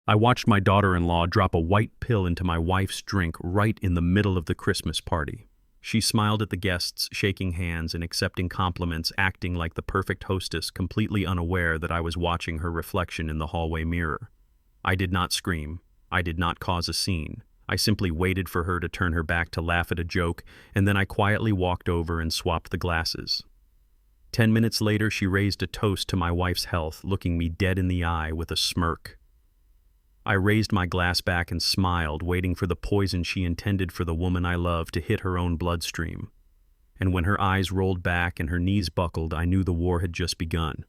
I watched my daughter-in-law drop a white pill into my wife's drink right in the middle of the Christmas party. She smiled at the guests, shaking hands and accepting compliments, acting like the perfect hostess, completely unaware that I was watching her reflection in the hallway mirror. I did not scream. I did not cause a scene. I simply waited for her to turn her back to laugh at a joke, and then I quietly walked over and swapped the glasses. 10 minutes later, she raised a toast to my wife's health, looking me dead in the eye with a smirk. I raised my glass back and smiled, waiting for the poison she intended for the woman I love to hit her own bloodstream. And when her eyes rolled back and her knees buckled, I knew the war had just begun.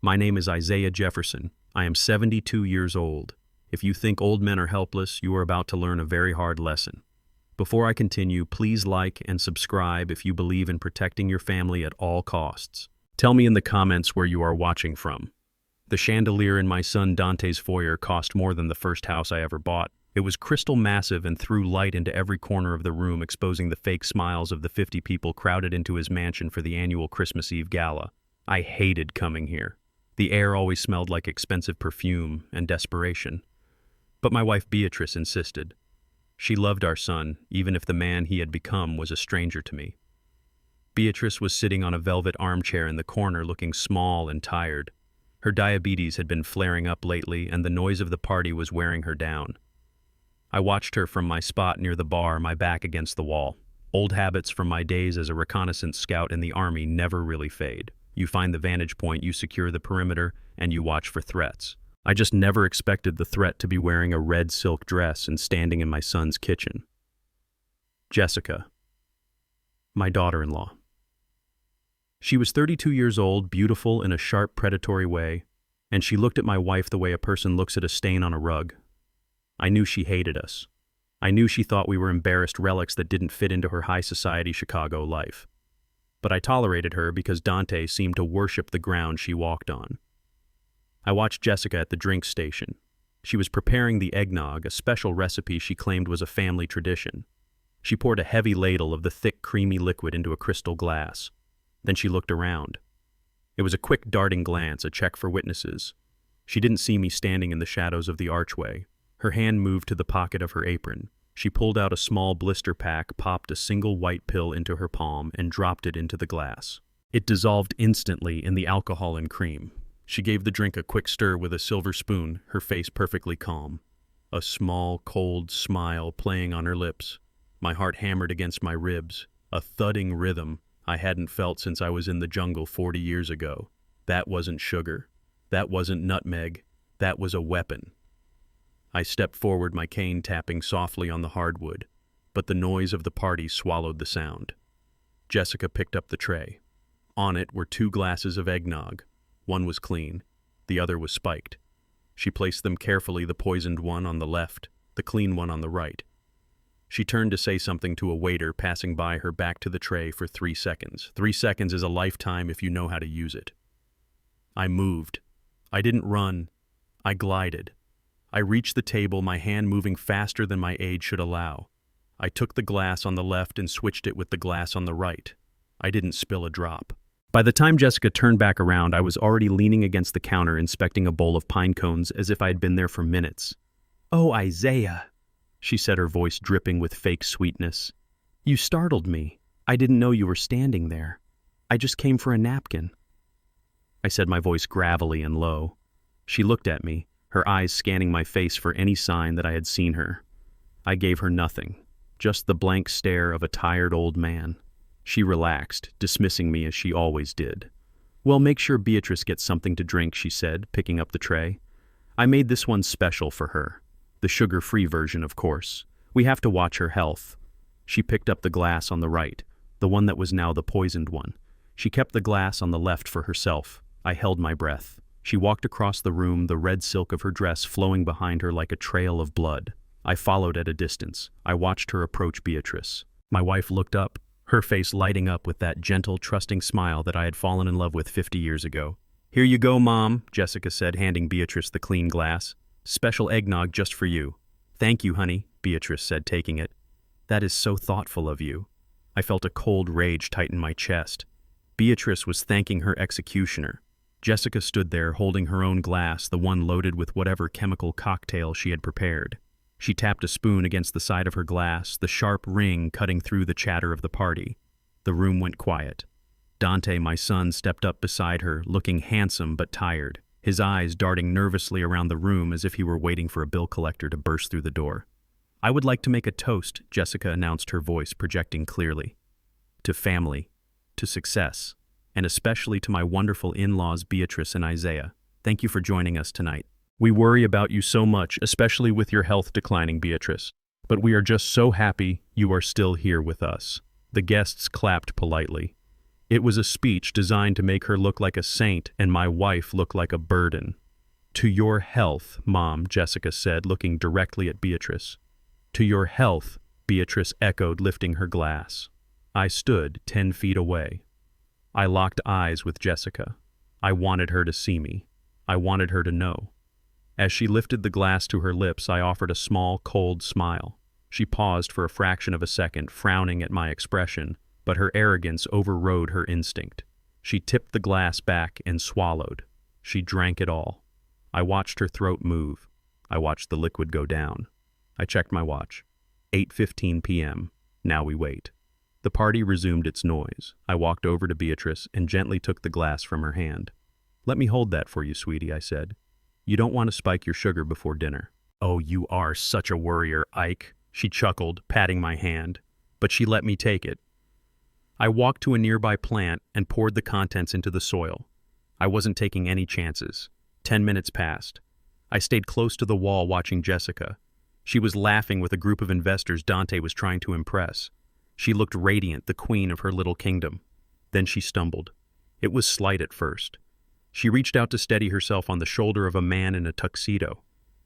My name is Isaiah Jefferson. I am 72 years old. If you think old men are helpless, you are about to learn a very hard lesson. Before I continue, please like and subscribe if you believe in protecting your family at all costs. Tell me in the comments where you are watching from. The chandelier in my son Dante's foyer cost more than the first house I ever bought. It was crystal massive and threw light into every corner of the room, exposing the fake smiles of the 50 people crowded into his mansion for the annual Christmas Eve gala. I hated coming here. The air always smelled like expensive perfume and desperation. But my wife Beatrice insisted. She loved our son, even if the man he had become was a stranger to me. Beatrice was sitting on a velvet armchair in the corner, looking small and tired. Her diabetes had been flaring up lately, and the noise of the party was wearing her down. I watched her from my spot near the bar, my back against the wall. Old habits from my days as a reconnaissance scout in the army never really fade. You find the vantage point, you secure the perimeter, and you watch for threats. I just never expected the threat to be wearing a red silk dress and standing in my son's kitchen. Jessica, my daughter-in-law. She was 32 years old, beautiful in a sharp, predatory way, and she looked at my wife the way a person looks at a stain on a rug. I knew she hated us. I knew she thought we were embarrassed relics that didn't fit into her high society Chicago life. But I tolerated her because Dante seemed to worship the ground she walked on. I watched Jessica at the drink station. She was preparing the eggnog, a special recipe she claimed was a family tradition. She poured a heavy ladle of the thick, creamy liquid into a crystal glass. Then she looked around. It was a quick, darting glance, a check for witnesses. She didn't see me standing in the shadows of the archway. Her hand moved to the pocket of her apron. She pulled out a small blister pack, popped a single white pill into her palm, and dropped it into the glass. It dissolved instantly in the alcohol and cream. She gave the drink a quick stir with a silver spoon, her face perfectly calm. A small, cold smile playing on her lips. My heart hammered against my ribs. A thudding rhythm I hadn't felt since I was in the jungle 40 years ago. That wasn't sugar. That wasn't nutmeg. That was a weapon. I stepped forward, my cane tapping softly on the hardwood, but the noise of the party swallowed the sound. Jessica picked up the tray. On it were 2 glasses of eggnog. One was clean. The other was spiked. She placed them carefully, the poisoned one on the left, the clean one on the right. She turned to say something to a waiter passing by her, back to the tray for 3 seconds. 3 seconds is a lifetime if you know how to use it. I moved. I didn't run. I glided. I reached the table, my hand moving faster than my age should allow. I took the glass on the left and switched it with the glass on the right. I didn't spill a drop. By the time Jessica turned back around, I was already leaning against the counter inspecting a bowl of pine cones as if I had been there for minutes. "Oh, Isaiah," she said, her voice dripping with fake sweetness. "You startled me. I didn't know you were standing there. I just came for a napkin." I said, my voice gravelly and low. She looked at me, her eyes scanning my face for any sign that I had seen her. I gave her nothing, just the blank stare of a tired old man. She relaxed, dismissing me as she always did. "Well, make sure Beatrice gets something to drink," she said, picking up the tray. "I made this one special for her. The sugar-free version, of course. We have to watch her health." She picked up the glass on the right, the one that was now the poisoned one. She kept the glass on the left for herself. I held my breath. She walked across the room, the red silk of her dress flowing behind her like a trail of blood. I followed at a distance. I watched her approach Beatrice. My wife looked up, her face lighting up with that gentle, trusting smile that I had fallen in love with 50 years ago. "Here you go, Mom," Jessica said, handing Beatrice the clean glass. "Special eggnog just for you." "Thank you, honey," Beatrice said, taking it. "That is so thoughtful of you." I felt a cold rage tighten my chest. Beatrice was thanking her executioner. Jessica stood there holding her own glass, the one loaded with whatever chemical cocktail she had prepared. She tapped a spoon against the side of her glass, the sharp ring cutting through the chatter of the party. The room went quiet. Dante, my son, stepped up beside her, looking handsome but tired, his eyes darting nervously around the room as if he were waiting for a bill collector to burst through the door. "I would like to make a toast," Jessica announced, her voice projecting clearly. "To family, to success, and especially to my wonderful in-laws Beatrice and Isaiah. Thank you for joining us tonight. We worry about you so much, especially with your health declining, Beatrice. But we are just so happy you are still here with us." The guests clapped politely. It was a speech designed to make her look like a saint and my wife look like a burden. "To your health, Mom," Jessica said, looking directly at Beatrice. "To your health," Beatrice echoed, lifting her glass. I stood 10 feet away. I locked eyes with Jessica. I wanted her to see me. I wanted her to know. As she lifted the glass to her lips, I offered a small, cold smile. She paused for a fraction of a second, frowning at my expression, but her arrogance overrode her instinct. She tipped the glass back and swallowed. She drank it all. I watched her throat move. I watched the liquid go down. I checked my watch. 8:15 p.m. Now we wait. The party resumed its noise. I walked over to Beatrice and gently took the glass from her hand. "Let me hold that for you, sweetie," I said. "You don't want to spike your sugar before dinner." "Oh, you are such a worrier, Ike," she chuckled, patting my hand, but she let me take it. I walked to a nearby plant and poured the contents into the soil. I wasn't taking any chances. 10 minutes passed. I stayed close to the wall watching Jessica. She was laughing with a group of investors Dante was trying to impress. She looked radiant, the queen of her little kingdom. Then she stumbled. It was slight at first. She reached out to steady herself on the shoulder of a man in a tuxedo.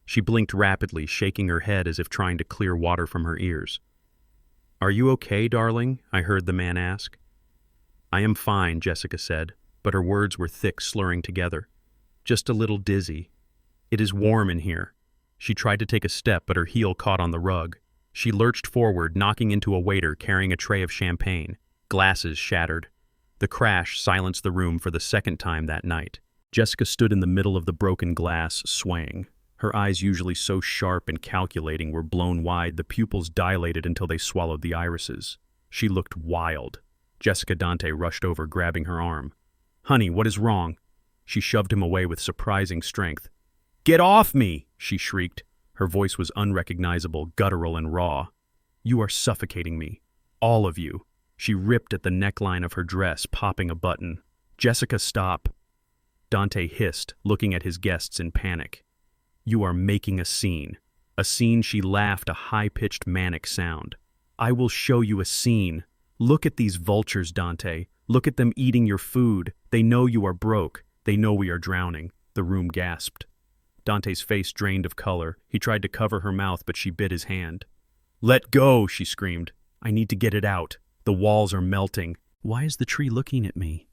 She blinked rapidly, shaking her head as if trying to clear water from her ears. "Are you okay, darling?" I heard the man ask. "I am fine," Jessica said, but her words were thick, slurring together. "Just a little dizzy. It is warm in here." She tried to take a step, but her heel caught on the rug. She lurched forward, knocking into a waiter carrying a tray of champagne. Glasses shattered. The crash silenced the room for the second time that night. Jessica stood in the middle of the broken glass, swaying. Her eyes, usually so sharp and calculating, were blown wide, the pupils dilated until they swallowed the irises. She looked wild. Jessica Dante rushed over, grabbing her arm. "Honey, what is wrong?" She shoved him away with surprising strength. "Get off me!" she shrieked. Her voice was unrecognizable, guttural and raw. "You are suffocating me. All of you." She ripped at the neckline of her dress, popping a button. "Jessica, stop." Dante hissed, looking at his guests in panic. "You are making a scene." A scene, she laughed, a high-pitched manic sound. "I will show you a scene. Look at these vultures, Dante. Look at them eating your food. They know you are broke. They know we are drowning." The room gasped. Dante's face drained of color. He tried to cover her mouth, but she bit his hand. "Let go," she screamed. "I need to get it out. The walls are melting." "Why is the tree looking at me?"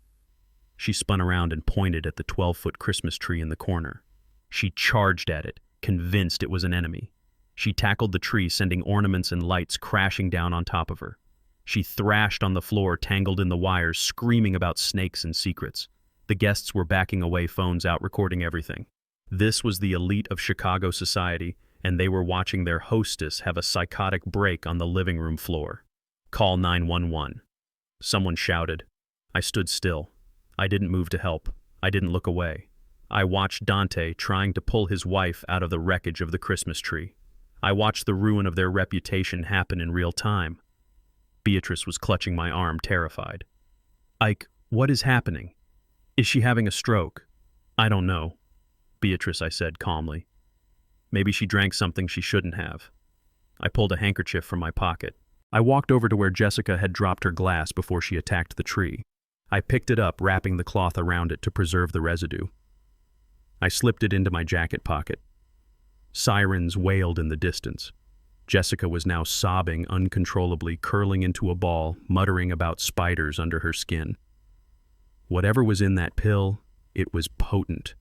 She spun around and pointed at the 12-foot Christmas tree in the corner. She charged at it, convinced it was an enemy. She tackled the tree, sending ornaments and lights crashing down on top of her. She thrashed on the floor, tangled in the wires, screaming about snakes and secrets. The guests were backing away, phones out, recording everything. This was the elite of Chicago society, and they were watching their hostess have a psychotic break on the living room floor. "Call 911. Someone shouted. I stood still. I didn't move to help. I didn't look away. I watched Dante trying to pull his wife out of the wreckage of the Christmas tree. I watched the ruin of their reputation happen in real time. Beatrice was clutching my arm, terrified. "Ike, what is happening? Is she having a stroke?" "I don't know." "Beatrice," I said calmly. "Maybe she drank something she shouldn't have." I pulled a handkerchief from my pocket. I walked over to where Jessica had dropped her glass before she attacked the tree. I picked it up, wrapping the cloth around it to preserve the residue. I slipped it into my jacket pocket. Sirens wailed in the distance. Jessica was now sobbing uncontrollably, curling into a ball, muttering about spiders under her skin. Whatever was in that pill, it was potent.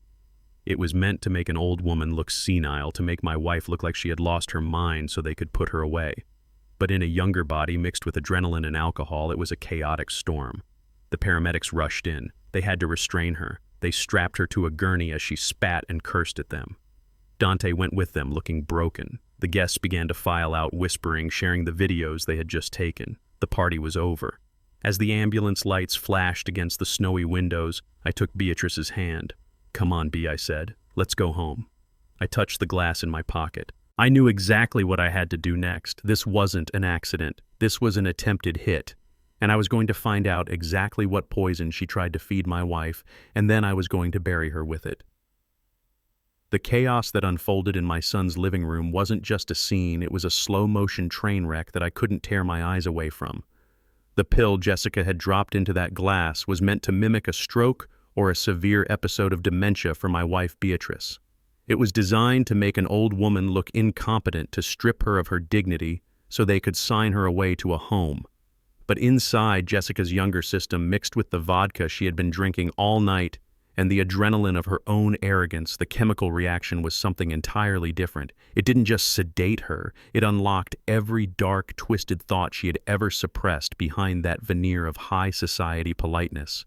It was meant to make an old woman look senile, to make my wife look like she had lost her mind so they could put her away. But in a younger body mixed with adrenaline and alcohol, it was a chaotic storm. The paramedics rushed in. They had to restrain her. They strapped her to a gurney as she spat and cursed at them. Dante went with them, looking broken. The guests began to file out, whispering, sharing the videos they had just taken. The party was over. As the ambulance lights flashed against the snowy windows, I took Beatrice's hand. "Come on, Bea," I said. "Let's go home." I touched the glass in my pocket. I knew exactly what I had to do next. This wasn't an accident. This was an attempted hit. And I was going to find out exactly what poison she tried to feed my wife, and then I was going to bury her with it. The chaos that unfolded in my son's living room wasn't just a scene, it was a slow-motion train wreck that I couldn't tear my eyes away from. The pill Jessica had dropped into that glass was meant to mimic a stroke or a severe episode of dementia for my wife Beatrice. It was designed to make an old woman look incompetent, to strip her of her dignity so they could sign her away to a home. But inside Jessica's younger system, mixed with the vodka she had been drinking all night and the adrenaline of her own arrogance, the chemical reaction was something entirely different. It didn't just sedate her, it unlocked every dark, twisted thought she had ever suppressed behind that veneer of high society politeness.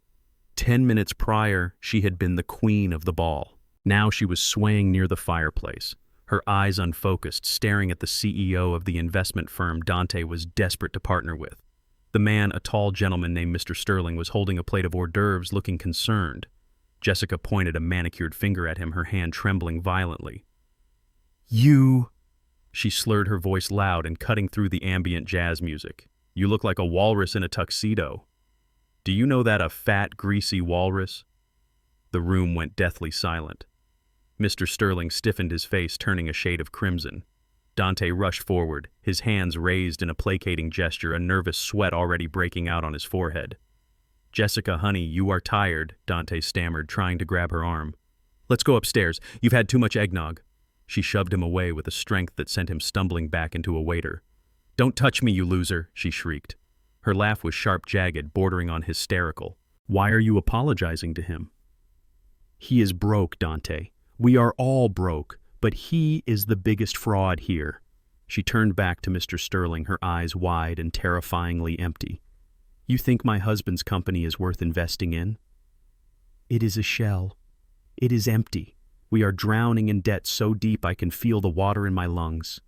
10 minutes prior, she had been the queen of the ball. Now she was swaying near the fireplace, her eyes unfocused, staring at the CEO of the investment firm Dante was desperate to partner with. The man, a tall gentleman named Mr. Sterling, was holding a plate of hors d'oeuvres, looking concerned. Jessica pointed a manicured finger at him, her hand trembling violently. "You," she slurred, her voice loud and cutting through the ambient jazz music. "You look like a walrus in a tuxedo. Do you know that, a fat, greasy walrus?" The room went deathly silent. Mr. Sterling stiffened his face, turning a shade of crimson. Dante rushed forward, his hands raised in a placating gesture, a nervous sweat already breaking out on his forehead. "Jessica, honey, you are tired," Dante stammered, trying to grab her arm. "Let's go upstairs. You've had too much eggnog." She shoved him away with a strength that sent him stumbling back into a waiter. "Don't touch me, you loser," she shrieked. Her laugh was sharp, jagged, bordering on hysterical. "Why are you apologizing to him?" "He is broke, Dante. We are all broke, but he is the biggest fraud here." She turned back to Mr. Sterling, her eyes wide and terrifyingly empty. "You think my husband's company is worth investing in? It is a shell. It is empty. We are drowning in debt so deep I can feel the water in my lungs."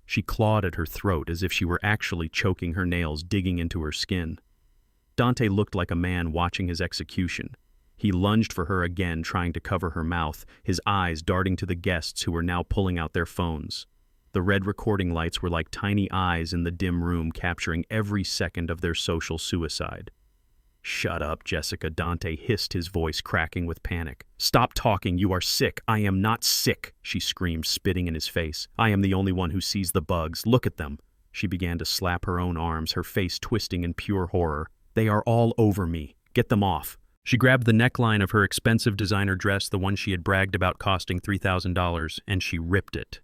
She clawed at her throat as if she were actually choking, her nails digging into her skin. Dante looked like a man watching his execution. He lunged for her again, trying to cover her mouth, his eyes darting to the guests who were now pulling out their phones. The red recording lights were like tiny eyes in the dim room, capturing every second of their social suicide. "Shut up, Jessica," Dante hissed, his voice cracking with panic. "Stop talking, you are sick." "I am not sick," she screamed, spitting in his face. "I am the only one who sees the bugs. Look at them." She began to slap her own arms, her face twisting in pure horror. "They are all over me. Get them off." She grabbed the neckline of her expensive designer dress, the one she had bragged about costing $3,000, and she ripped it.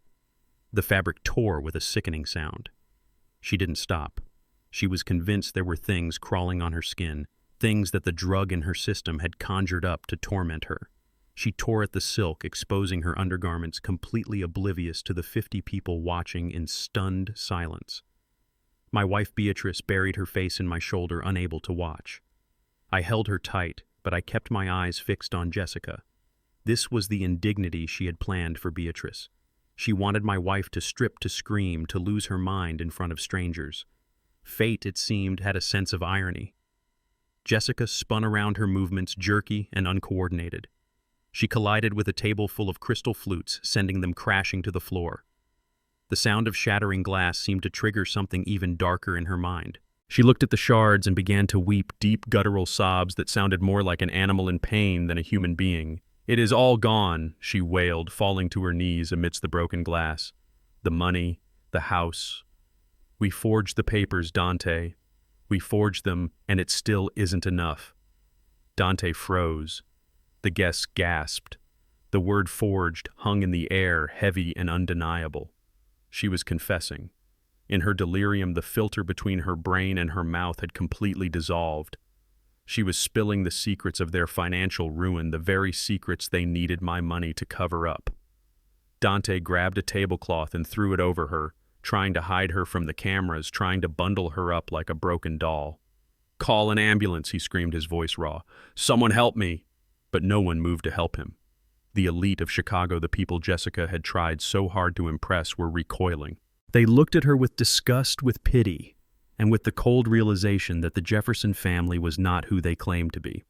The fabric tore with a sickening sound. She didn't stop. She was convinced there were things crawling on her skin, things that the drug in her system had conjured up to torment her. She tore at the silk, exposing her undergarments, completely oblivious to the 50 people watching in stunned silence. My wife Beatrice buried her face in my shoulder, unable to watch. I held her tight, but I kept my eyes fixed on Jessica. This was the indignity she had planned for Beatrice. She wanted my wife to strip, to scream, to lose her mind in front of strangers. Fate, it seemed, had a sense of irony. Jessica spun around, her movements jerky and uncoordinated. She collided with a table full of crystal flutes, sending them crashing to the floor. The sound of shattering glass seemed to trigger something even darker in her mind. She looked at the shards and began to weep deep guttural sobs that sounded more like an animal in pain than a human being. "It is all gone," she wailed, falling to her knees amidst the broken glass. "The money, the house. We forged the papers, Dante. We forged them, and it still isn't enough." Dante froze. The guests gasped. The word forged hung in the air, heavy and undeniable. She was confessing. In her delirium, the filter between her brain and her mouth had completely dissolved. She was spilling the secrets of their financial ruin, the very secrets they needed my money to cover up. Dante grabbed a tablecloth and threw it over her, trying to hide her from the cameras, trying to bundle her up like a broken doll. "Call an ambulance," he screamed, his voice raw. "Someone help me." but no one moved to help him. The elite of Chicago, the people Jessica had tried so hard to impress, were recoiling. They looked at her with disgust, with pity, and with the cold realization that the Jefferson family was not who they claimed to be.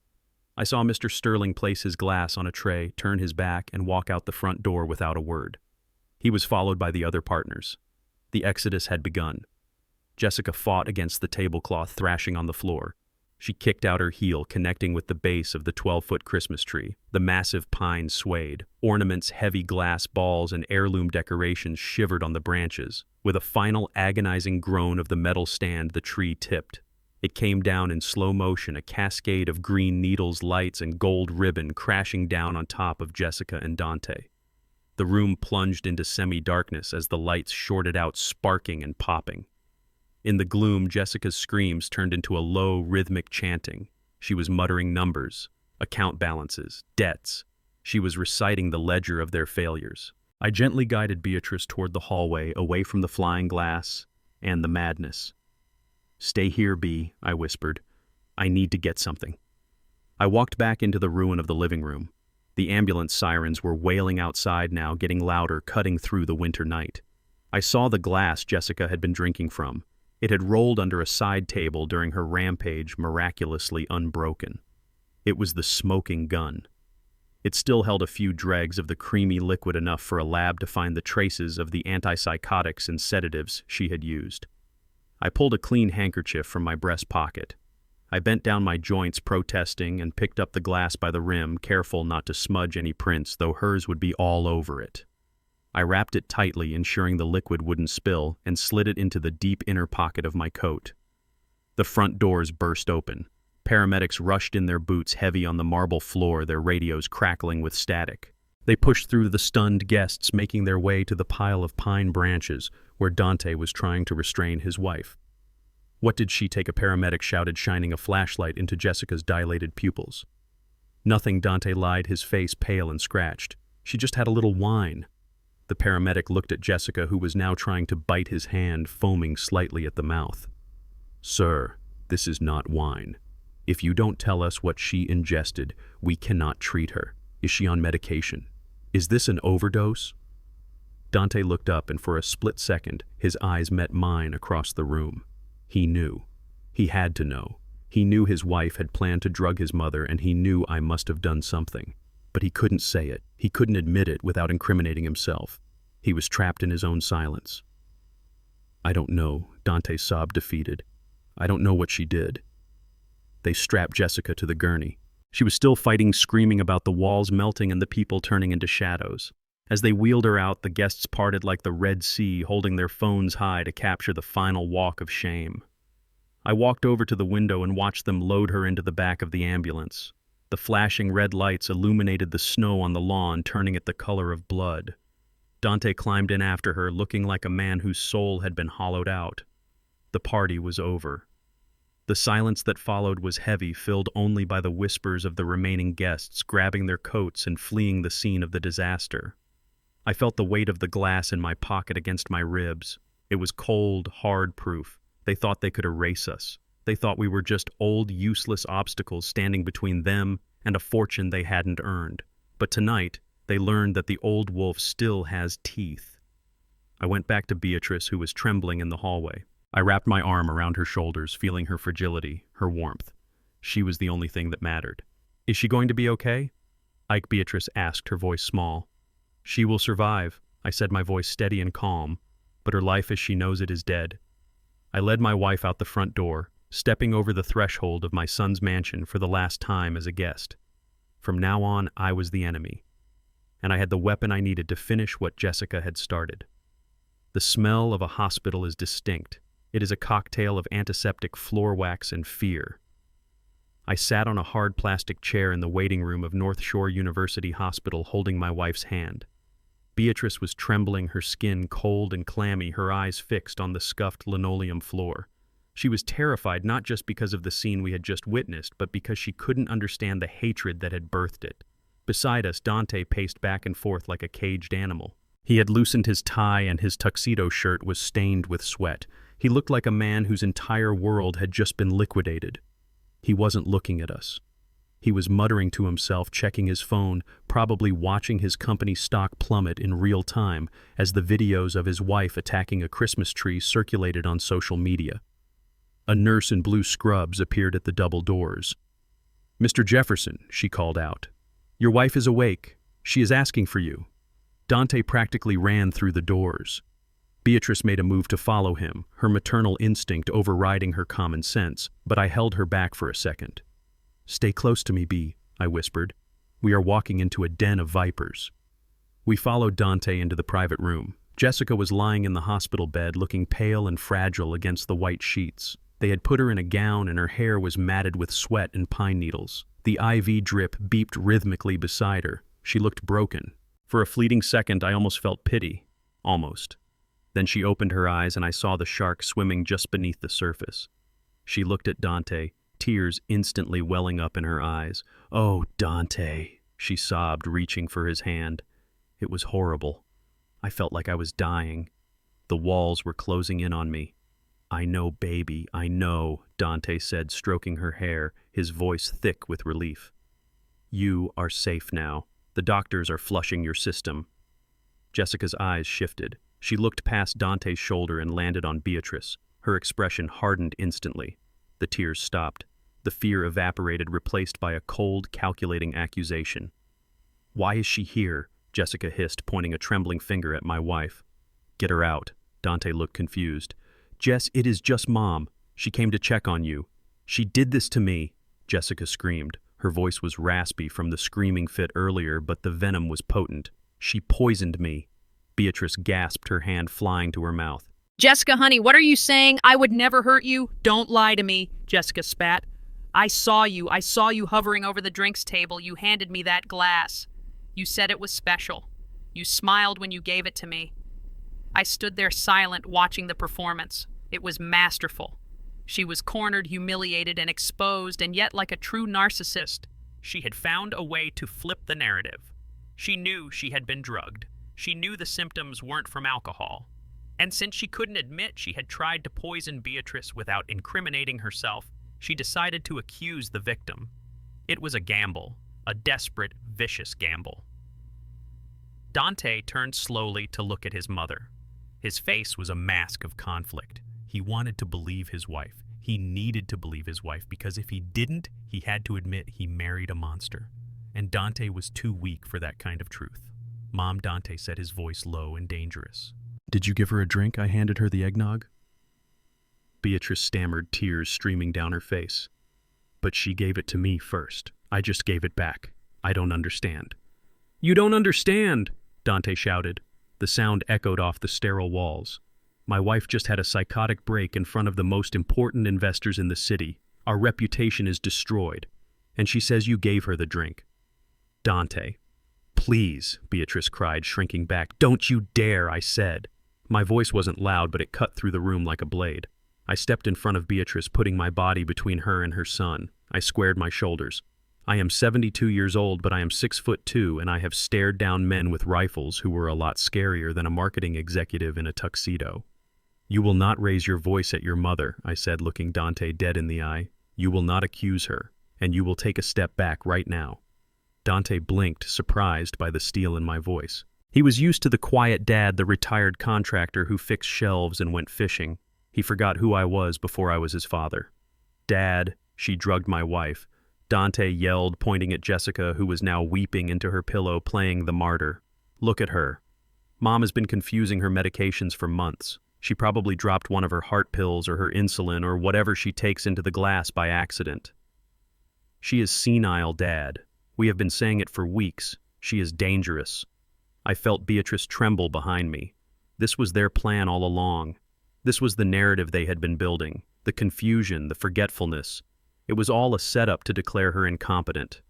I saw Mr. Sterling place his glass on a tray, turn his back, and walk out the front door without a word. He was followed by the other partners. The exodus had begun. Jessica fought against the tablecloth thrashing on the floor. She kicked out her heel, connecting with the base of the 12-foot Christmas tree. The massive pine swayed. Ornaments, heavy glass balls, and heirloom decorations shivered on the branches. With a final agonizing groan of the metal stand, the tree tipped. It came down in slow motion, a cascade of green needles, lights, and gold ribbon crashing down on top of Jessica and Dante. The room plunged into semi-darkness as the lights shorted out, sparking and popping. In the gloom, Jessica's screams turned into a low, rhythmic chanting. She was muttering numbers, account balances, debts. She was reciting the ledger of their failures. I gently guided Beatrice toward the hallway, away from the flying glass and the madness. "Stay here, Bea," I whispered. "I need to get something." I walked back into the ruin of the living room. The ambulance sirens were wailing outside now, getting louder, cutting through the winter night. I saw the glass Jessica had been drinking from. It had rolled under a side table during her rampage, miraculously unbroken. It was the smoking gun. It still held a few dregs of the creamy liquid, enough for a lab to find the traces of the antipsychotics and sedatives she had used. I pulled a clean handkerchief from my breast pocket. I bent down my joints, protesting, and picked up the glass by the rim, careful not to smudge any prints, though hers would be all over it. I wrapped it tightly, ensuring the liquid wouldn't spill, and slid it into the deep inner pocket of my coat. The front doors burst open. Paramedics rushed in, their boots heavy on the marble floor, their radios crackling with static. They pushed through the stunned guests, making their way to the pile of pine branches where Dante was trying to restrain his wife. "What did she take?" a paramedic shouted, shining a flashlight into Jessica's dilated pupils. "Nothing," Dante lied, his face pale and scratched. "She just had a little wine." The paramedic looked at Jessica, who was now trying to bite his hand, foaming slightly at the mouth. "Sir, this is not wine. If you don't tell us what she ingested, we cannot treat her. Is she on medication? Is this an overdose?" Dante looked up, and for a split second, his eyes met mine across the room. He knew. He had to know. He knew his wife had planned to drug his mother, and he knew I must have done something. But he couldn't say it. He couldn't admit it without incriminating himself. He was trapped in his own silence. "I don't know," Dante sobbed, defeated. "I don't know what she did." They strapped Jessica to the gurney. She was still fighting, screaming about the walls melting and the people turning into shadows. As they wheeled her out, the guests parted like the Red Sea, holding their phones high to capture the final walk of shame. I walked over to the window and watched them load her into the back of the ambulance. The flashing red lights illuminated the snow on the lawn, turning it the color of blood. Dante climbed in after her, looking like a man whose soul had been hollowed out. The party was over. The silence that followed was heavy, filled only by the whispers of the remaining guests, grabbing their coats and fleeing the scene of the disaster. I felt the weight of the glass in my pocket against my ribs. It was cold, hard proof. They thought they could erase us. They thought we were just old, useless obstacles standing between them and a fortune they hadn't earned. But tonight, they learned that the old wolf still has teeth. I went back to Beatrice, who was trembling in the hallway. I wrapped my arm around her shoulders, feeling her fragility, her warmth. She was the only thing that mattered. "Is she going to be okay?" Ike, Beatrice asked, her voice small. "She will survive," I said, my voice steady and calm, "but her life as she knows it is dead." I led my wife out the front door, stepping over the threshold of my son's mansion for the last time as a guest. From now on, I was the enemy, and I had the weapon I needed to finish what Jessica had started. The smell of a hospital is distinct. It is a cocktail of antiseptic, floor wax, and fear. I sat on a hard plastic chair in the waiting room of North Shore University Hospital, holding my wife's hand. Beatrice was trembling, her skin cold and clammy, her eyes fixed on the scuffed linoleum floor. She was terrified, not just because of the scene we had just witnessed, but because she couldn't understand the hatred that had birthed it. Beside us, Dante paced back and forth like a caged animal. He had loosened his tie, and his tuxedo shirt was stained with sweat. He looked like a man whose entire world had just been liquidated. He wasn't looking at us. He was muttering to himself, checking his phone, probably watching his company stock plummet in real time as the videos of his wife attacking a Christmas tree circulated on social media. A nurse in blue scrubs appeared at the double doors. "Mr. Jefferson," she called out. "Your wife is awake. She is asking for you." Dante practically ran through the doors. Beatrice made a move to follow him, her maternal instinct overriding her common sense, but I held her back for a second. "Stay close to me, Bea," I whispered. "We are walking into a den of vipers." We followed Dante into the private room. Jessica was lying in the hospital bed, looking pale and fragile against the white sheets. They had put her in a gown and her hair was matted with sweat and pine needles. The IV drip beeped rhythmically beside her. She looked broken. For a fleeting second, I almost felt pity. Almost. Then she opened her eyes and I saw the shark swimming just beneath the surface. She looked at Dante, tears instantly welling up in her eyes. "Oh, Dante," she sobbed, reaching for his hand. It was horrible. I felt like I was dying. The walls were closing in on me. "I know, baby, I know," Dante said, stroking her hair, his voice thick with relief. "You are safe now. The doctors are flushing your system." Jessica's eyes shifted. She looked past Dante's shoulder and landed on Beatrice. Her expression hardened instantly. The tears stopped. The fear evaporated, replaced by a cold, calculating accusation. "Why is she here?" Jessica hissed, pointing a trembling finger at my wife. "Get her out." Dante looked confused. "Jess, it is just Mom. She came to check on you." "She did this to me," Jessica screamed. Her voice was raspy from the screaming fit earlier, but the venom was potent. "She poisoned me." Beatrice gasped, her hand flying to her mouth. "Jessica, honey, what are you saying? I would never hurt you." "Don't lie to me," Jessica spat. I saw you hovering over the drinks table. You handed me that glass. You said it was special. You smiled when you gave it to me. I stood there silent, watching the performance. It was masterful. She was cornered, humiliated, and exposed, and yet like a true narcissist, she had found a way to flip the narrative. She knew she had been drugged. She knew the symptoms weren't from alcohol. And since she couldn't admit she had tried to poison Beatrice without incriminating herself, she decided to accuse the victim. It was a gamble, a desperate, vicious gamble. Dante turned slowly to look at his mother. His face was a mask of conflict. He wanted to believe his wife. He needed to believe his wife because if he didn't, he had to admit he married a monster. And Dante was too weak for that kind of truth. "Mom," Dante said, his voice low and dangerous. "Did you give her a drink?" I handed her the eggnog. Beatrice stammered, tears streaming down her face. "But she gave it to me first. I just gave it back. I don't understand." "You don't understand!" Dante shouted. The sound echoed off the sterile walls. "My wife just had a psychotic break in front of the most important investors in the city. Our reputation is destroyed. And she says you gave her the drink." "Dante." "Please," Beatrice cried, shrinking back. "Don't you dare," I said. My voice wasn't loud, but it cut through the room like a blade. I stepped in front of Beatrice, putting my body between her and her son. I squared my shoulders. "I am 72 years old, but I am 6'2", and I have stared down men with rifles who were a lot scarier than a marketing executive in a tuxedo. You will not raise your voice at your mother," I said, looking Dante dead in the eye. "You will not accuse her, and you will take a step back right now." Dante blinked, surprised by the steel in my voice. He was used to the quiet dad, the retired contractor who fixed shelves and went fishing. He forgot who I was before I was his father. "Dad, she drugged my wife," Dante yelled, pointing at Jessica, who was now weeping into her pillow, playing the martyr. "Look at her. Mom has been confusing her medications for months. She probably dropped one of her heart pills or her insulin or whatever she takes into the glass by accident. She is senile, Dad. We have been saying it for weeks. She is dangerous." I felt Beatrice tremble behind me. This was their plan all along. This was the narrative they had been building, the confusion, the forgetfulness. It was all a setup to declare her incompetent.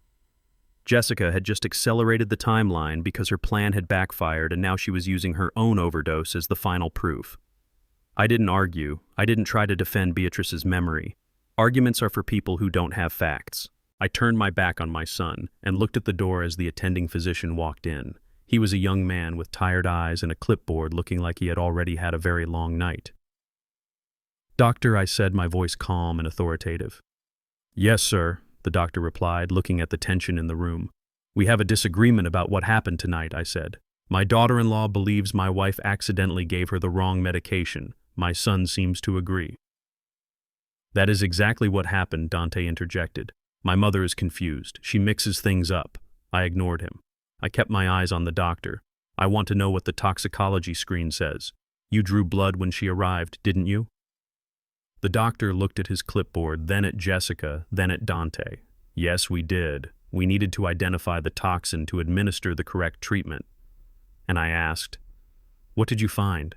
Jessica had just accelerated the timeline because her plan had backfired, and now she was using her own overdose as the final proof. I didn't argue. I didn't try to defend Beatrice's memory. Arguments are for people who don't have facts. I turned my back on my son and looked at the door as the attending physician walked in. He was a young man with tired eyes and a clipboard, looking like he had already had a very long night. "Doctor," I said, my voice calm and authoritative. "Yes, sir," the doctor replied, looking at the tension in the room. We have a disagreement about what happened tonight, I said. My daughter-in-law believes my wife accidentally gave her the wrong medication. My son seems to agree. That is exactly what happened, Dante interjected. My mother is confused. She mixes things up. I ignored him. I kept my eyes on the doctor. I want to know what the toxicology screen says. You drew blood when she arrived, didn't you? The doctor looked at his clipboard, then at Jessica, then at Dante. Yes, we did. We needed to identify the toxin to administer the correct treatment. And I asked, "What did you find?"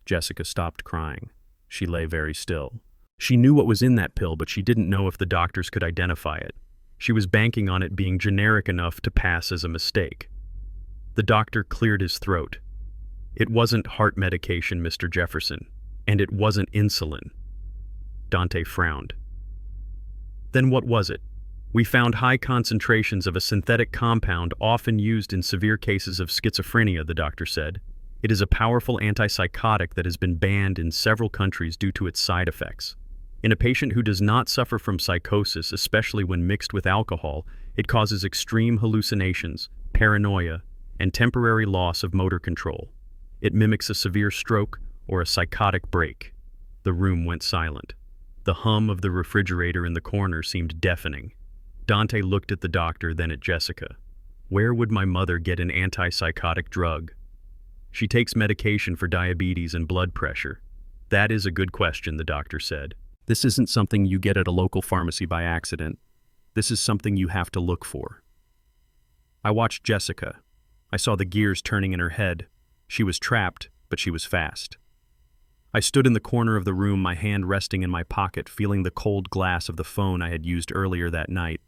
Jessica stopped crying. She lay very still. She knew what was in that pill, but she didn't know if the doctors could identify it. She was banking on it being generic enough to pass as a mistake. The doctor cleared his throat. It wasn't heart medication, Mr. Jefferson, and it wasn't insulin. Dante frowned. Then what was it? We found high concentrations of a synthetic compound often used in severe cases of schizophrenia, the doctor said. It is a powerful antipsychotic that has been banned in several countries due to its side effects. In a patient who does not suffer from psychosis, especially when mixed with alcohol, it causes extreme hallucinations, paranoia, and temporary loss of motor control. It mimics a severe stroke or a psychotic break. The room went silent. The hum of the refrigerator in the corner seemed deafening. Dante looked at the doctor, then at Jessica. Where would my mother get an antipsychotic drug? She takes medication for diabetes and blood pressure. That is a good question, the doctor said. This isn't something you get at a local pharmacy by accident. This is something you have to look for. I watched Jessica. I saw the gears turning in her head. She was trapped, but she was fast. I stood in the corner of the room, my hand resting in my pocket, feeling the cold glass of the phone I had used earlier that night.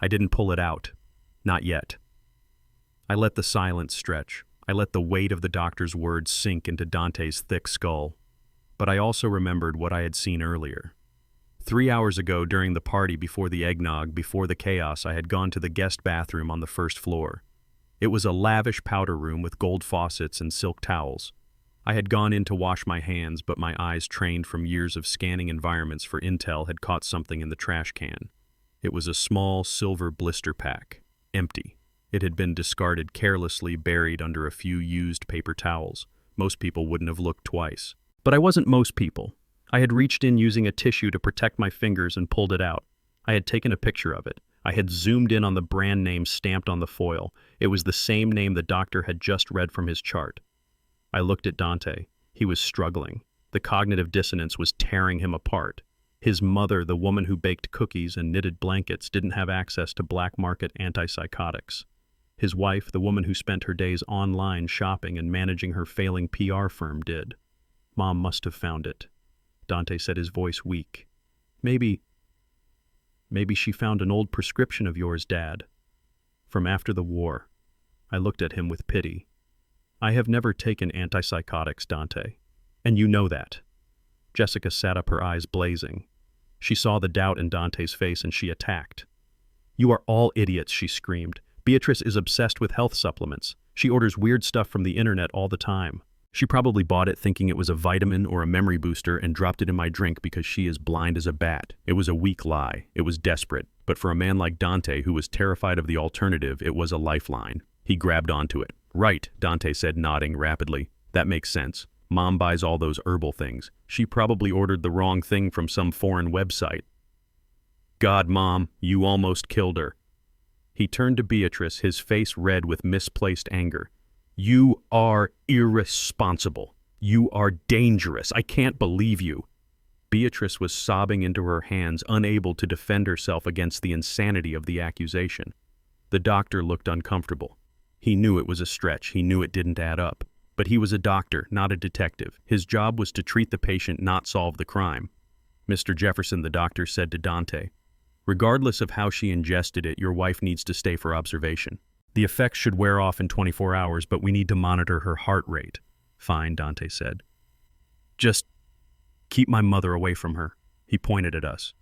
I didn't pull it out. Not yet. I let the silence stretch. I let the weight of the doctor's words sink into Dante's thick skull. But I also remembered what I had seen earlier. 3 hours ago, during the party before the eggnog, before the chaos, I had gone to the guest bathroom on the first floor. It was a lavish powder room with gold faucets and silk towels. I had gone in to wash my hands, but my eyes, trained from years of scanning environments for intel, had caught something in the trash can. It was a small silver blister pack, empty. It had been discarded carelessly, buried under a few used paper towels. Most people wouldn't have looked twice. But I wasn't most people. I had reached in using a tissue to protect my fingers and pulled it out. I had taken a picture of it. I had zoomed in on the brand name stamped on the foil. It was the same name the doctor had just read from his chart. I looked at Dante. He was struggling. The cognitive dissonance was tearing him apart. His mother, the woman who baked cookies and knitted blankets, didn't have access to black market antipsychotics. His wife, the woman who spent her days online shopping and managing her failing PR firm, did. Mom must have found it. Dante said, his voice weak. Maybe she found an old prescription of yours, Dad. From after the war. I looked at him with pity. I have never taken antipsychotics, Dante. And you know that. Jessica sat up, her eyes blazing. She saw the doubt in Dante's face and she attacked. You are all idiots, she screamed. Beatrice is obsessed with health supplements. She orders weird stuff from the internet all the time. She probably bought it thinking it was a vitamin or a memory booster and dropped it in my drink because she is blind as a bat. It was a weak lie. It was desperate. But for a man like Dante, who was terrified of the alternative, it was a lifeline. He grabbed onto it. Right, Dante said, nodding rapidly. That makes sense. Mom buys all those herbal things. She probably ordered the wrong thing from some foreign website. God, Mom, you almost killed her. He turned to Beatrice, his face red with misplaced anger. You are irresponsible. You are dangerous. I can't believe you. Beatrice was sobbing into her hands, unable to defend herself against the insanity of the accusation. The doctor looked uncomfortable. He knew it was a stretch. He knew it didn't add up. But he was a doctor, not a detective. His job was to treat the patient, not solve the crime. Mr. Jefferson, the doctor said to Dante, regardless of how she ingested it, your wife needs to stay for observation. The effects should wear off in 24 hours, but we need to monitor her heart rate. Fine, Dante said. Just keep my mother away from her. He pointed at us.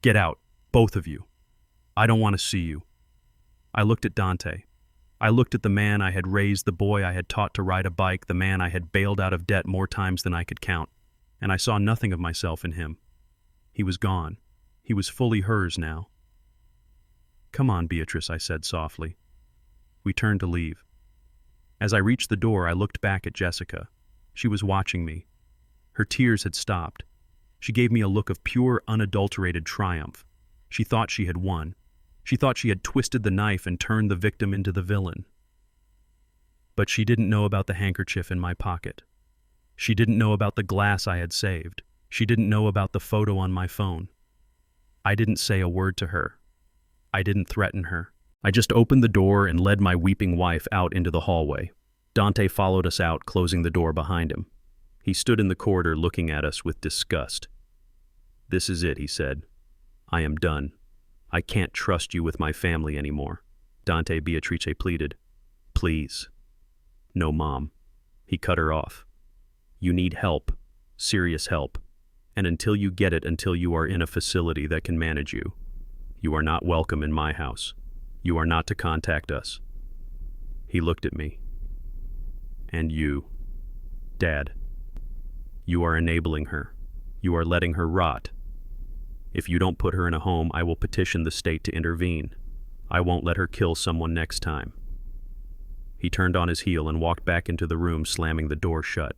Get out, both of you. I don't want to see you. I looked at Dante. I looked at the man I had raised, the boy I had taught to ride a bike, the man I had bailed out of debt more times than I could count, and I saw nothing of myself in him. He was gone. He was fully hers now. "Come on, Beatrice," I said softly. We turned to leave. As I reached the door, I looked back at Jessica. She was watching me. Her tears had stopped. She gave me a look of pure, unadulterated triumph. She thought she had won. She thought she had twisted the knife and turned the victim into the villain. But she didn't know about the handkerchief in my pocket. She didn't know about the glass I had saved. She didn't know about the photo on my phone. I didn't say a word to her. I didn't threaten her. I just opened the door and led my weeping wife out into the hallway. Dante followed us out, closing the door behind him. He stood in the corridor looking at us with disgust. "This is it," he said. "I am done. I can't trust you with my family anymore." Dante, Beatrice pleaded. "Please." "No, Mom." He cut her off. "You need help. Serious help. And until you get it, until you are in a facility that can manage you, you are not welcome in my house. You are not to contact us." He looked at me. "And you, Dad, you are enabling her. You are letting her rot. If you don't put her in a home, I will petition the state to intervene. I won't let her kill someone next time." He turned on his heel and walked back into the room, slamming the door shut.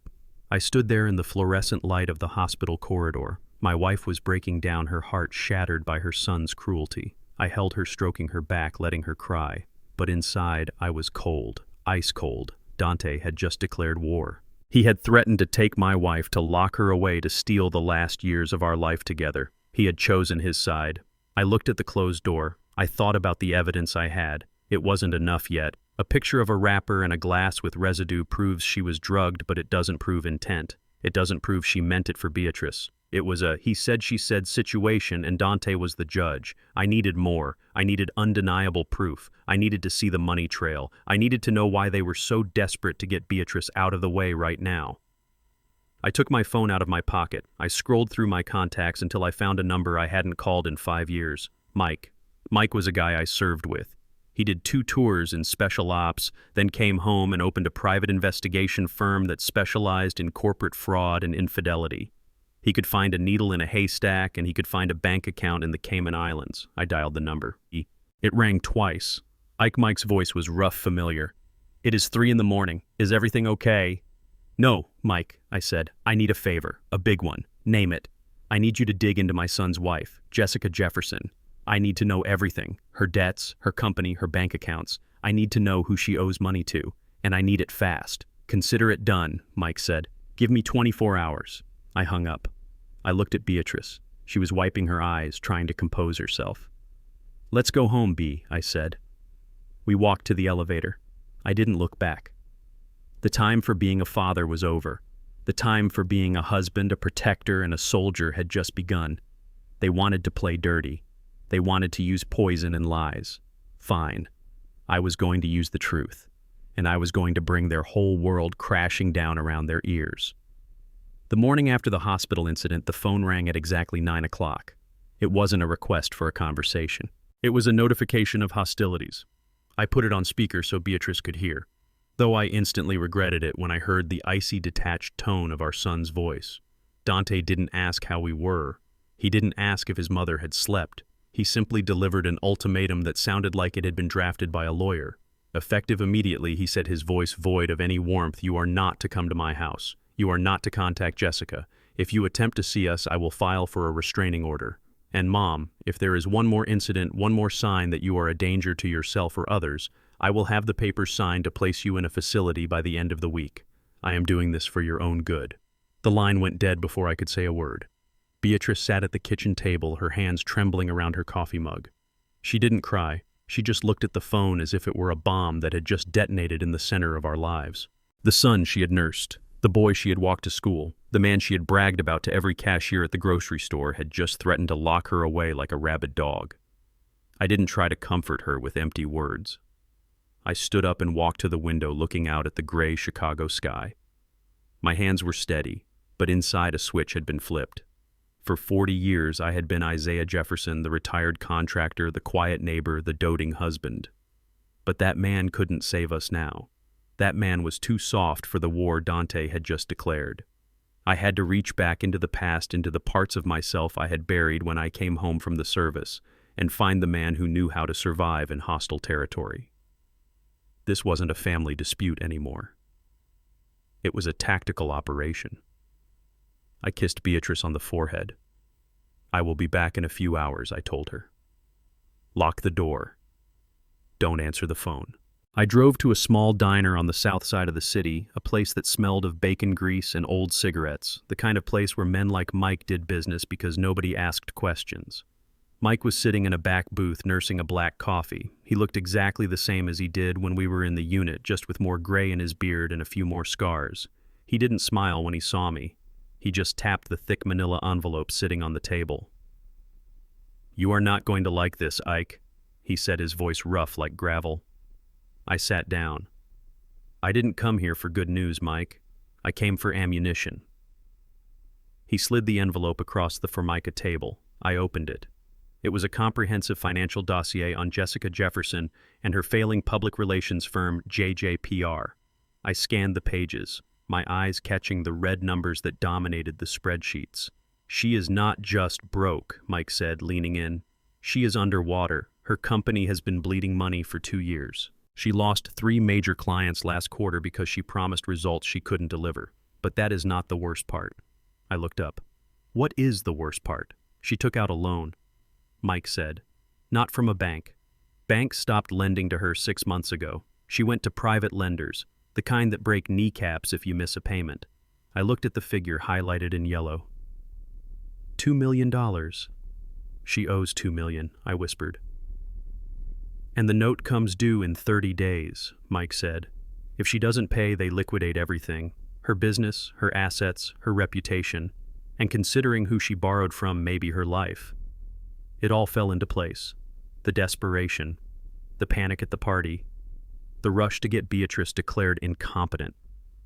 I stood there in the fluorescent light of the hospital corridor. My wife was breaking down, her heart shattered by her son's cruelty. I held her, stroking her back, letting her cry. But inside, I was cold, ice cold. Dante had just declared war. He had threatened to take my wife, to lock her away, to steal the last years of our life together. He had chosen his side. I looked at the closed door. I thought about the evidence I had. It wasn't enough yet. A picture of a wrapper and a glass with residue proves she was drugged, but it doesn't prove intent. It doesn't prove she meant it for Beatrice. It was a he said, she said situation, and Dante was the judge. I needed more. I needed undeniable proof. I needed to see the money trail. I needed to know why they were so desperate to get Beatrice out of the way right now. I took my phone out of my pocket. I scrolled through my contacts until I found a number I hadn't called in 5 years. Mike. Mike was a guy I served with. He did 2 tours in special ops, then came home and opened a private investigation firm that specialized in corporate fraud and infidelity. He could find a needle in a haystack, and he could find a bank account in the Cayman Islands. I dialed the number. It rang twice. Mike's voice was rough, familiar. "It is 3 a.m. Is everything okay?" "No, Mike," I said. "I need a favor, a big one. Name it. I need you to dig into my son's wife, Jessica Jefferson. I need to know everything, her debts, her company, her bank accounts. I need to know who she owes money to, and I need it fast." "Consider it done," Mike said. "Give me 24 hours. I hung up. I looked at Beatrice. She was wiping her eyes, trying to compose herself. "Let's go home, Bea," I said. We walked to the elevator. I didn't look back. The time for being a father was over. The time for being a husband, a protector, and a soldier had just begun. They wanted to play dirty. They wanted to use poison and lies. Fine. I was going to use the truth, and I was going to bring their whole world crashing down around their ears. The morning after the hospital incident, the phone rang at exactly 9 o'clock. It wasn't a request for a conversation. It was a notification of hostilities. I put it on speaker so Beatrice could hear, though I instantly regretted it when I heard the icy, detached tone of our son's voice. Dante didn't ask how we were. He didn't ask if his mother had slept. He simply delivered an ultimatum that sounded like it had been drafted by a lawyer. Effective immediately, he said, his voice void of any warmth, "You are not to come to my house. You are not to contact Jessica. If you attempt to see us, I will file for a restraining order. And Mom, if there is one more incident, one more sign that you are a danger to yourself or others, I will have the papers signed to place you in a facility by the end of the week. I am doing this for your own good." The line went dead before I could say a word. Beatrice sat at the kitchen table, her hands trembling around her coffee mug. She didn't cry. She just looked at the phone as if it were a bomb that had just detonated in the center of our lives. The son she had nursed, the boy she had walked to school, the man she had bragged about to every cashier at the grocery store had just threatened to lock her away like a rabid dog. I didn't try to comfort her with empty words. I stood up and walked to the window, looking out at the gray Chicago sky. My hands were steady, but inside a switch had been flipped. For 40 years, I had been Isaiah Jefferson, the retired contractor, the quiet neighbor, the doting husband. But that man couldn't save us now. That man was too soft for the war Dante had just declared. I had to reach back into the past, into the parts of myself I had buried when I came home from the service, and find the man who knew how to survive in hostile territory. This wasn't a family dispute anymore. It was a tactical operation. I kissed Beatrice on the forehead. "I will be back in a few hours," I told her. "Lock the door. Don't answer the phone." I drove to a small diner on the south side of the city, a place that smelled of bacon grease and old cigarettes, the kind of place where men like Mike did business because nobody asked questions. Mike was sitting in a back booth nursing a black coffee. He looked exactly the same as he did when we were in the unit, just with more gray in his beard and a few more scars. He didn't smile when he saw me. He just tapped the thick manila envelope sitting on the table. "You are not going to like this, Ike," he said, his voice rough like gravel. I sat down. "I didn't come here for good news, Mike. I came for ammunition." He slid the envelope across the Formica table. I opened it. It was a comprehensive financial dossier on Jessica Jefferson and her failing public relations firm JJPR. I scanned the pages, my eyes catching the red numbers that dominated the spreadsheets. "She is not just broke," Mike said, leaning in. "She is underwater. Her company has been bleeding money for 2 years. She lost 3 major clients last quarter because she promised results she couldn't deliver. But that is not the worst part." I looked up. "What is the worst part?" "She took out a loan," Mike said. "Not from a bank. Banks stopped lending to her 6 months ago. She went to private lenders, the kind that break kneecaps if you miss a payment." I looked at the figure highlighted in yellow. $2 million. "She owes $2 million, I whispered. "And the note comes due in 30 days, Mike said. "If she doesn't pay, they liquidate everything. Her business, her assets, her reputation, and considering who she borrowed from, maybe her life." It all fell into place. The desperation, the panic at the party, the rush to get Beatrice declared incompetent.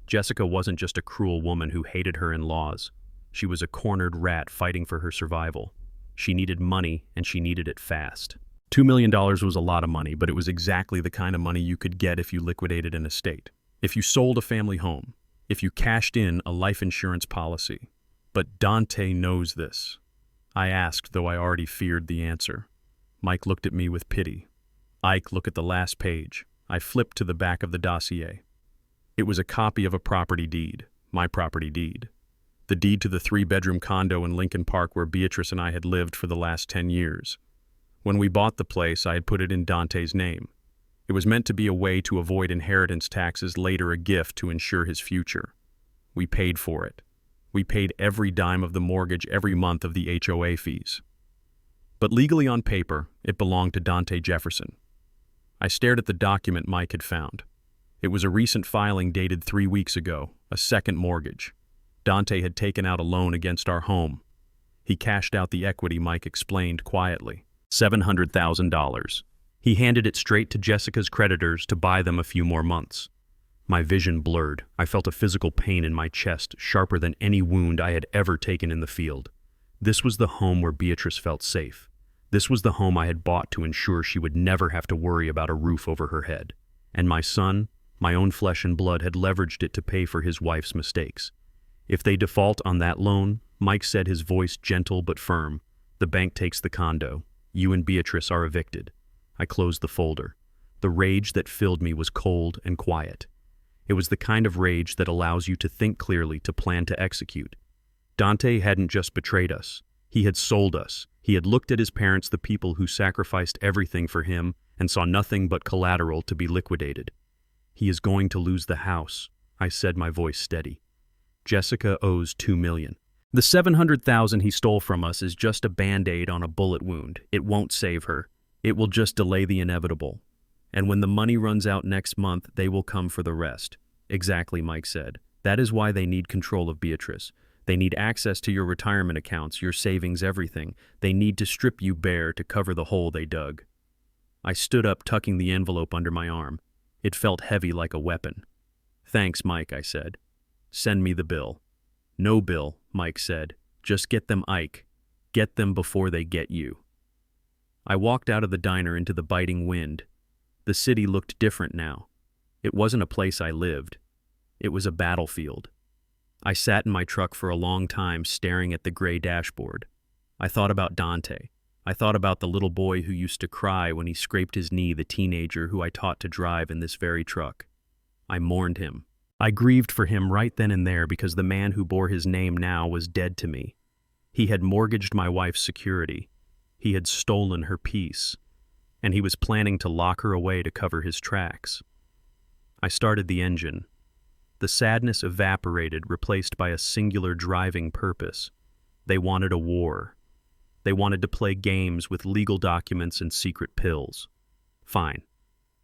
Jessica wasn't just a cruel woman who hated her in-laws. She was a cornered rat fighting for her survival. She needed money, and she needed it fast. $2 million was a lot of money, but it was exactly the kind of money you could get if you liquidated an estate, if you sold a family home, if you cashed in a life insurance policy. But Dante knows this. I asked, though I already feared the answer. Mike looked at me with pity. "Ike, look at the last page." I flipped to the back of the dossier. It was a copy of a property deed, my property deed. The deed to the 3-bedroom condo in Lincoln Park where Beatrice and I had lived for the last 10 years. When we bought the place, I had put it in Dante's name. It was meant to be a way to avoid inheritance taxes, later a gift to ensure his future. We paid for it. We paid every dime of the mortgage, every month of the HOA fees. But legally on paper, it belonged to Dante Jefferson. I stared at the document Mike had found. It was a recent filing dated 3 weeks ago, a second mortgage. Dante had taken out a loan against our home. He cashed out the equity, Mike explained quietly. $700,000. He handed it straight to Jessica's creditors to buy them a few more months. My vision blurred. I felt a physical pain in my chest, sharper than any wound I had ever taken in the field. This was the home where Beatrice felt safe. This was the home I had bought to ensure she would never have to worry about a roof over her head. And my son, my own flesh and blood, had leveraged it to pay for his wife's mistakes. If they default on that loan, Mike said, his voice gentle but firm, the bank takes the condo. You and Beatrice are evicted. I closed the folder. The rage that filled me was cold and quiet. It was the kind of rage that allows you to think clearly, to plan to execute. Dante hadn't just betrayed us. He had sold us. He had looked at his parents, the people who sacrificed everything for him, and saw nothing but collateral to be liquidated. He is going to lose the house, I said, my voice steady. Jessica owes $2 million. The $700,000 he stole from us is just a Band-Aid on a bullet wound. It won't save her. It will just delay the inevitable. And when the money runs out next month, they will come for the rest. Exactly, Mike said. That is why they need control of Beatrice. They need access to your retirement accounts, your savings, everything. They need to strip you bare to cover the hole they dug. I stood up, tucking the envelope under my arm. It felt heavy like a weapon. Thanks, Mike, I said. Send me the bill. No bill, Mike said. Just get them, Ike. Get them before they get you. I walked out of the diner into the biting wind. The city looked different now. It wasn't a place I lived. It was a battlefield. I sat in my truck for a long time, staring at the gray dashboard. I thought about Dante. I thought about the little boy who used to cry when he scraped his knee, the teenager who I taught to drive in this very truck. I mourned him. I grieved for him right then and there because the man who bore his name now was dead to me. He had mortgaged my wife's security. He had stolen her peace. And he was planning to lock her away to cover his tracks. I started the engine. The sadness evaporated, replaced by a singular driving purpose. They wanted a war. They wanted to play games with legal documents and secret pills. Fine.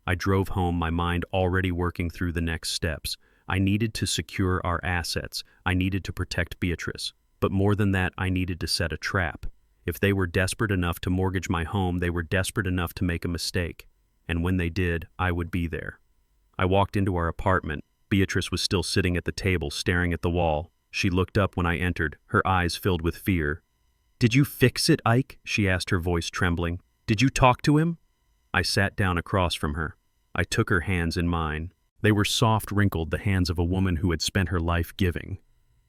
I drove home, my mind already working through the next steps. I needed to secure our assets. I needed to protect Beatrice. But more than that, I needed to set a trap. If they were desperate enough to mortgage my home, they were desperate enough to make a mistake. And when they did, I would be there. I walked into our apartment. Beatrice was still sitting at the table, staring at the wall. She looked up when I entered, her eyes filled with fear. "Did you fix it, Ike?" she asked, her voice trembling. "Did you talk to him?" I sat down across from her. I took her hands in mine. They were soft, wrinkled, the hands of a woman who had spent her life giving.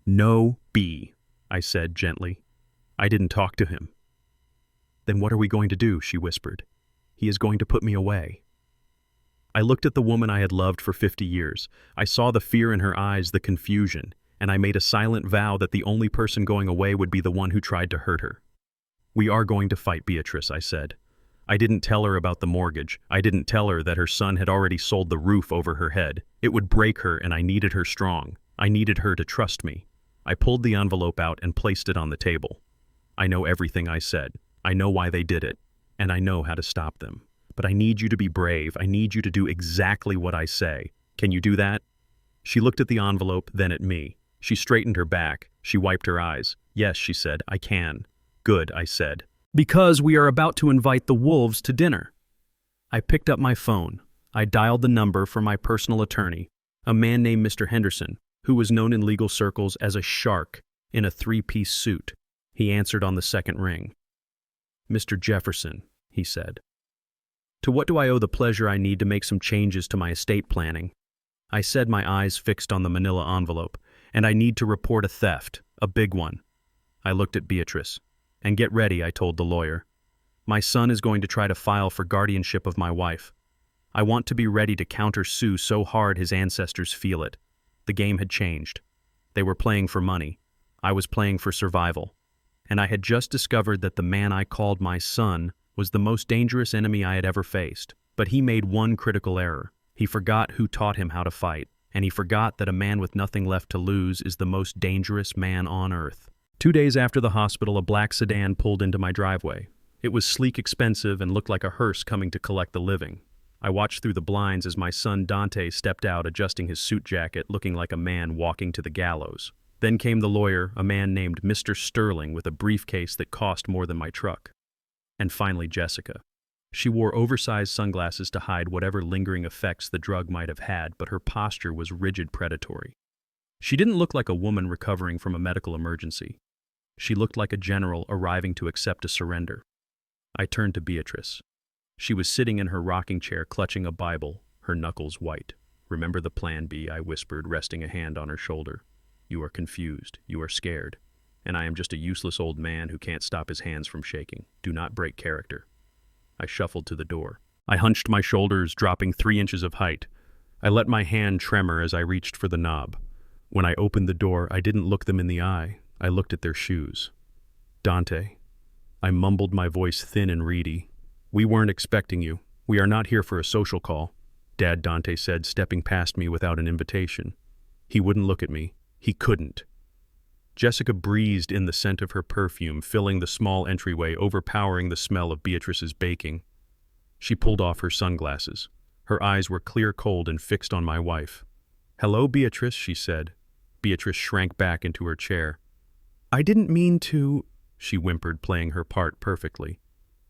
"No, B," I said gently. "I didn't talk to him." "Then what are we going to do?" she whispered. "He is going to put me away." I looked at the woman I had loved for 50 years. I saw the fear in her eyes, the confusion, and I made a silent vow that the only person going away would be the one who tried to hurt her. "We are going to fight, Beatrice," I said. I didn't tell her about the mortgage. I didn't tell her that her son had already sold the roof over her head. It would break her, and I needed her strong. I needed her to trust me. I pulled the envelope out and placed it on the table. I know everything I said. I know why they did it, and I know how to stop them. But I need you to be brave. I need you to do exactly what I say. Can you do that? She looked at the envelope, then at me. She straightened her back. She wiped her eyes. "Yes," she said, "I can." "Good," I said. "Because we are about to invite the wolves to dinner." I picked up my phone. I dialed the number for my personal attorney, a man named Mr. Henderson, who was known in legal circles as a shark in a three-piece suit. He answered on the second ring. "Mr. Jefferson," he said. "To what do I owe the pleasure I need to make some changes to my estate planning?" I said, my eyes fixed on the manila envelope. "And I need to report a theft, a big one." I looked at Beatrice. "And get ready," I told the lawyer. "My son is going to try to file for guardianship of my wife. I want to be ready to counter-sue so hard his ancestors feel it." The game had changed. They were playing for money. I was playing for survival. And I had just discovered that the man I called my son was the most dangerous enemy I had ever faced. But he made one critical error. He forgot who taught him how to fight, and he forgot that a man with nothing left to lose is the most dangerous man on earth. 2 days after the hospital, a black sedan pulled into my driveway. It was sleek, expensive, and looked like a hearse coming to collect the living. I watched through the blinds as my son Dante stepped out, adjusting his suit jacket, looking like a man walking to the gallows. Then came the lawyer, a man named Mr. Sterling, with a briefcase that cost more than my truck. And finally, Jessica. She wore oversized sunglasses to hide whatever lingering effects the drug might have had, but her posture was rigid, predatory. She didn't look like a woman recovering from a medical emergency. She looked like a general arriving to accept a surrender. I turned to Beatrice. She was sitting in her rocking chair, clutching a Bible, her knuckles white. "Remember the plan, B," I whispered, resting a hand on her shoulder. "You are confused. You are scared. And I am just a useless old man who can't stop his hands from shaking. Do not break character." I shuffled to the door. I hunched my shoulders, dropping 3 inches of height. I let my hand tremor as I reached for the knob. When I opened the door, I didn't look them in the eye. I looked at their shoes. "Dante." I mumbled, my voice thin and reedy. "We weren't expecting you. We are not here for a social call," Dad, Dante said, stepping past me without an invitation. He wouldn't look at me. He couldn't. Jessica breathed in the scent of her perfume, filling the small entryway, overpowering the smell of Beatrice's baking. She pulled off her sunglasses. Her eyes were clear, cold, and fixed on my wife. "Hello, Beatrice," she said. Beatrice shrank back into her chair. "I didn't mean to," she whimpered, playing her part perfectly.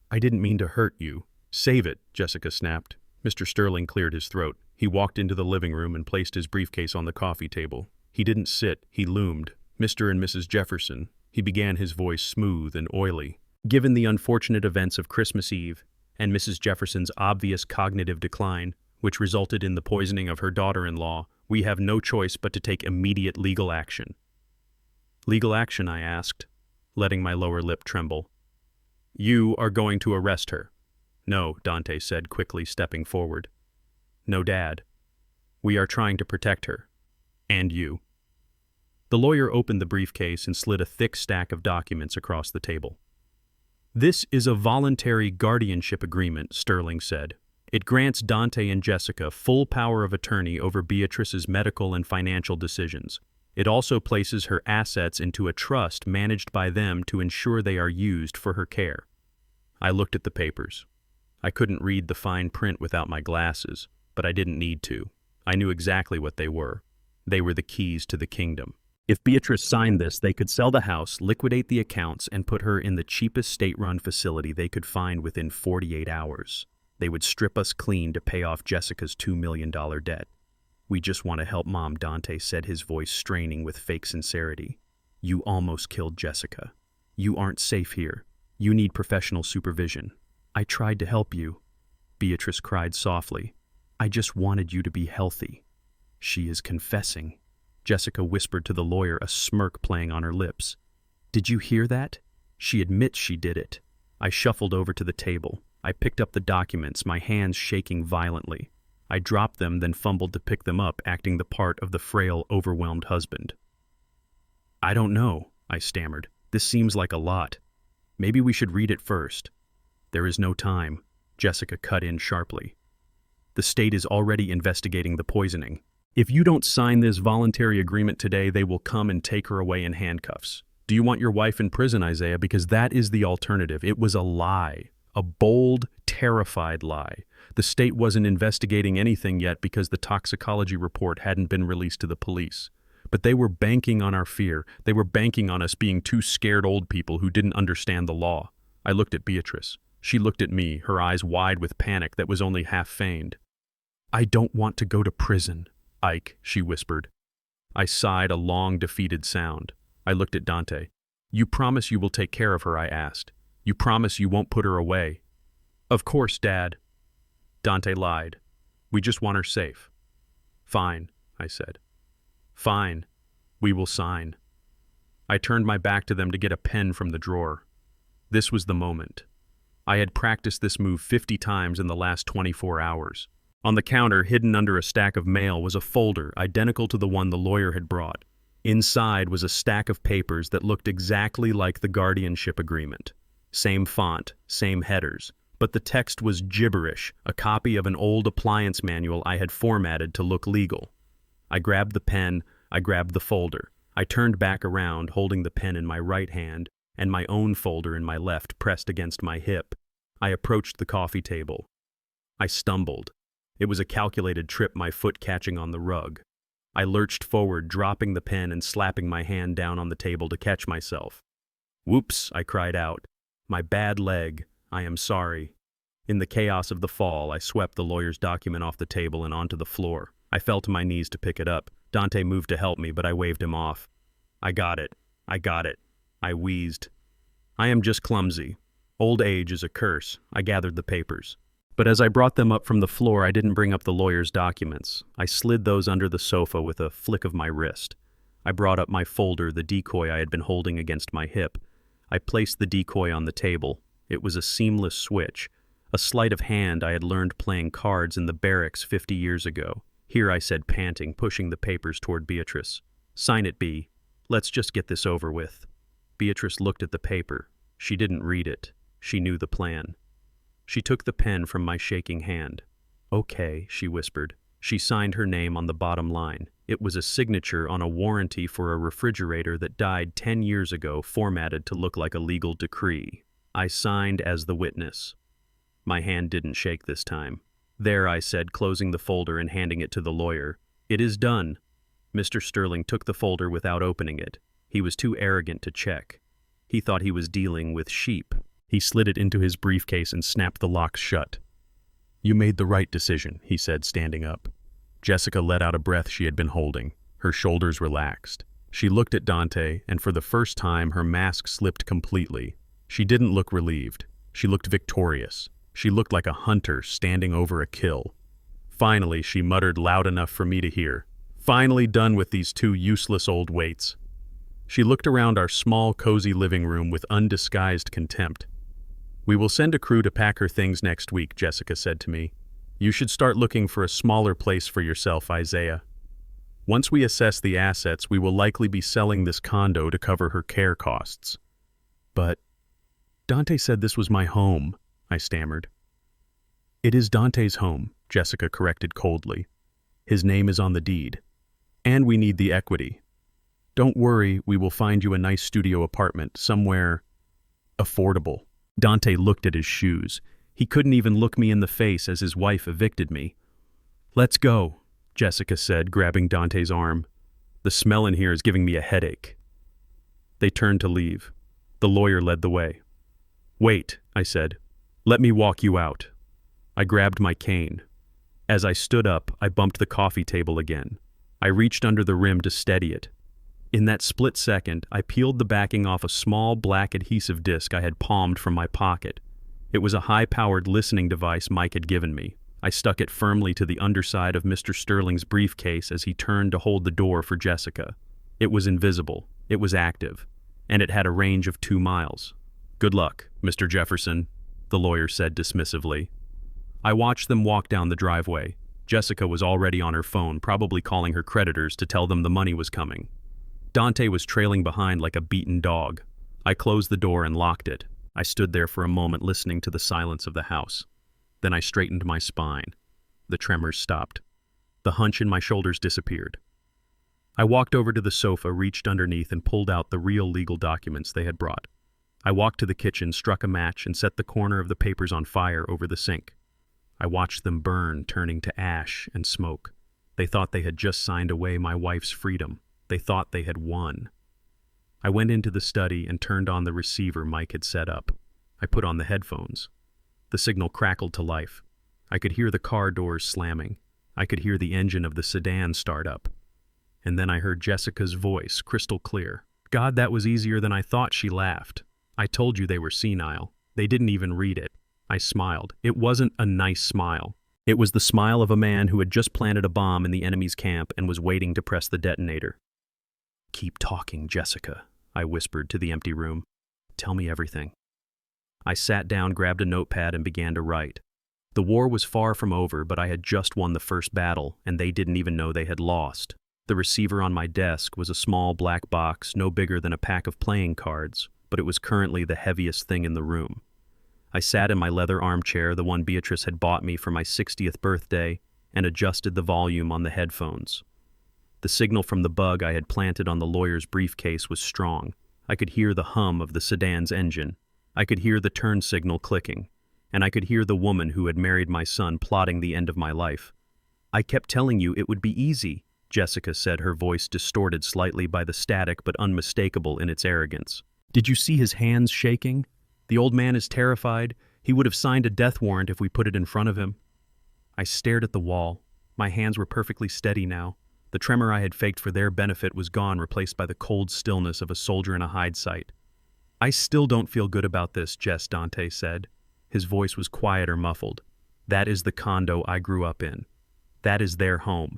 "I didn't mean to hurt you." "Save it," Jessica snapped. Mr. Sterling cleared his throat. He walked into the living room and placed his briefcase on the coffee table. He didn't sit, he loomed. "Mr. and Mrs. Jefferson," he began, his voice smooth and oily. "Given the unfortunate events of Christmas Eve and Mrs. Jefferson's obvious cognitive decline, which resulted in the poisoning of her daughter-in-law, we have no choice but to take immediate legal action." "Legal action?" I asked, letting my lower lip tremble. You are going to arrest her. No, Dante said, quickly stepping forward. No, Dad. We are trying to protect her. And you. The lawyer opened the briefcase and slid a thick stack of documents across the table. This is a voluntary guardianship agreement, Sterling said. It grants Dante and Jessica full power of attorney over Beatrice's medical and financial decisions. It also places her assets into a trust managed by them to ensure they are used for her care. I looked at the papers. I couldn't read the fine print without my glasses, but I didn't need to. I knew exactly what they were. They were the keys to the kingdom. If Beatrice signed this, they could sell the house, liquidate the accounts, and put her in the cheapest state-run facility they could find within 48 hours. They would strip us clean to pay off Jessica's $2 million debt. We just want to help Mom, Dante said, his voice straining with fake sincerity. You almost killed Jessica. You aren't safe here. You need professional supervision. I tried to help you. Beatrice cried softly. I just wanted you to be healthy. She is confessing. Jessica whispered to the lawyer, a smirk playing on her lips. Did you hear that? She admits she did it. I shuffled over to the table. I picked up the documents, my hands shaking violently. I dropped them, then fumbled to pick them up, acting the part of the frail, overwhelmed husband. I don't know, I stammered. This seems like a lot. Maybe we should read it first. There is no time, Jessica cut in sharply. The state is already investigating the poisoning. If you don't sign this voluntary agreement today, they will come and take her away in handcuffs. Do you want your wife in prison, Isaiah? Because that is the alternative. It was a lie. A bold, terrified lie. The state wasn't investigating anything yet because the toxicology report hadn't been released to the police. But they were banking on our fear. They were banking on us being two scared old people who didn't understand the law. I looked at Beatrice. She looked at me, her eyes wide with panic that was only half feigned. I don't want to go to prison, Ike, she whispered. I sighed a long, defeated sound. I looked at Dante. You promise you will take care of her, I asked. You promise you won't put her away? Of course, Dad. Dante lied. We just want her safe. Fine, I said. Fine. We will sign. I turned my back to them to get a pen from the drawer. This was the moment. I had practiced this move 50 times in the last 24 hours. On the counter, hidden under a stack of mail, was a folder identical to the one the lawyer had brought. Inside was a stack of papers that looked exactly like the guardianship agreement. Same font, same headers, but the text was gibberish, a copy of an old appliance manual I had formatted to look legal. I grabbed the pen, I grabbed the folder. I turned back around, holding the pen in my right hand and my own folder in my left pressed against my hip. I approached the coffee table. I stumbled. It was a calculated trip, my foot catching on the rug. I lurched forward, dropping the pen and slapping my hand down on the table to catch myself. Whoops, I cried out. My bad leg. I am sorry. In the chaos of the fall, I swept the lawyer's document off the table and onto the floor. I fell to my knees to pick it up. Dante moved to help me, but I waved him off. I got it. I got it. I wheezed. I am just clumsy. Old age is a curse. I gathered the papers. But as I brought them up from the floor, I didn't bring up the lawyer's documents. I slid those under the sofa with a flick of my wrist. I brought up my folder, the decoy I had been holding against my hip. I placed the decoy on the table. It was a seamless switch, a sleight of hand I had learned playing cards in the barracks 50 years ago. Here, I said, panting, pushing the papers toward Beatrice. Sign it, Bea. Let's just get this over with. Beatrice looked at the paper. She didn't read it. She knew the plan. She took the pen from my shaking hand. Okay, she whispered. She signed her name on the bottom line. It was a signature on a warranty for a refrigerator that died 10 years ago, formatted to look like a legal decree. I signed as the witness. My hand didn't shake this time. There, I said, closing the folder and handing it to the lawyer. It is done. Mr. Sterling took the folder without opening it. He was too arrogant to check. He thought he was dealing with sheep. He slid it into his briefcase and snapped the locks shut. You made the right decision, he said, standing up. Jessica let out a breath she had been holding. Her shoulders relaxed. She looked at Dante, and for the first time her mask slipped completely. She didn't look relieved. She looked victorious. She looked like a hunter standing over a kill. Finally, she muttered loud enough for me to hear. Finally done with these two useless old weights. She looked around our small, cozy living room with undisguised contempt. We will send a crew to pack her things next week, Jessica said to me. You should start looking for a smaller place for yourself, Isaiah. Once we assess the assets, we will likely be selling this condo to cover her care costs. But Dante said this was my home, I stammered. It is Dante's home, Jessica corrected coldly. His name is on the deed. And we need the equity. Don't worry, we will find you a nice studio apartment, somewhere affordable. Dante looked at his shoes. He couldn't even look me in the face as his wife evicted me. Let's go, Jessica said, grabbing Dante's arm. The smell in here is giving me a headache. They turned to leave. The lawyer led the way. Wait, I said. Let me walk you out. I grabbed my cane. As I stood up, I bumped the coffee table again. I reached under the rim to steady it. In that split second, I peeled the backing off a small black adhesive disc I had palmed from my pocket. It was a high-powered listening device Mike had given me. I stuck it firmly to the underside of Mr. Sterling's briefcase as he turned to hold the door for Jessica. It was invisible, it was active, and it had a range of 2 miles. Good luck, Mr. Jefferson, the lawyer said dismissively. I watched them walk down the driveway. Jessica was already on her phone, probably calling her creditors to tell them the money was coming. Dante was trailing behind like a beaten dog. I closed the door and locked it. I stood there for a moment listening to the silence of the house. Then I straightened my spine. The tremors stopped. The hunch in my shoulders disappeared. I walked over to the sofa, reached underneath, and pulled out the real legal documents they had brought. I walked to the kitchen, struck a match, and set the corner of the papers on fire over the sink. I watched them burn, turning to ash and smoke. They thought they had just signed away my wife's freedom. They thought they had won. I went into the study and turned on the receiver Mike had set up. I put on the headphones. The signal crackled to life. I could hear the car doors slamming. I could hear the engine of the sedan start up. And then I heard Jessica's voice, crystal clear. God, that was easier than I thought, she laughed. I told you they were senile. They didn't even read it. I smiled. It wasn't a nice smile. It was the smile of a man who had just planted a bomb in the enemy's camp and was waiting to press the detonator. Keep talking, Jessica, I whispered to the empty room. Tell me everything. I sat down, grabbed a notepad, and began to write. The war was far from over, but I had just won the first battle, and they didn't even know they had lost. The receiver on my desk was a small black box, no bigger than a pack of playing cards, but it was currently the heaviest thing in the room. I sat in my leather armchair, the one Beatrice had bought me for my 60th birthday, and adjusted the volume on the headphones. The signal from the bug I had planted on the lawyer's briefcase was strong. I could hear the hum of the sedan's engine. I could hear the turn signal clicking. And I could hear the woman who had married my son plotting the end of my life. I kept telling you it would be easy, Jessica said, her voice distorted slightly by the static but unmistakable in its arrogance. Did you see his hands shaking? The old man is terrified. He would have signed a death warrant if we put it in front of him. I stared at the wall. My hands were perfectly steady now. The tremor I had faked for their benefit was gone, replaced by the cold stillness of a soldier in a hide site. I still don't feel good about this, Jess, Dante said. His voice was quiet or muffled. That is the condo I grew up in. That is their home.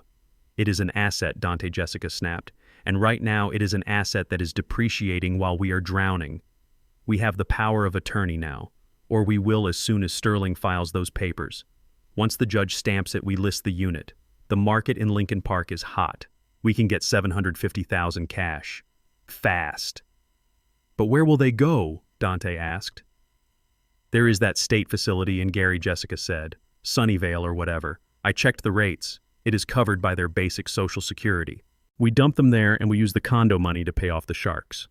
It is an asset, Dante, Jessica snapped. And right now it is an asset that is depreciating while we are drowning. We have the power of attorney now, or we will as soon as Sterling files those papers. Once the judge stamps it, we list the unit. The market in Lincoln Park is hot. We can get $750,000 cash. Fast. But where will they go? Dante asked. There is that state facility in Gary, Jessica said. Sunnyvale or whatever. I checked the rates. It is covered by their basic Social Security. We dump them there and we use the condo money to pay off the sharks.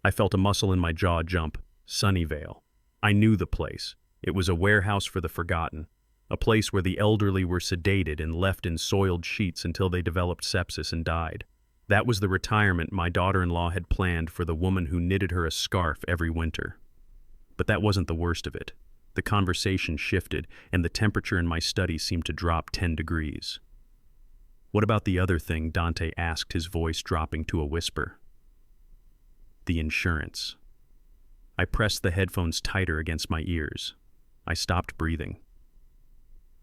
I felt a muscle in my jaw jump. Sunnyvale. I knew the place. It was a warehouse for the forgotten. A place where the elderly were sedated and left in soiled sheets until they developed sepsis and died. That was the retirement my daughter-in-law had planned for the woman who knitted her a scarf every winter. But that wasn't the worst of it. The conversation shifted, and the temperature in my study seemed to drop 10 degrees. What about the other thing? Dante asked, his voice dropping to a whisper. The insurance. I pressed the headphones tighter against my ears. I stopped breathing.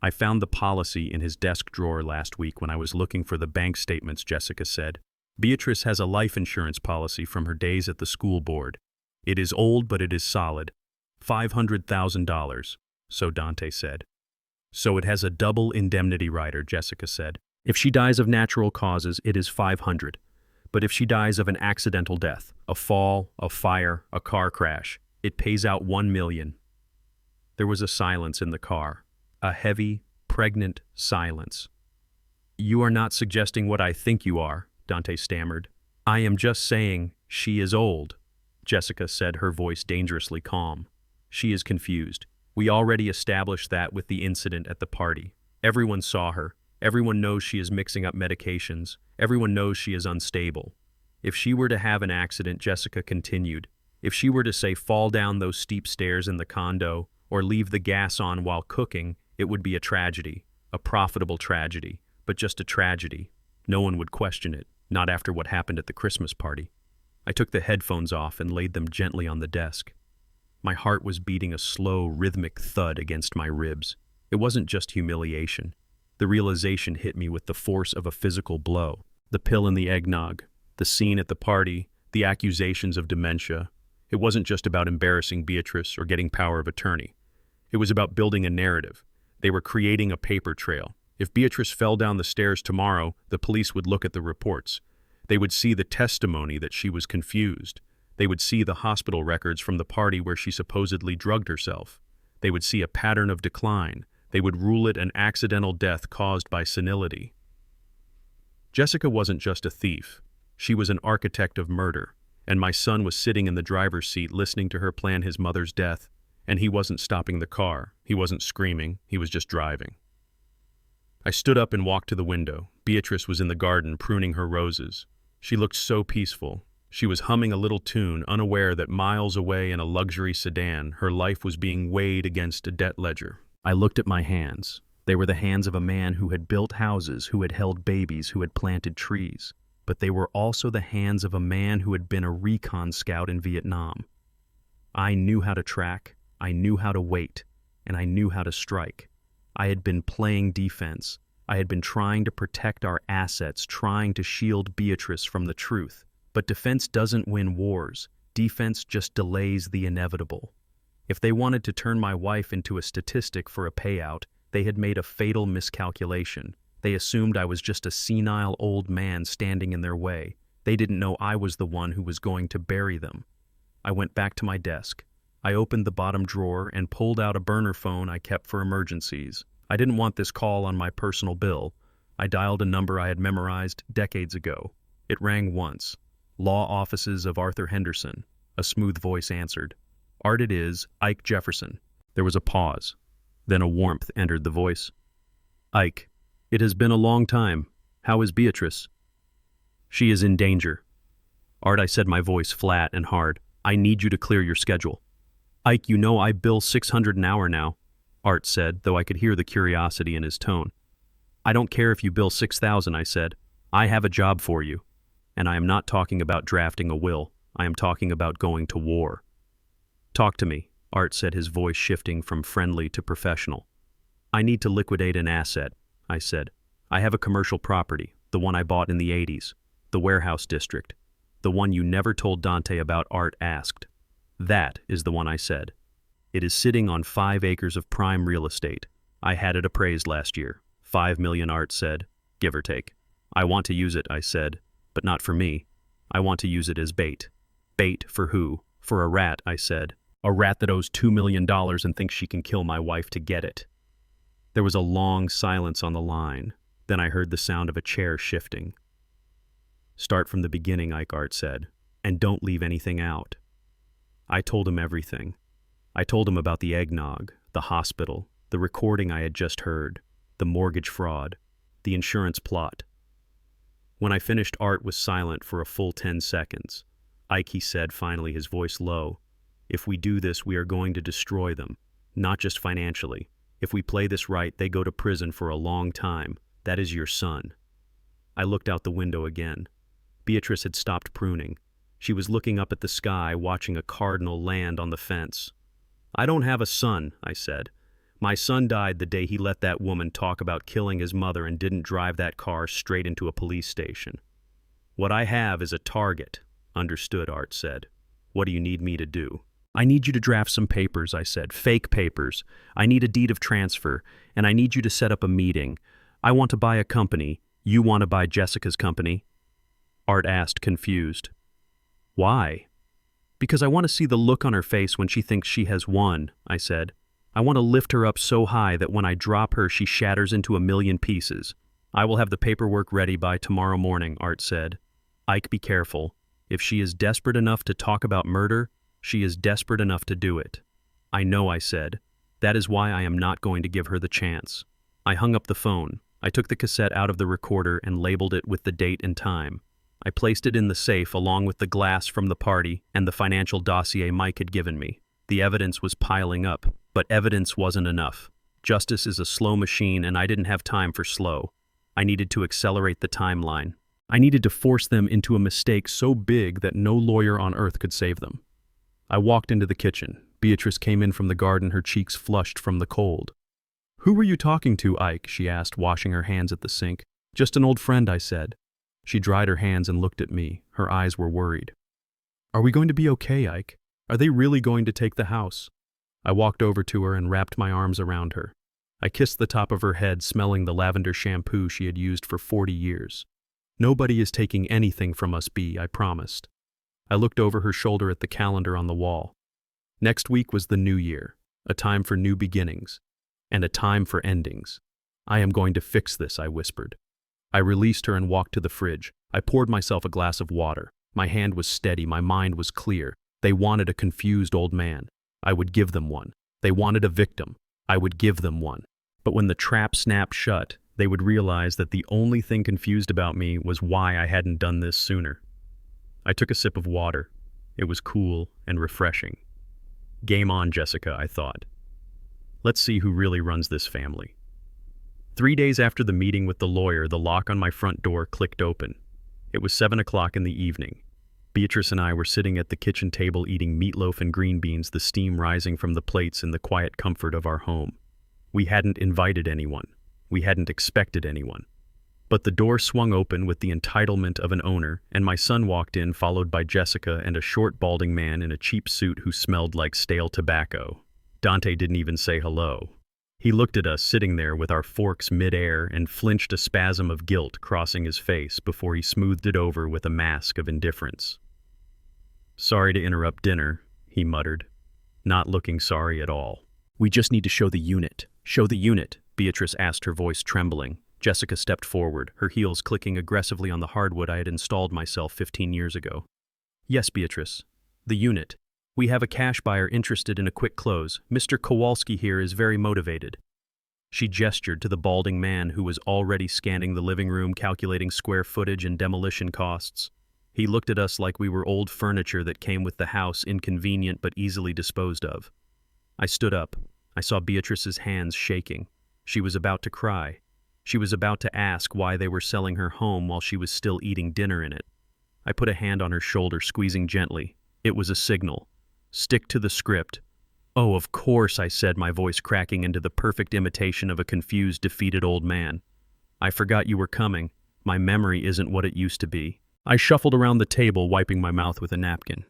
I found the policy in his desk drawer last week when I was looking for the bank statements, Jessica said. Beatrice has a life insurance policy from her days at the school board. It is old, but it is solid. $500,000, so Dante said. So it has a double indemnity rider, Jessica said. If she dies of natural causes, it is 500. But if she dies of an accidental death, a fall, a fire, a car crash, it pays out 1 million. There was a silence in the car, a heavy, pregnant silence. You are not suggesting what I think you are, Dante stammered. I am just saying she is old, Jessica said, her voice dangerously calm. She is confused. We already established that with the incident at the party. Everyone saw her. Everyone knows she is mixing up medications. Everyone knows she is unstable. If she were to have an accident, Jessica continued, if she were to, say, fall down those steep stairs in the condo or leave the gas on while cooking, it would be a tragedy, a profitable tragedy, but just a tragedy. No one would question it, not after what happened at the Christmas party. I took the headphones off and laid them gently on the desk. My heart was beating a slow, rhythmic thud against my ribs. It wasn't just humiliation. The realization hit me with the force of a physical blow. The pill in the eggnog, the scene at the party, the accusations of dementia. It wasn't just about embarrassing Beatrice or getting power of attorney. It was about building a narrative. They were creating a paper trail. If Beatrice fell down the stairs tomorrow, the police would look at the reports. They would see the testimony that she was confused. They would see the hospital records from the party where she supposedly drugged herself. They would see a pattern of decline. They would rule it an accidental death caused by senility. Jessica wasn't just a thief. She was an architect of murder, and my son was sitting in the driver's seat listening to her plan his mother's death, and he wasn't stopping the car. He wasn't screaming. He was just driving. I stood up and walked to the window. Beatrice was in the garden pruning her roses. She looked so peaceful. She was humming a little tune, unaware that miles away in a luxury sedan, her life was being weighed against a debt ledger. I looked at my hands. They were the hands of a man who had built houses, who had held babies, who had planted trees. But they were also the hands of a man who had been a recon scout in Vietnam. I knew how to track, I knew how to wait, and I knew how to strike. I had been playing defense. I had been trying to protect our assets, trying to shield Beatrice from the truth. But defense doesn't win wars. Defense just delays the inevitable. If they wanted to turn my wife into a statistic for a payout, they had made a fatal miscalculation. They assumed I was just a senile old man standing in their way. They didn't know I was the one who was going to bury them. I went back to my desk. I opened the bottom drawer and pulled out a burner phone I kept for emergencies. I didn't want this call on my personal bill. I dialed a number I had memorized decades ago. It rang once. Law offices of Arthur Henderson. A smooth voice answered. Art, it is, Ike Jefferson. There was a pause. Then a warmth entered the voice. Ike, it has been a long time. How is Beatrice? She is in danger. Art, I said, my voice flat and hard. I need you to clear your schedule. Ike, you know I bill $600 an hour now, Art said, though I could hear the curiosity in his tone. I don't care if you bill $6,000, I said. I have a job for you. And I am not talking about drafting a will. I am talking about going to war. Talk to me, Art said, his voice shifting from friendly to professional. I need to liquidate an asset, I said. I have a commercial property, the one I bought in the 80s, the warehouse district, the one you never told Dante about, Art asked. That is the one, I said. It is sitting on 5 acres of prime real estate. I had it appraised last year. 5 million, Art said, give or take. I want to use it, I said, but not for me. I want to use it as bait. Bait for who? For a rat, I said. A rat that owes $2 million and thinks she can kill my wife to get it. There was a long silence on the line. Then I heard the sound of a chair shifting. Start from the beginning, Ike, Art said, and don't leave anything out. I told him everything. I told him about the eggnog, the hospital, the recording I had just heard, the mortgage fraud, the insurance plot. When I finished, Art was silent for a full 10 seconds. Ike, he said, finally, his voice low, if we do this, we are going to destroy them, not just financially. If we play this right, they go to prison for a long time. That is your son. I looked out the window again. Beatrice had stopped pruning. She was looking up at the sky, watching a cardinal land on the fence. I don't have a son, I said. My son died the day he let that woman talk about killing his mother and didn't drive that car straight into a police station. What I have is a target. Understood, Art said. What do you need me to do? I need you to draft some papers, I said. Fake papers. I need a deed of transfer, and I need you to set up a meeting. I want to buy a company. You want to buy Jessica's company? Art asked, confused. Why? Because I want to see the look on her face when she thinks she has won, I said. I want to lift her up so high that when I drop her, she shatters into a million pieces. I will have the paperwork ready by tomorrow morning, Art said. Ike, be careful. If she is desperate enough to talk about murder, she is desperate enough to do it. I know, I said. That is why I am not going to give her the chance. I hung up the phone. I took the cassette out of the recorder and labeled it with the date and time. I placed it in the safe along with the glass from the party and the financial dossier Mike had given me. The evidence was piling up, but evidence wasn't enough. Justice is a slow machine, and I didn't have time for slow. I needed to accelerate the timeline. I needed to force them into a mistake so big that no lawyer on earth could save them. I walked into the kitchen. Beatrice came in from the garden, her cheeks flushed from the cold. "Who were you talking to, Ike?" she asked, washing her hands at the sink. "Just an old friend," I said. She dried her hands and looked at me. Her eyes were worried. "Are we going to be okay, Ike? Are they really going to take the house?" I walked over to her and wrapped my arms around her. I kissed the top of her head, smelling the lavender shampoo she had used for 40 years. "Nobody is taking anything from us, Bea, I promised." I looked over her shoulder at the calendar on the wall. Next week was the new year, a time for new beginnings, and a time for endings. "I am going to fix this," I whispered. I released her and walked to the fridge. I poured myself a glass of water. My hand was steady, my mind was clear. They wanted a confused old man. I would give them one. They wanted a victim. I would give them one. But when the trap snapped shut, they would realize that the only thing confused about me was why I hadn't done this sooner. I took a sip of water. It was cool and refreshing. Game on, Jessica, I thought. Let's see who really runs this family. 3 days after the meeting with the lawyer, the lock on my front door clicked open. It was 7 o'clock in the evening. Beatrice and I were sitting at the kitchen table eating meatloaf and green beans, the steam rising from the plates in the quiet comfort of our home. We hadn't invited anyone. We hadn't expected anyone. But the door swung open with the entitlement of an owner, and my son walked in, followed by Jessica and a short, balding man in a cheap suit who smelled like stale tobacco. Dante didn't even say hello. He looked at us sitting there with our forks mid-air and flinched, a spasm of guilt crossing his face before he smoothed it over with a mask of indifference. "Sorry to interrupt dinner," he muttered, not looking sorry at all. "We just need to show the unit." "Show the unit," Beatrice asked, her voice trembling. Jessica stepped forward, her heels clicking aggressively on the hardwood I had installed myself 15 years ago. "Yes, Beatrice. The unit. We have a cash buyer interested in a quick close. Mr. Kowalski here is very motivated." She gestured to the balding man who was already scanning the living room, calculating square footage and demolition costs. He looked at us like we were old furniture that came with the house, inconvenient but easily disposed of. I stood up. I saw Beatrice's hands shaking. She was about to cry. She was about to ask why they were selling her home while she was still eating dinner in it. I put a hand on her shoulder, squeezing gently. It was a signal. Stick to the script. "Oh, of course," I said, my voice cracking into the perfect imitation of a confused, defeated old man. "I forgot you were coming. My memory isn't what it used to be." I shuffled around the table, wiping my mouth with a napkin.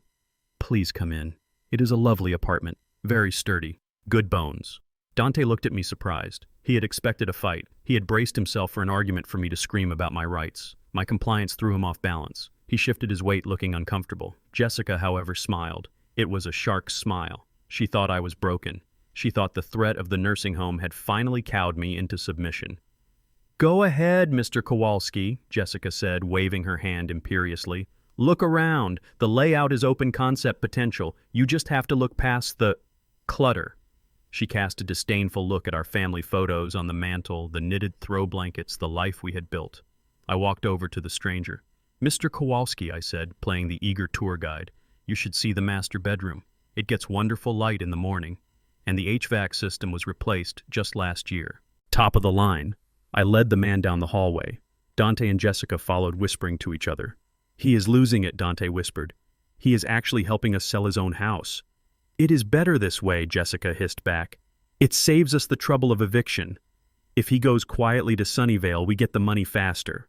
"Please come in. It is a lovely apartment. Very sturdy. Good bones." Dante looked at me surprised. He had expected a fight. He had braced himself for an argument for me to scream about my rights. My compliance threw him off balance. He shifted his weight, looking uncomfortable. Jessica, however, smiled. It was a shark's smile. She thought I was broken. She thought the threat of the nursing home had finally cowed me into submission. "Go ahead, Mr. Kowalski," Jessica said, waving her hand imperiously. "Look around. The layout is open concept potential. You just have to look past the clutter." She cast a disdainful look at our family photos on the mantel, the knitted throw blankets, the life we had built. I walked over to the stranger. "Mr. Kowalski," I said, playing the eager tour guide, "you should see the master bedroom. It gets wonderful light in the morning. And the HVAC system was replaced just last year. Top of the line." I led the man down the hallway. Dante and Jessica followed, whispering to each other. "He is losing it," Dante whispered. "He is actually helping us sell his own house." "It is better this way," Jessica hissed back. "It saves us the trouble of eviction. If he goes quietly to Sunnyvale, we get the money faster."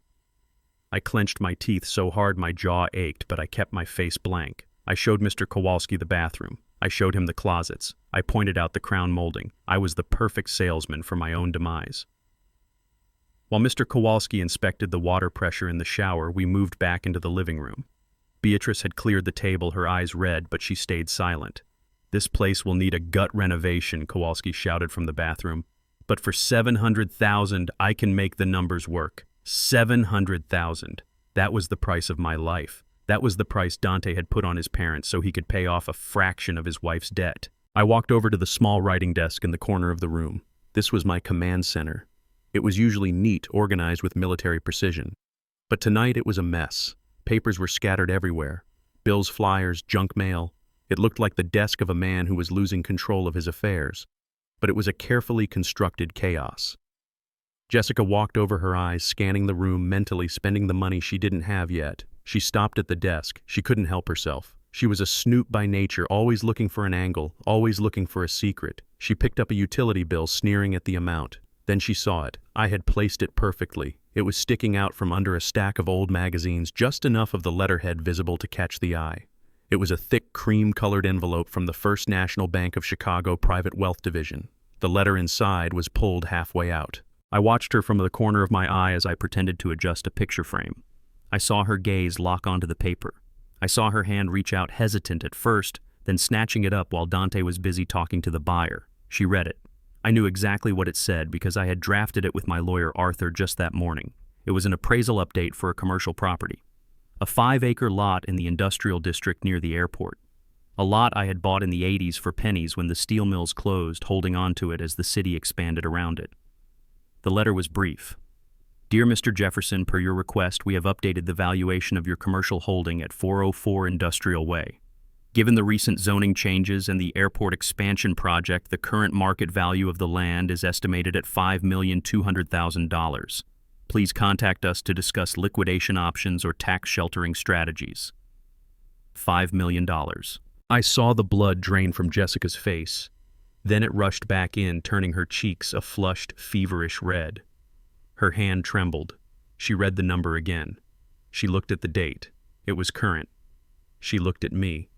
I clenched my teeth so hard my jaw ached, but I kept my face blank. I showed Mr. Kowalski the bathroom. I showed him the closets. I pointed out the crown molding. I was the perfect salesman for my own demise. While Mr. Kowalski inspected the water pressure in the shower, we moved back into the living room. Beatrice had cleared the table, her eyes red, but she stayed silent. "This place will need a gut renovation," Kowalski shouted from the bathroom. "But for 700,000, I can make the numbers work. 700,000. That was the price of my life. That was the price Dante had put on his parents so he could pay off a fraction of his wife's debt." I walked over to the small writing desk in the corner of the room. This was my command center. It was usually neat, organized with military precision. But tonight it was a mess. Papers were scattered everywhere. Bills, flyers, junk mail. It looked like the desk of a man who was losing control of his affairs. But it was a carefully constructed chaos. Jessica walked over her eyes, scanning the room mentally, spending the money she didn't have yet. She stopped at the desk. She couldn't help herself. She was a snoop by nature, always looking for an angle, always looking for a secret. She picked up a utility bill, sneering at the amount. Then she saw it. I had placed it perfectly. It was sticking out from under a stack of old magazines, just enough of the letterhead visible to catch the eye. It was a thick, cream-colored envelope from the First National Bank of Chicago Private Wealth Division. The letter inside was pulled halfway out. I watched her from the corner of my eye as I pretended to adjust a picture frame. I saw her gaze lock onto the paper. I saw her hand reach out, hesitant at first, then snatching it up while Dante was busy talking to the buyer. She read it. I knew exactly what it said because I had drafted it with my lawyer Arthur just that morning. It was an appraisal update for a commercial property. A 5-acre lot in the industrial district near the airport. A lot I had bought in the 80s for pennies when the steel mills closed, holding on to it as the city expanded around it. The letter was brief. "Dear Mr. Jefferson, per your request, we have updated the valuation of your commercial holding at 404 Industrial Way. Given the recent zoning changes and the airport expansion project, the current market value of the land is estimated at $5,200,000. Please contact us to discuss liquidation options or tax sheltering strategies." $5 million. I saw the blood drain from Jessica's face. Then it rushed back in, turning her cheeks a flushed, feverish red. Her hand trembled. She read the number again. She looked at the date. It was current. She looked at me.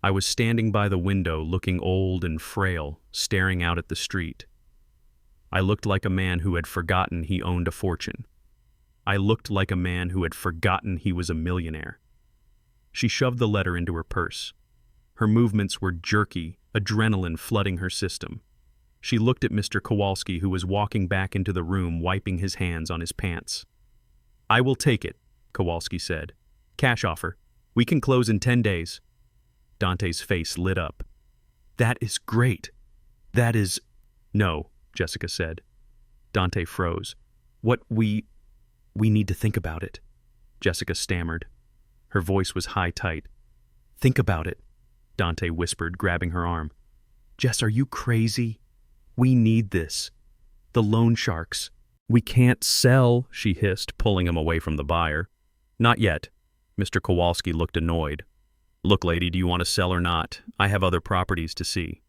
I was standing by the window, looking old and frail, staring out at the street. I looked like a man who had forgotten he owned a fortune. I looked like a man who had forgotten he was a millionaire. She shoved the letter into her purse. Her movements were jerky, adrenaline flooding her system. She looked at Mr. Kowalski, who was walking back into the room, wiping his hands on his pants. "I will take it," Kowalski said. "Cash offer. We can close in 10 days. Dante's face lit up. "That is great. That is—" "No," Jessica said. Dante froze. We need to think about it," Jessica stammered. Her voice was high-tight. "Think about it," Dante whispered, grabbing her arm. "Jess, are you crazy? We need this. The loan sharks." "We can't sell," she hissed, pulling him away from the buyer. "Not yet." Mr. Kowalski looked annoyed. "Look, lady, do you want to sell or not? I have other properties to see."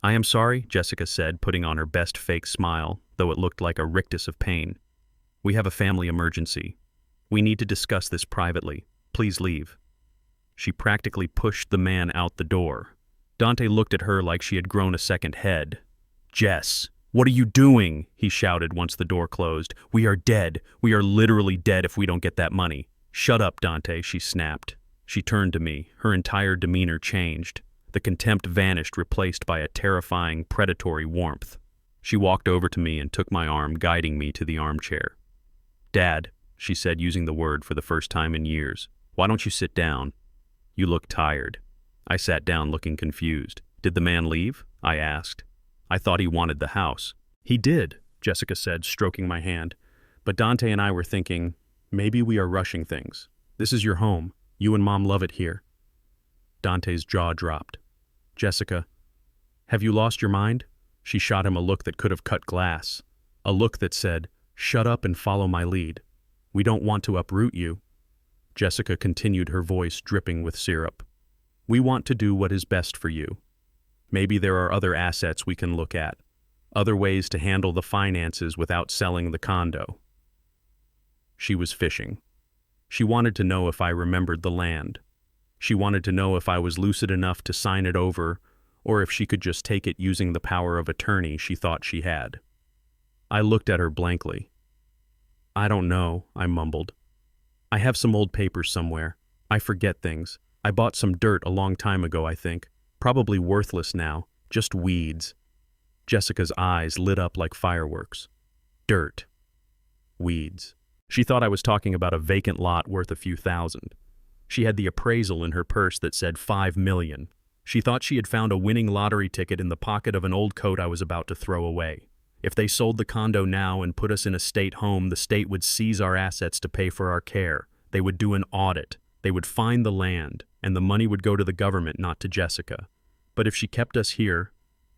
"I am sorry," Jessica said, putting on her best fake smile, though it looked like a rictus of pain. "We have a family emergency. We need to discuss this privately. Please leave." She practically pushed the man out the door. Dante looked at her like she had grown a second head. "Jess, what are you doing?" he shouted once the door closed. "We are dead. We are literally dead if we don't get that money." "Shut up, Dante," she snapped. She turned to me. Her entire demeanor changed. The contempt vanished, replaced by a terrifying, predatory warmth. She walked over to me and took my arm, guiding me to the armchair. "Dad," she said, using the word for the first time in years, "why don't you sit down? You look tired." I sat down, looking confused. "Did the man leave?" I asked. "I thought he wanted the house." "He did," Jessica said, stroking my hand. "But Dante and I were thinking, maybe we are rushing things. This is your home. You and Mom love it here." Dante's jaw dropped. "Jessica, have you lost your mind?" She shot him a look that could have cut glass. A look that said, "Shut up and follow my lead. We don't want to uproot you." Jessica continued, her voice dripping with syrup. "We want to do what is best for you. Maybe there are other assets we can look at, other ways to handle the finances without selling the condo." She was fishing. She wanted to know if I remembered the land. She wanted to know if I was lucid enough to sign it over, or if she could just take it using the power of attorney she thought she had. I looked at her blankly. "I don't know," I mumbled. "I have some old papers somewhere. I forget things. I bought some dirt a long time ago, I think. Probably worthless now, just weeds." Jessica's eyes lit up like fireworks. Dirt. Weeds. She thought I was talking about a vacant lot worth a few thousand. She had the appraisal in her purse that said $5 million. She thought she had found a winning lottery ticket in the pocket of an old coat I was about to throw away. If they sold the condo now and put us in a state home, the state would seize our assets to pay for our care. They would do an audit. They would find the land, and the money would go to the government, not to Jessica. But if she kept us here,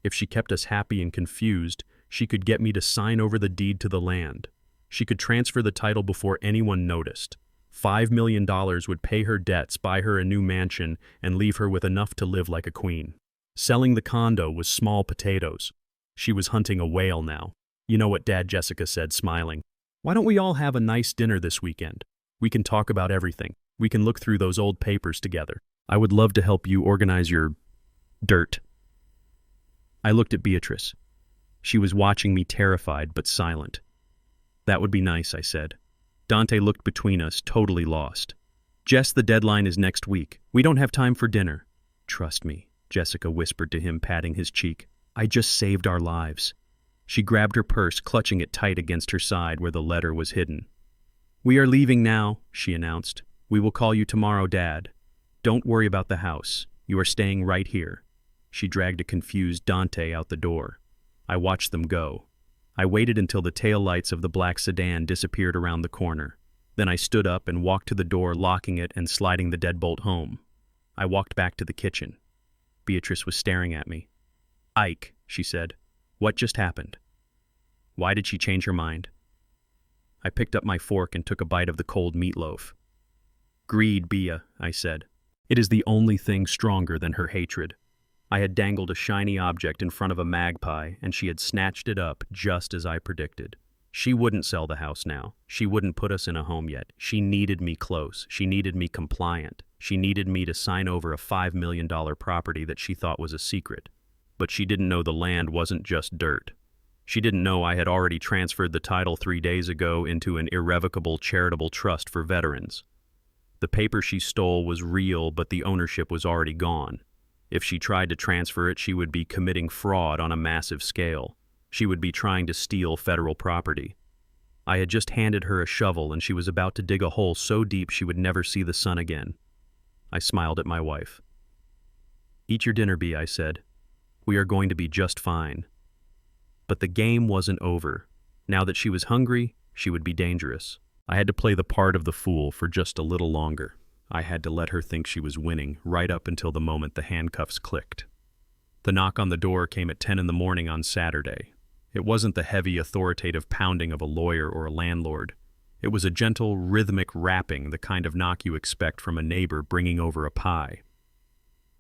if she kept us happy and confused, she could get me to sign over the deed to the land. She could transfer the title before anyone noticed. $5 million would pay her debts, buy her a new mansion, and leave her with enough to live like a queen. Selling the condo was small potatoes. She was hunting a whale now. "You know what, Dad," Jessica said, smiling. "Why don't we all have a nice dinner this weekend? We can talk about everything. We can look through those old papers together. I would love to help you organize your dirt." I looked at Beatrice. She was watching me, terrified but silent. "That would be nice," I said. Dante looked between us, totally lost. "Jess, the deadline is next week. We don't have time for dinner." "Trust me," Jessica whispered to him, patting his cheek. "I just saved our lives." She grabbed her purse, clutching it tight against her side where the letter was hidden. "We are leaving now," she announced. "We will call you tomorrow, Dad. Don't worry about the house. You are staying right here." She dragged a confused Dante out the door. I watched them go. I waited until the taillights of the black sedan disappeared around the corner. Then I stood up and walked to the door, locking it and sliding the deadbolt home. I walked back to the kitchen. Beatrice was staring at me. "Ike," she said, "what just happened? Why did she change her mind?" I picked up my fork and took a bite of the cold meatloaf. "Greed, Bea," I said. "It is the only thing stronger than her hatred." I had dangled a shiny object in front of a magpie, and she had snatched it up just as I predicted. She wouldn't sell the house now. She wouldn't put us in a home yet. She needed me close. She needed me compliant. She needed me to sign over a $5 million property that she thought was a secret. But she didn't know the land wasn't just dirt. She didn't know I had already transferred the title 3 days ago into an irrevocable charitable trust for veterans. The paper she stole was real, but the ownership was already gone. If she tried to transfer it, she would be committing fraud on a massive scale. She would be trying to steal federal property. I had just handed her a shovel, and she was about to dig a hole so deep she would never see the sun again. I smiled at my wife. "Eat your dinner, Bea," I said. "We are going to be just fine." But the game wasn't over. Now that she was hungry, she would be dangerous. I had to play the part of the fool for just a little longer. I had to let her think she was winning, right up until the moment the handcuffs clicked. The knock on the door came at 10 in the morning on Saturday. It wasn't the heavy, authoritative pounding of a lawyer or a landlord. It was a gentle, rhythmic rapping, the kind of knock you expect from a neighbor bringing over a pie.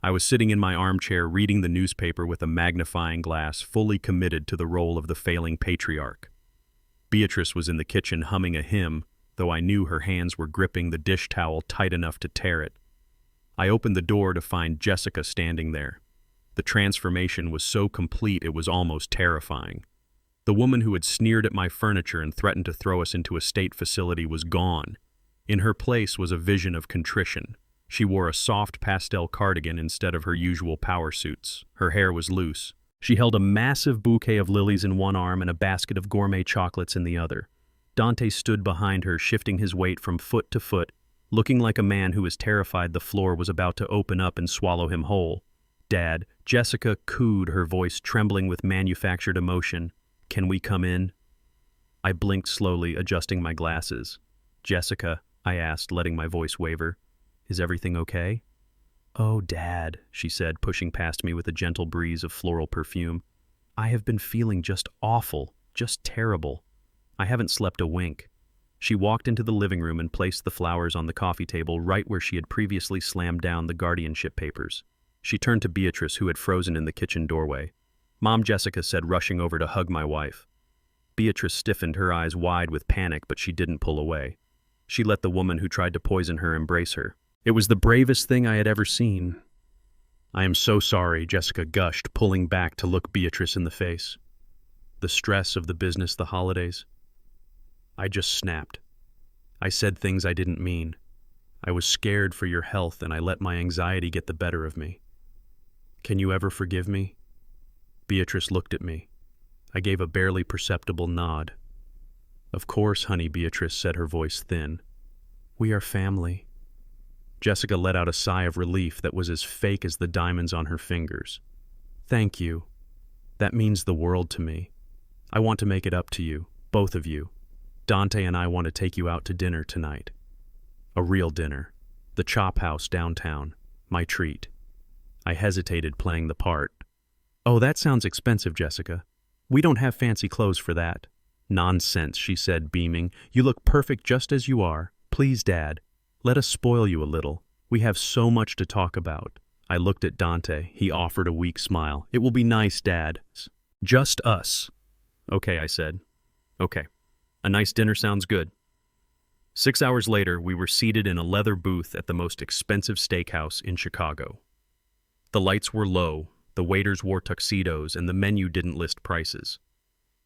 I was sitting in my armchair reading the newspaper with a magnifying glass, fully committed to the role of the failing patriarch. Beatrice was in the kitchen humming a hymn, though I knew her hands were gripping the dish towel tight enough to tear it. I opened the door to find Jessica standing there. The transformation was so complete it was almost terrifying. The woman who had sneered at my furniture and threatened to throw us into a state facility was gone. In her place was a vision of contrition. She wore a soft pastel cardigan instead of her usual power suits. Her hair was loose. She held a massive bouquet of lilies in one arm and a basket of gourmet chocolates in the other. Dante stood behind her, shifting his weight from foot to foot, looking like a man who was terrified the floor was about to open up and swallow him whole. "Dad," Jessica cooed, her voice trembling with manufactured emotion. "Can we come in?" I blinked slowly, adjusting my glasses. "Jessica," I asked, letting my voice waver, "is everything okay?" "Oh, Dad," she said, pushing past me with a gentle breeze of floral perfume. "I have been feeling just awful, just terrible. I haven't slept a wink." She walked into the living room and placed the flowers on the coffee table right where she had previously slammed down the guardianship papers. She turned to Beatrice, who had frozen in the kitchen doorway. "Mom," Jessica said, rushing over to hug my wife. Beatrice stiffened, her eyes wide with panic, but she didn't pull away. She let the woman who tried to poison her embrace her. It was the bravest thing I had ever seen. I am so sorry, Jessica gushed, pulling back to look Beatrice in the face. The stress of the business, the holidays. I just snapped. I said things I didn't mean. I was scared for your health and I let my anxiety get the better of me. Can you ever forgive me? Beatrice looked at me. I gave a barely perceptible nod. Of course, honey, Beatrice said, her voice thin. We are family. Jessica let out a sigh of relief that was as fake as the diamonds on her fingers. Thank you. That means the world to me. I want to make it up to you, both of you. Dante and I want to take you out to dinner tonight. A real dinner. The Chop House downtown. My treat. I hesitated, playing the part. Oh, that sounds expensive, Jessica. We don't have fancy clothes for that. Nonsense, she said, beaming. You look perfect just as you are. Please, Dad. Let us spoil you a little. We have so much to talk about. I looked at Dante. He offered a weak smile. It will be nice, Dad. Just us. Okay, I said. Okay. A nice dinner sounds good. 6 hours later, we were seated in a leather booth at the most expensive steakhouse in Chicago. The lights were low, the waiters wore tuxedos, and the menu didn't list prices.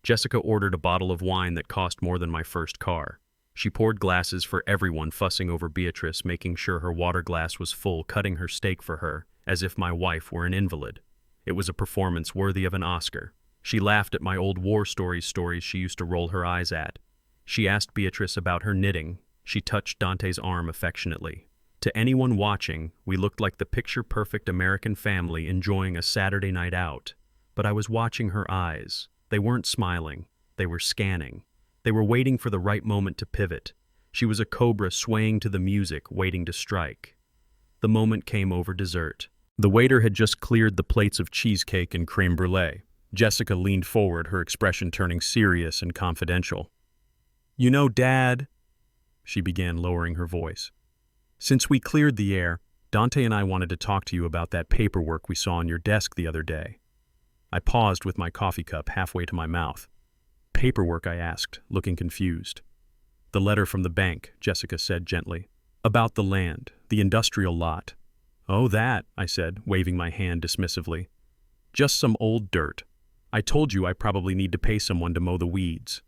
Jessica ordered a bottle of wine that cost more than my first car. She poured glasses for everyone, fussing over Beatrice, making sure her water glass was full, cutting her steak for her, as if my wife were an invalid. It was a performance worthy of an Oscar. She laughed at my old war stories she used to roll her eyes at. She asked Beatrice about her knitting. She touched Dante's arm affectionately. To anyone watching, we looked like the picture-perfect American family enjoying a Saturday night out. But I was watching her eyes. They weren't smiling. They were scanning. They were waiting for the right moment to pivot. She was a cobra swaying to the music, waiting to strike. The moment came over dessert. The waiter had just cleared the plates of cheesecake and creme brulee. Jessica leaned forward, her expression turning serious and confidential. You know, Dad, she began, lowering her voice. Since we cleared the air, Dante and I wanted to talk to you about that paperwork we saw on your desk the other day. I paused with my coffee cup halfway to my mouth. Paperwork, I asked, looking confused. The letter from the bank, Jessica said gently. About the land, the industrial lot. Oh, that, I said, waving my hand dismissively. Just some old dirt. I told you I probably need to pay someone to mow the weeds.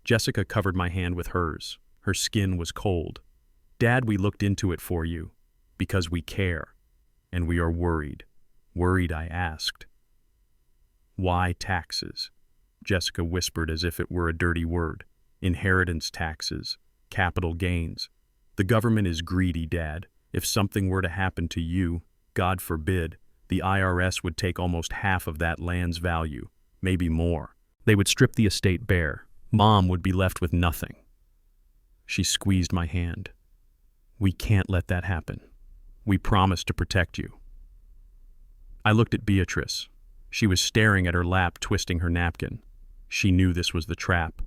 Jessica covered my hand with hers. Her skin was cold. Dad, we looked into it for you. Because we care. And we are worried. Worried, I asked. Why taxes? Jessica whispered as if it were a dirty word. Inheritance taxes. Capital gains. The government is greedy, Dad. If something were to happen to you, God forbid, the IRS would take almost half of that land's value, maybe more. They would strip the estate bare. Mom would be left with nothing. She squeezed my hand. We can't let that happen. We promised to protect you. I looked at Beatrice. She was staring at her lap, twisting her napkin. She knew this was the trap.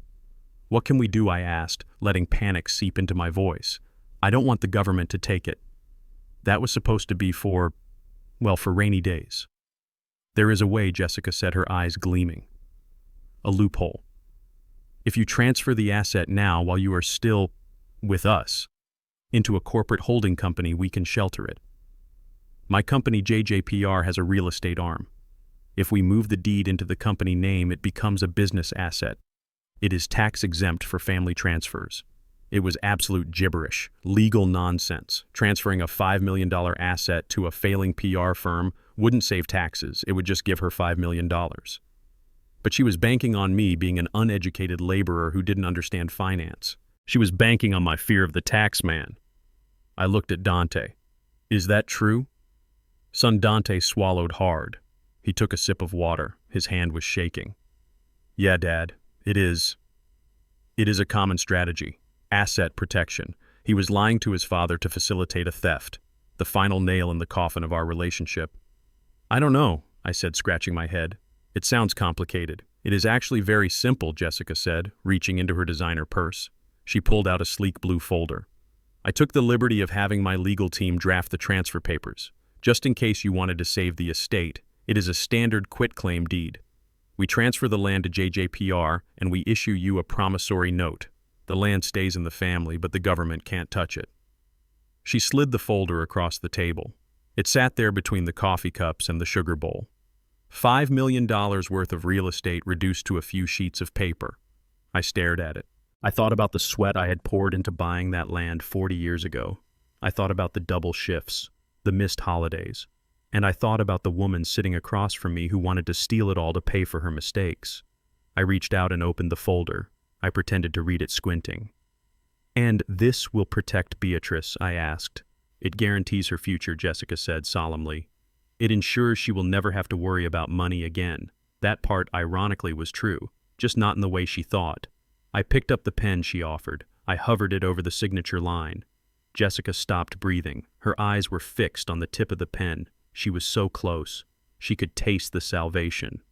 What can we do, I asked, letting panic seep into my voice. I don't want the government to take it. That was supposed to be for rainy days. There is a way, Jessica said, her eyes gleaming. A loophole. If you transfer the asset now while you are still with us into a corporate holding company, we can shelter it. My company JJPR has a real estate arm. If we move the deed into the company name, it becomes a business asset. It is tax exempt for family transfers. It was absolute gibberish, legal nonsense. Transferring a $5 million asset to a failing PR firm wouldn't save taxes. It would just give her $5 million. But she was banking on me being an uneducated laborer who didn't understand finance. She was banking on my fear of the tax man. I looked at Dante. Is that true? Son Dante swallowed hard. He took a sip of water. His hand was shaking. Yeah, Dad, it is. It is a common strategy. Asset protection. He was lying to his father to facilitate a theft. The final nail in the coffin of our relationship. I don't know, I said, scratching my head. It sounds complicated. It is actually very simple, Jessica said, reaching into her designer purse. She pulled out a sleek blue folder. I took the liberty of having my legal team draft the transfer papers. Just in case you wanted to save the estate, it is a standard quitclaim deed. We transfer the land to JJPR and we issue you a promissory note. The land stays in the family, but the government can't touch it. She slid the folder across the table. It sat there between the coffee cups and the sugar bowl. $5 million worth of real estate reduced to a few sheets of paper. I stared at it. I thought about the sweat I had poured into buying that land 40 years ago. I thought about the double shifts, the missed holidays, and I thought about the woman sitting across from me who wanted to steal it all to pay for her mistakes. I reached out and opened the folder. I pretended to read it squinting. "And this will protect Beatrice?" I asked. "It guarantees her future," Jessica said solemnly. "It ensures she will never have to worry about money again." That part, ironically, was true, just not in the way she thought. I picked up the pen she offered. I hovered it over the signature line. Jessica stopped breathing. Her eyes were fixed on the tip of the pen. She was so close. She could taste the salvation.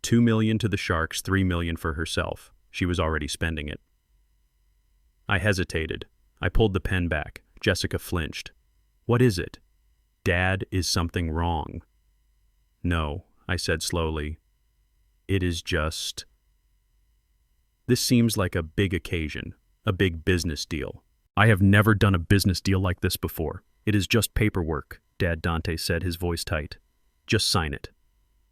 $2 million to the Sharks, $3 million for herself. She was already spending it. I hesitated. I pulled the pen back. Jessica flinched. "What is it?" "Dad, is something wrong?" "No," I said slowly. "It is just... This seems like a big occasion, a big business deal. I have never done a business deal like this before. It is just paperwork," Dad Dante said, his voice tight. "Just sign it."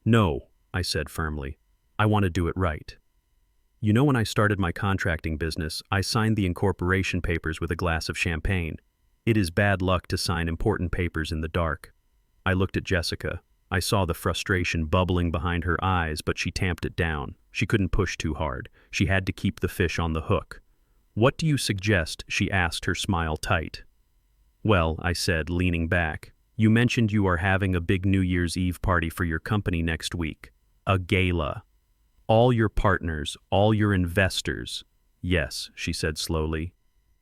"No," I said firmly. "I want to do it right. You know, when I started my contracting business, I signed the incorporation papers with a glass of champagne. It is bad luck to sign important papers in the dark." I looked at Jessica. I saw the frustration bubbling behind her eyes, but she tamped it down. She couldn't push too hard. She had to keep the fish on the hook. "What do you suggest?" she asked, her smile tight. "Well," I said, leaning back, "you mentioned you are having a big New Year's Eve party for your company next week. A gala. All your partners, all your investors." "Yes," she said slowly.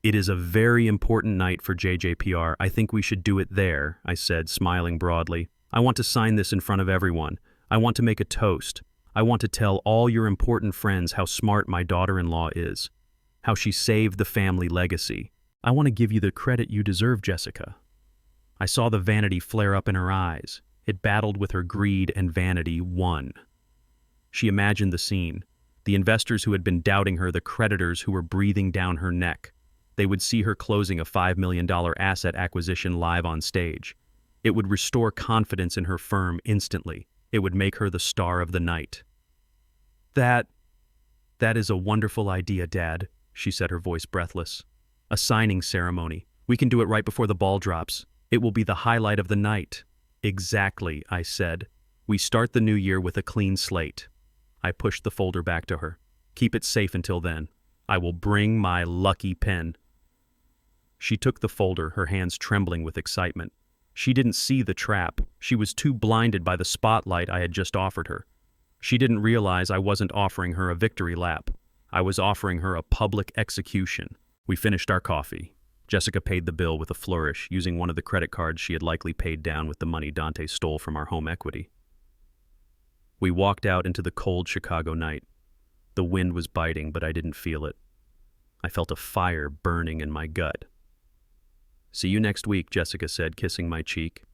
"It is a very important night for JJPR. I think we should do it there," I said, smiling broadly. "I want to sign this in front of everyone. I want to make a toast. I want to tell all your important friends how smart my daughter-in-law is, how she saved the family legacy. I want to give you the credit you deserve, Jessica." I saw the vanity flare up in her eyes. It battled with her greed, and vanity won. She imagined the scene. The investors who had been doubting her, the creditors who were breathing down her neck. They would see her closing a $5 million asset acquisition live on stage. It would restore confidence in her firm instantly. It would make her the star of the night. That is a wonderful idea, Dad," she said, her voice breathless. "A signing ceremony. We can do it right before the ball drops. It will be the highlight of the night." "Exactly," I said. "We start the new year with a clean slate." I pushed the folder back to her. "Keep it safe until then. I will bring my lucky pen." She took the folder, her hands trembling with excitement. She didn't see the trap. She was too blinded by the spotlight I had just offered her. She didn't realize I wasn't offering her a victory lap. I was offering her a public execution. We finished our coffee. Jessica paid the bill with a flourish, using one of the credit cards she had likely paid down with the money Dante stole from our home equity. We walked out into the cold Chicago night. The wind was biting, but I didn't feel it. I felt a fire burning in my gut. "See you next week," Jessica said, kissing my cheek.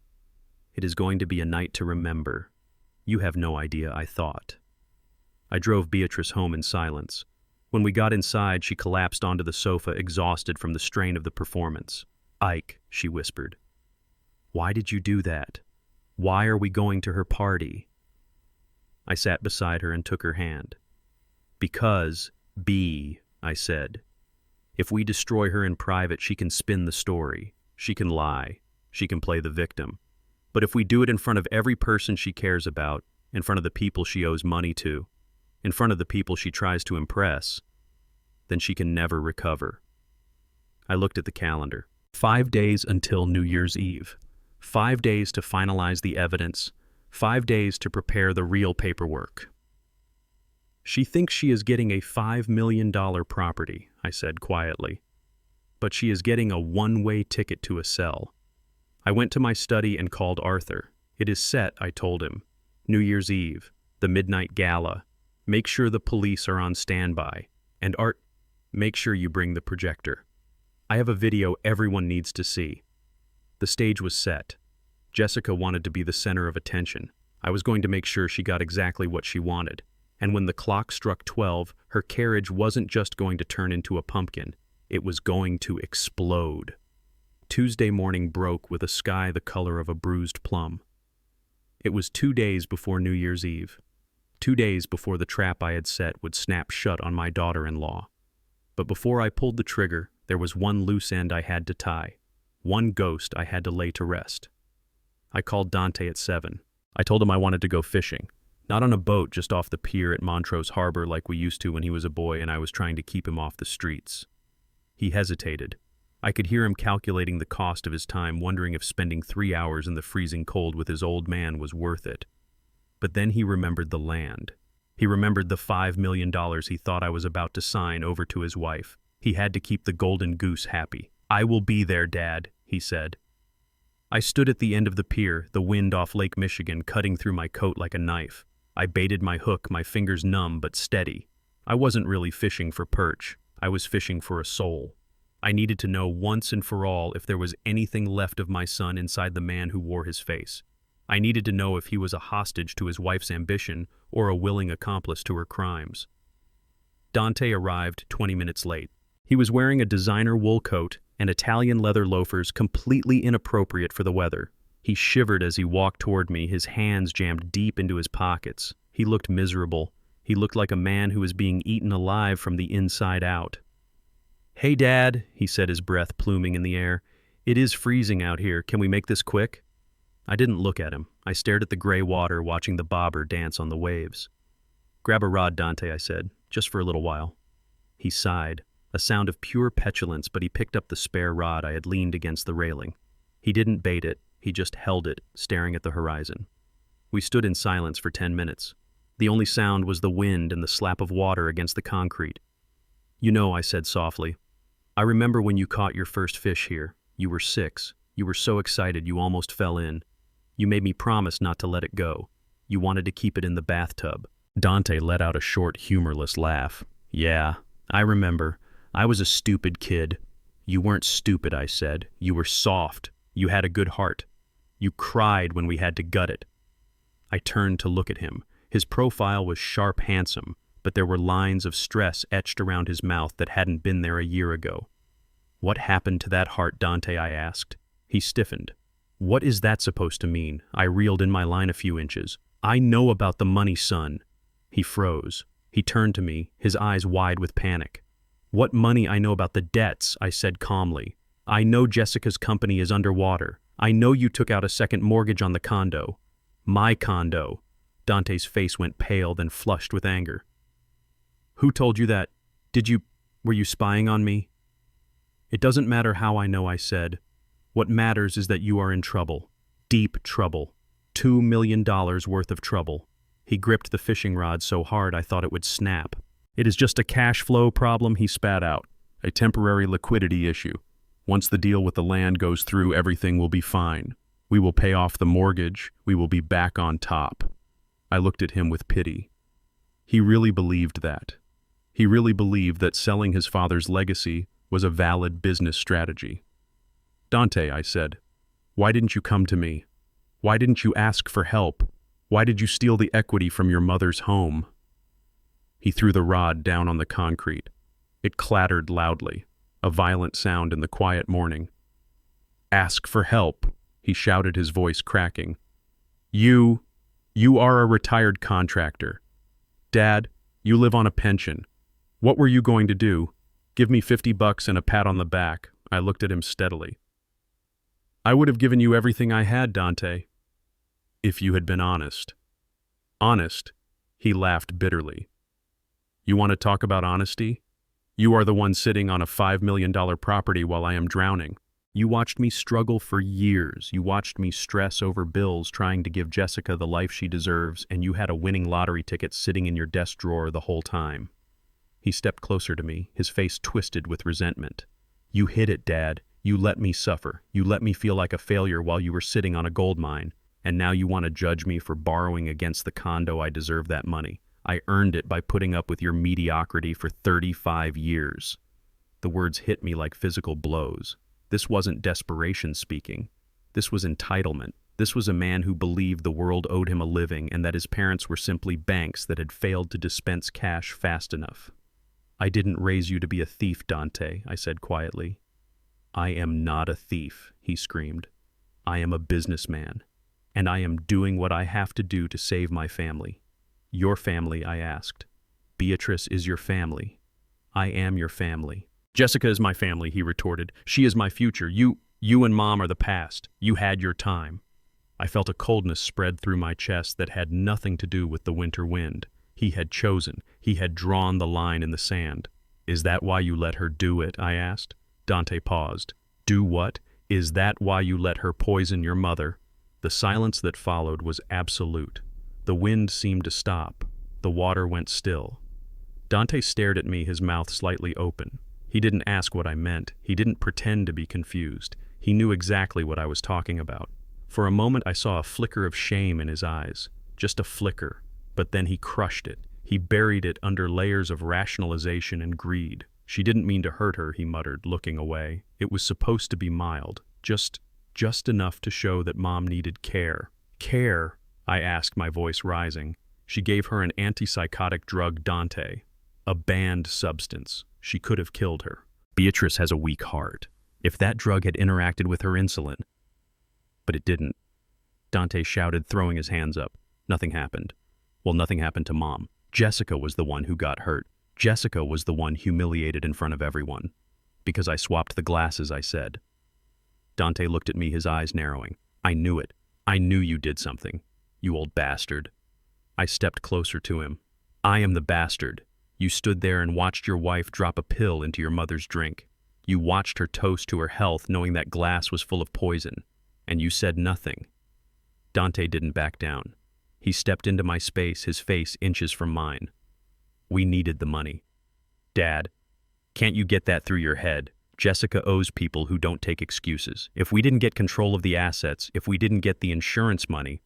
"It is going to be a night to remember. You have no idea," I thought. I drove Beatrice home in silence. When we got inside, she collapsed onto the sofa, exhausted from the strain of the performance. "Ike," she whispered. "Why did you do that? Why are we going to her party?" I sat beside her and took her hand. "Because, I said. If we destroy her in private, she can spin the story. She can lie. She can play the victim. But if we do it in front of every person she cares about, in front of the people she owes money to, in front of the people she tries to impress, then she can never recover." I looked at the calendar. 5 days until New Year's Eve. 5 days to finalize the evidence. 5 days to prepare the real paperwork. "She thinks she is getting a $5 million property," I said quietly. "But she is getting a one-way ticket to a cell." I went to my study and called Arthur. "It is set," I told him. "New Year's Eve, the midnight gala. Make sure the police are on standby. And make sure you bring the projector. I have a video everyone needs to see." The stage was set. Jessica wanted to be the center of attention. I was going to make sure she got exactly what she wanted. And when the clock struck 12, her carriage wasn't just going to turn into a pumpkin. It was going to explode. Tuesday morning broke with a sky the color of a bruised plum. It was 2 days before New Year's Eve. 2 days before the trap I had set would snap shut on my daughter-in-law. But before I pulled the trigger, there was one loose end I had to tie. One ghost I had to lay to rest. I called Dante at 7. I told him I wanted to go fishing. Not on a boat just off the pier at Montrose Harbor like we used to when he was a boy and I was trying to keep him off the streets. He hesitated. I could hear him calculating the cost of his time, wondering if spending 3 hours in the freezing cold with his old man was worth it. But then he remembered the land. He remembered the $5 million he thought I was about to sign over to his wife. He had to keep the golden goose happy. "I will be there, Dad," he said. I stood at the end of the pier, the wind off Lake Michigan cutting through my coat like a knife. I baited my hook, my fingers numb but steady. I wasn't really fishing for perch. I was fishing for a soul. I needed to know once and for all if there was anything left of my son inside the man who wore his face. I needed to know if he was a hostage to his wife's ambition or a willing accomplice to her crimes. Dante arrived 20 minutes late. He was wearing a designer wool coat and Italian leather loafers completely inappropriate for the weather. He shivered as he walked toward me, his hands jammed deep into his pockets. He looked miserable. He looked like a man who was being eaten alive from the inside out. "Hey, Dad," he said, his breath pluming in the air. "It is freezing out here. Can we make this quick?" I didn't look at him. I stared at the gray water, watching the bobber dance on the waves. "Grab a rod, Dante," I said, "just for a little while." He sighed, a sound of pure petulance, but he picked up the spare rod I had leaned against the railing. He didn't bait it, he just held it, staring at the horizon. We stood in silence for 10 minutes. The only sound was the wind and the slap of water against the concrete. "You know," I said softly, "I remember when you caught your first fish here. You were 6. You were so excited you almost fell in. You made me promise not to let it go. You wanted to keep it in the bathtub." Dante let out a short, humorless laugh. "Yeah, I remember. I was a stupid kid." "You weren't stupid," I said. "You were soft. You had a good heart. You cried when we had to gut it." I turned to look at him. His profile was sharp, handsome, but there were lines of stress etched around his mouth that hadn't been there a year ago. "What happened to that heart, Dante?" I asked. He stiffened. "What is that supposed to mean?" I reeled in my line a few inches. "I know about the money, son." He froze. He turned to me, his eyes wide with panic. "What money? I know about the debts," I said calmly. "I know Jessica's company is underwater. I know you took out a second mortgage on the condo." "My condo." Dante's face went pale, then flushed with anger. "Who told you that? Were you spying on me?" "It doesn't matter how I know," I said. "What matters is that you are in trouble. Deep trouble. $2 million worth of trouble." He gripped the fishing rod so hard I thought it would snap. "It is just a cash flow problem," he spat out. "A temporary liquidity issue. Once the deal with the land goes through, everything will be fine. We will pay off the mortgage. We will be back on top." I looked at him with pity. He really believed that. He really believed that selling his father's legacy was a valid business strategy. "Dante," I said, "why didn't you come to me? Why didn't you ask for help? Why did you steal the equity from your mother's home?" He threw the rod down on the concrete. It clattered loudly, a violent sound in the quiet morning. "Ask for help," he shouted, his voice cracking. You are a retired contractor. Dad, you live on a pension. What were you going to do? Give me $50 and a pat on the back." I looked at him steadily. "I would have given you everything I had, Dante, if you had been honest." "Honest?" He laughed bitterly. "You want to talk about honesty? You are the one sitting on a $5 million property while I am drowning. You watched me struggle for years. You watched me stress over bills trying to give Jessica the life she deserves, and you had a winning lottery ticket sitting in your desk drawer the whole time." He stepped closer to me, his face twisted with resentment. "You hid it, Dad. You let me suffer. You let me feel like a failure while you were sitting on a gold mine. And now you want to judge me for borrowing against the condo. I deserve that money. I earned it by putting up with your mediocrity for 35 years. The words hit me like physical blows. This wasn't desperation speaking. This was entitlement. This was a man who believed the world owed him a living and that his parents were simply banks that had failed to dispense cash fast enough. "I didn't raise you to be a thief, Dante," I said quietly. "I am not a thief," he screamed. "I am a businessman, and I am doing what I have to do to save my family." "Your family?" I asked. "Beatrice is your family. I am your family." "Jessica is my family," he retorted. "She is my future. You and Mom are the past. You had your time." I felt a coldness spread through my chest that had nothing to do with the winter wind. He had chosen. He had drawn the line in the sand. "Is that why you let her do it?" I asked. Dante paused. "Do what? Is that why you let her poison your mother?" The silence that followed was absolute. The wind seemed to stop. The water went still. Dante stared at me, his mouth slightly open. He didn't ask what I meant. He didn't pretend to be confused. He knew exactly what I was talking about. For a moment I saw a flicker of shame in his eyes. Just a flicker. But then he crushed it. He buried it under layers of rationalization and greed. "She didn't mean to hurt her," he muttered, looking away. "It was supposed to be mild. Just enough to show that Mom needed care." "Care?" I asked, my voice rising. "She gave her an antipsychotic drug, Dante. A banned substance. She could have killed her. Beatrice has a weak heart. If that drug had interacted with her insulin..." "But it didn't," Dante shouted, throwing his hands up. "Nothing happened. Well, nothing happened to Mom. Jessica was the one who got hurt. Jessica was the one humiliated in front of everyone. Because I swapped the glasses," I said. Dante looked at me, his eyes narrowing. "I knew it. I knew you did something. You old bastard." I stepped closer to him. "I am the bastard. You stood there and watched your wife drop a pill into your mother's drink. You watched her toast to her health knowing that glass was full of poison. And you said nothing." Dante didn't back down. He stepped into my space, his face inches from mine. "We needed the money." "Dad, can't you get that through your head? Jessica owes people who don't take excuses. If we didn't get control of the assets, if we didn't get the insurance money..."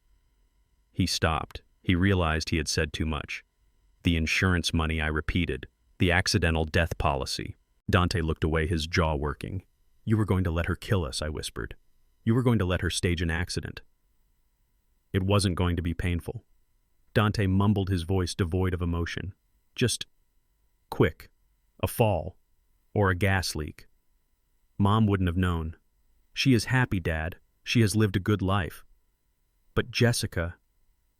He stopped. He realized he had said too much. "The insurance money," I repeated. "The accidental death policy." Dante looked away, his jaw working. "You were going to let her kill us," I whispered. "You were going to let her stage an accident. It wasn't going to be painful." Dante mumbled, his voice devoid of emotion. "Just quick. A fall. Or a gas leak. Mom wouldn't have known. She is happy, Dad. She has lived a good life. But Jessica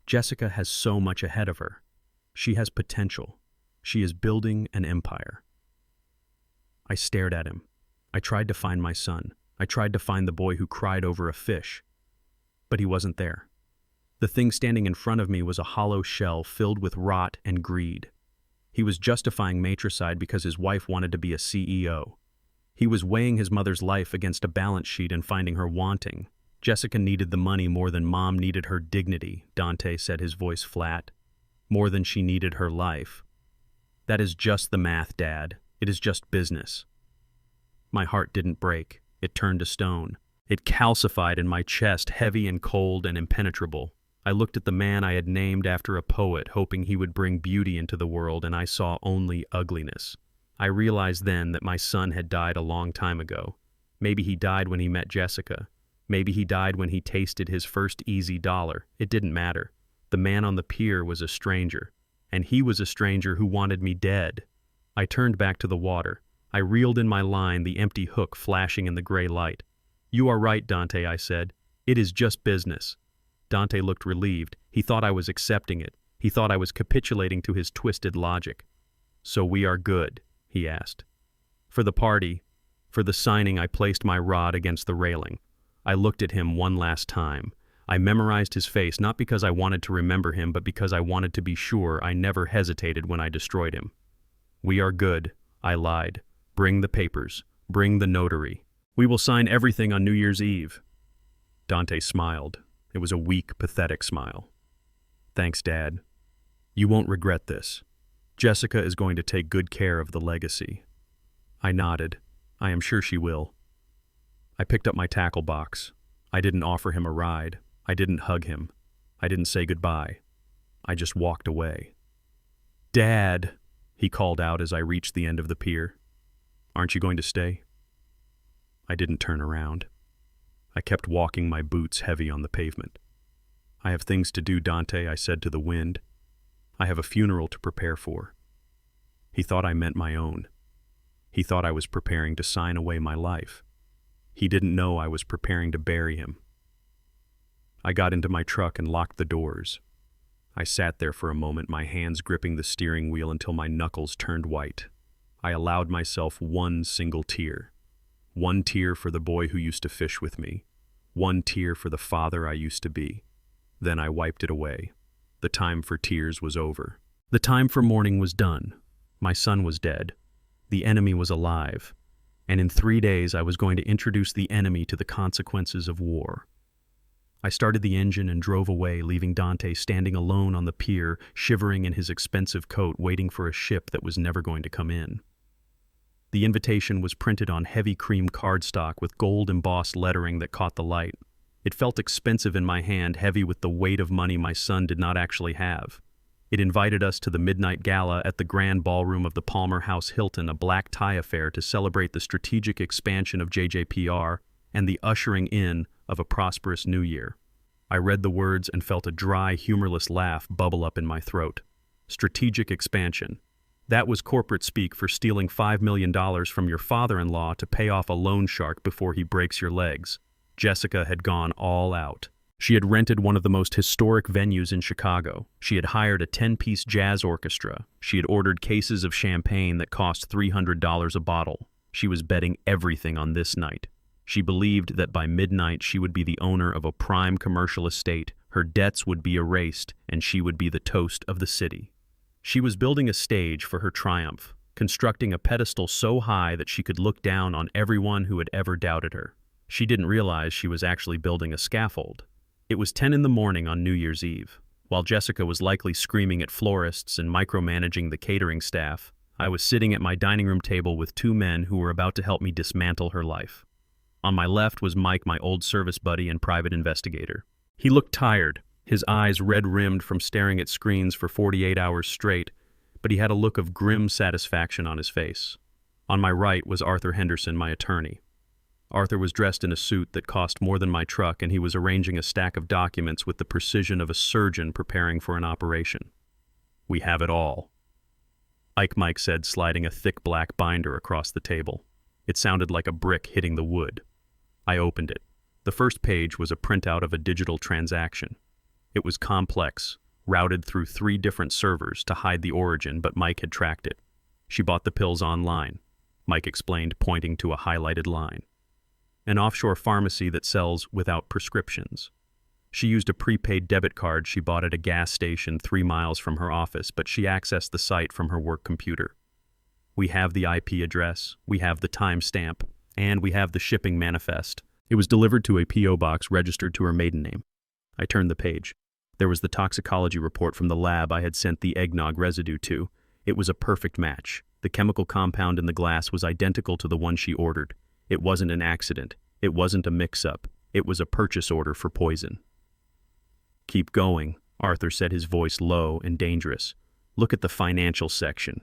has so much ahead of her. She has potential. She is building an empire." I stared at him. I tried to find my son. I tried to find the boy who cried over a fish. But he wasn't there. The thing standing in front of me was a hollow shell filled with rot and greed. He was justifying matricide because his wife wanted to be a CEO. He was weighing his mother's life against a balance sheet and finding her wanting. "Jessica needed the money more than Mom needed her dignity," Dante said, his voice flat. "More than she needed her life. That is just the math, Dad. It is just business." My heart didn't break. It turned to stone. It calcified in my chest, heavy and cold and impenetrable. I looked at the man I had named after a poet, hoping he would bring beauty into the world, and I saw only ugliness. I realized then that my son had died a long time ago. Maybe he died when he met Jessica. Maybe he died when he tasted his first easy dollar. It didn't matter. The man on the pier was a stranger, and he was a stranger who wanted me dead. I turned back to the water. I reeled in my line, the empty hook flashing in the gray light. "You are right, Dante," I said. "It is just business." Dante looked relieved. He thought I was accepting it. He thought I was capitulating to his twisted logic. "So we are good?" he asked. For the party, for the signing, I placed my rod against the railing. I looked at him one last time. I memorized his face, not because I wanted to remember him, but because I wanted to be sure I never hesitated when I destroyed him. "We are good," I lied. "Bring the papers. Bring the notary. We will sign everything on New Year's Eve." Dante smiled. It was a weak, pathetic smile. "Thanks, Dad. You won't regret this. Jessica is going to take good care of the legacy." I nodded. "I am sure she will." I picked up my tackle box. I didn't offer him a ride. I didn't hug him. I didn't say goodbye. I just walked away. "Dad," he called out as I reached the end of the pier. "Aren't you going to stay?" I didn't turn around. I kept walking, my boots heavy on the pavement. "I have things to do, Dante," I said to the wind. "I have a funeral to prepare for." He thought I meant my own. He thought I was preparing to sign away my life. He didn't know I was preparing to bury him. I got into my truck and locked the doors. I sat there for a moment, my hands gripping the steering wheel until my knuckles turned white. I allowed myself one single tear. One tear for the boy who used to fish with me. One tear for the father I used to be. Then I wiped it away. The time for tears was over. The time for mourning was done. My son was dead. The enemy was alive. And in 3 days I was going to introduce the enemy to the consequences of war. I started the engine and drove away, leaving Dante standing alone on the pier, shivering in his expensive coat, waiting for a ship that was never going to come in. The invitation was printed on heavy cream cardstock with gold-embossed lettering that caught the light. It felt expensive in my hand, heavy with the weight of money my son did not actually have. It invited us to the midnight gala at the grand ballroom of the Palmer House Hilton, a black tie affair to celebrate the strategic expansion of JJPR and the ushering in of a prosperous new year. I read the words and felt a dry, humorless laugh bubble up in my throat. Strategic expansion. That was corporate speak for stealing $5 million from your father-in-law to pay off a loan shark before he breaks your legs. Jessica had gone all out. She had rented one of the most historic venues in Chicago. She had hired a 10-piece jazz orchestra. She had ordered cases of champagne that cost $300 a bottle. She was betting everything on this night. She believed that by midnight she would be the owner of a prime commercial estate, her debts would be erased, and she would be the toast of the city. She was building a stage for her triumph, constructing a pedestal so high that she could look down on everyone who had ever doubted her. She didn't realize she was actually building a scaffold. It was 10 in the morning on New Year's Eve. While Jessica was likely screaming at florists and micromanaging the catering staff, I was sitting at my dining room table with 2 men who were about to help me dismantle her life. On my left was Mike, my old service buddy and private investigator. He looked tired, his eyes red-rimmed from staring at screens for 48 hours straight, but he had a look of grim satisfaction on his face. On my right was Arthur Henderson, my attorney. Arthur was dressed in a suit that cost more than my truck, and he was arranging a stack of documents with the precision of a surgeon preparing for an operation. "We have it all," Mike said, sliding a thick black binder across the table. It sounded like a brick hitting the wood. I opened it. The first page was a printout of a digital transaction. It was complex, routed through 3 different servers to hide the origin, but Mike had tracked it. "She bought the pills online," Mike explained, pointing to a highlighted line. "An offshore pharmacy that sells without prescriptions. She used a prepaid debit card she bought at a gas station 3 miles from her office, but she accessed the site from her work computer. We have the IP address, we have the timestamp, and we have the shipping manifest. It was delivered to a P.O. box registered to her maiden name." I turned the page. There was the toxicology report from the lab I had sent the eggnog residue to. It was a perfect match. The chemical compound in the glass was identical to the one she ordered. It wasn't an accident. It wasn't a mix-up. It was a purchase order for poison. "Keep going," Arthur said, his voice low and dangerous. "Look at the financial section."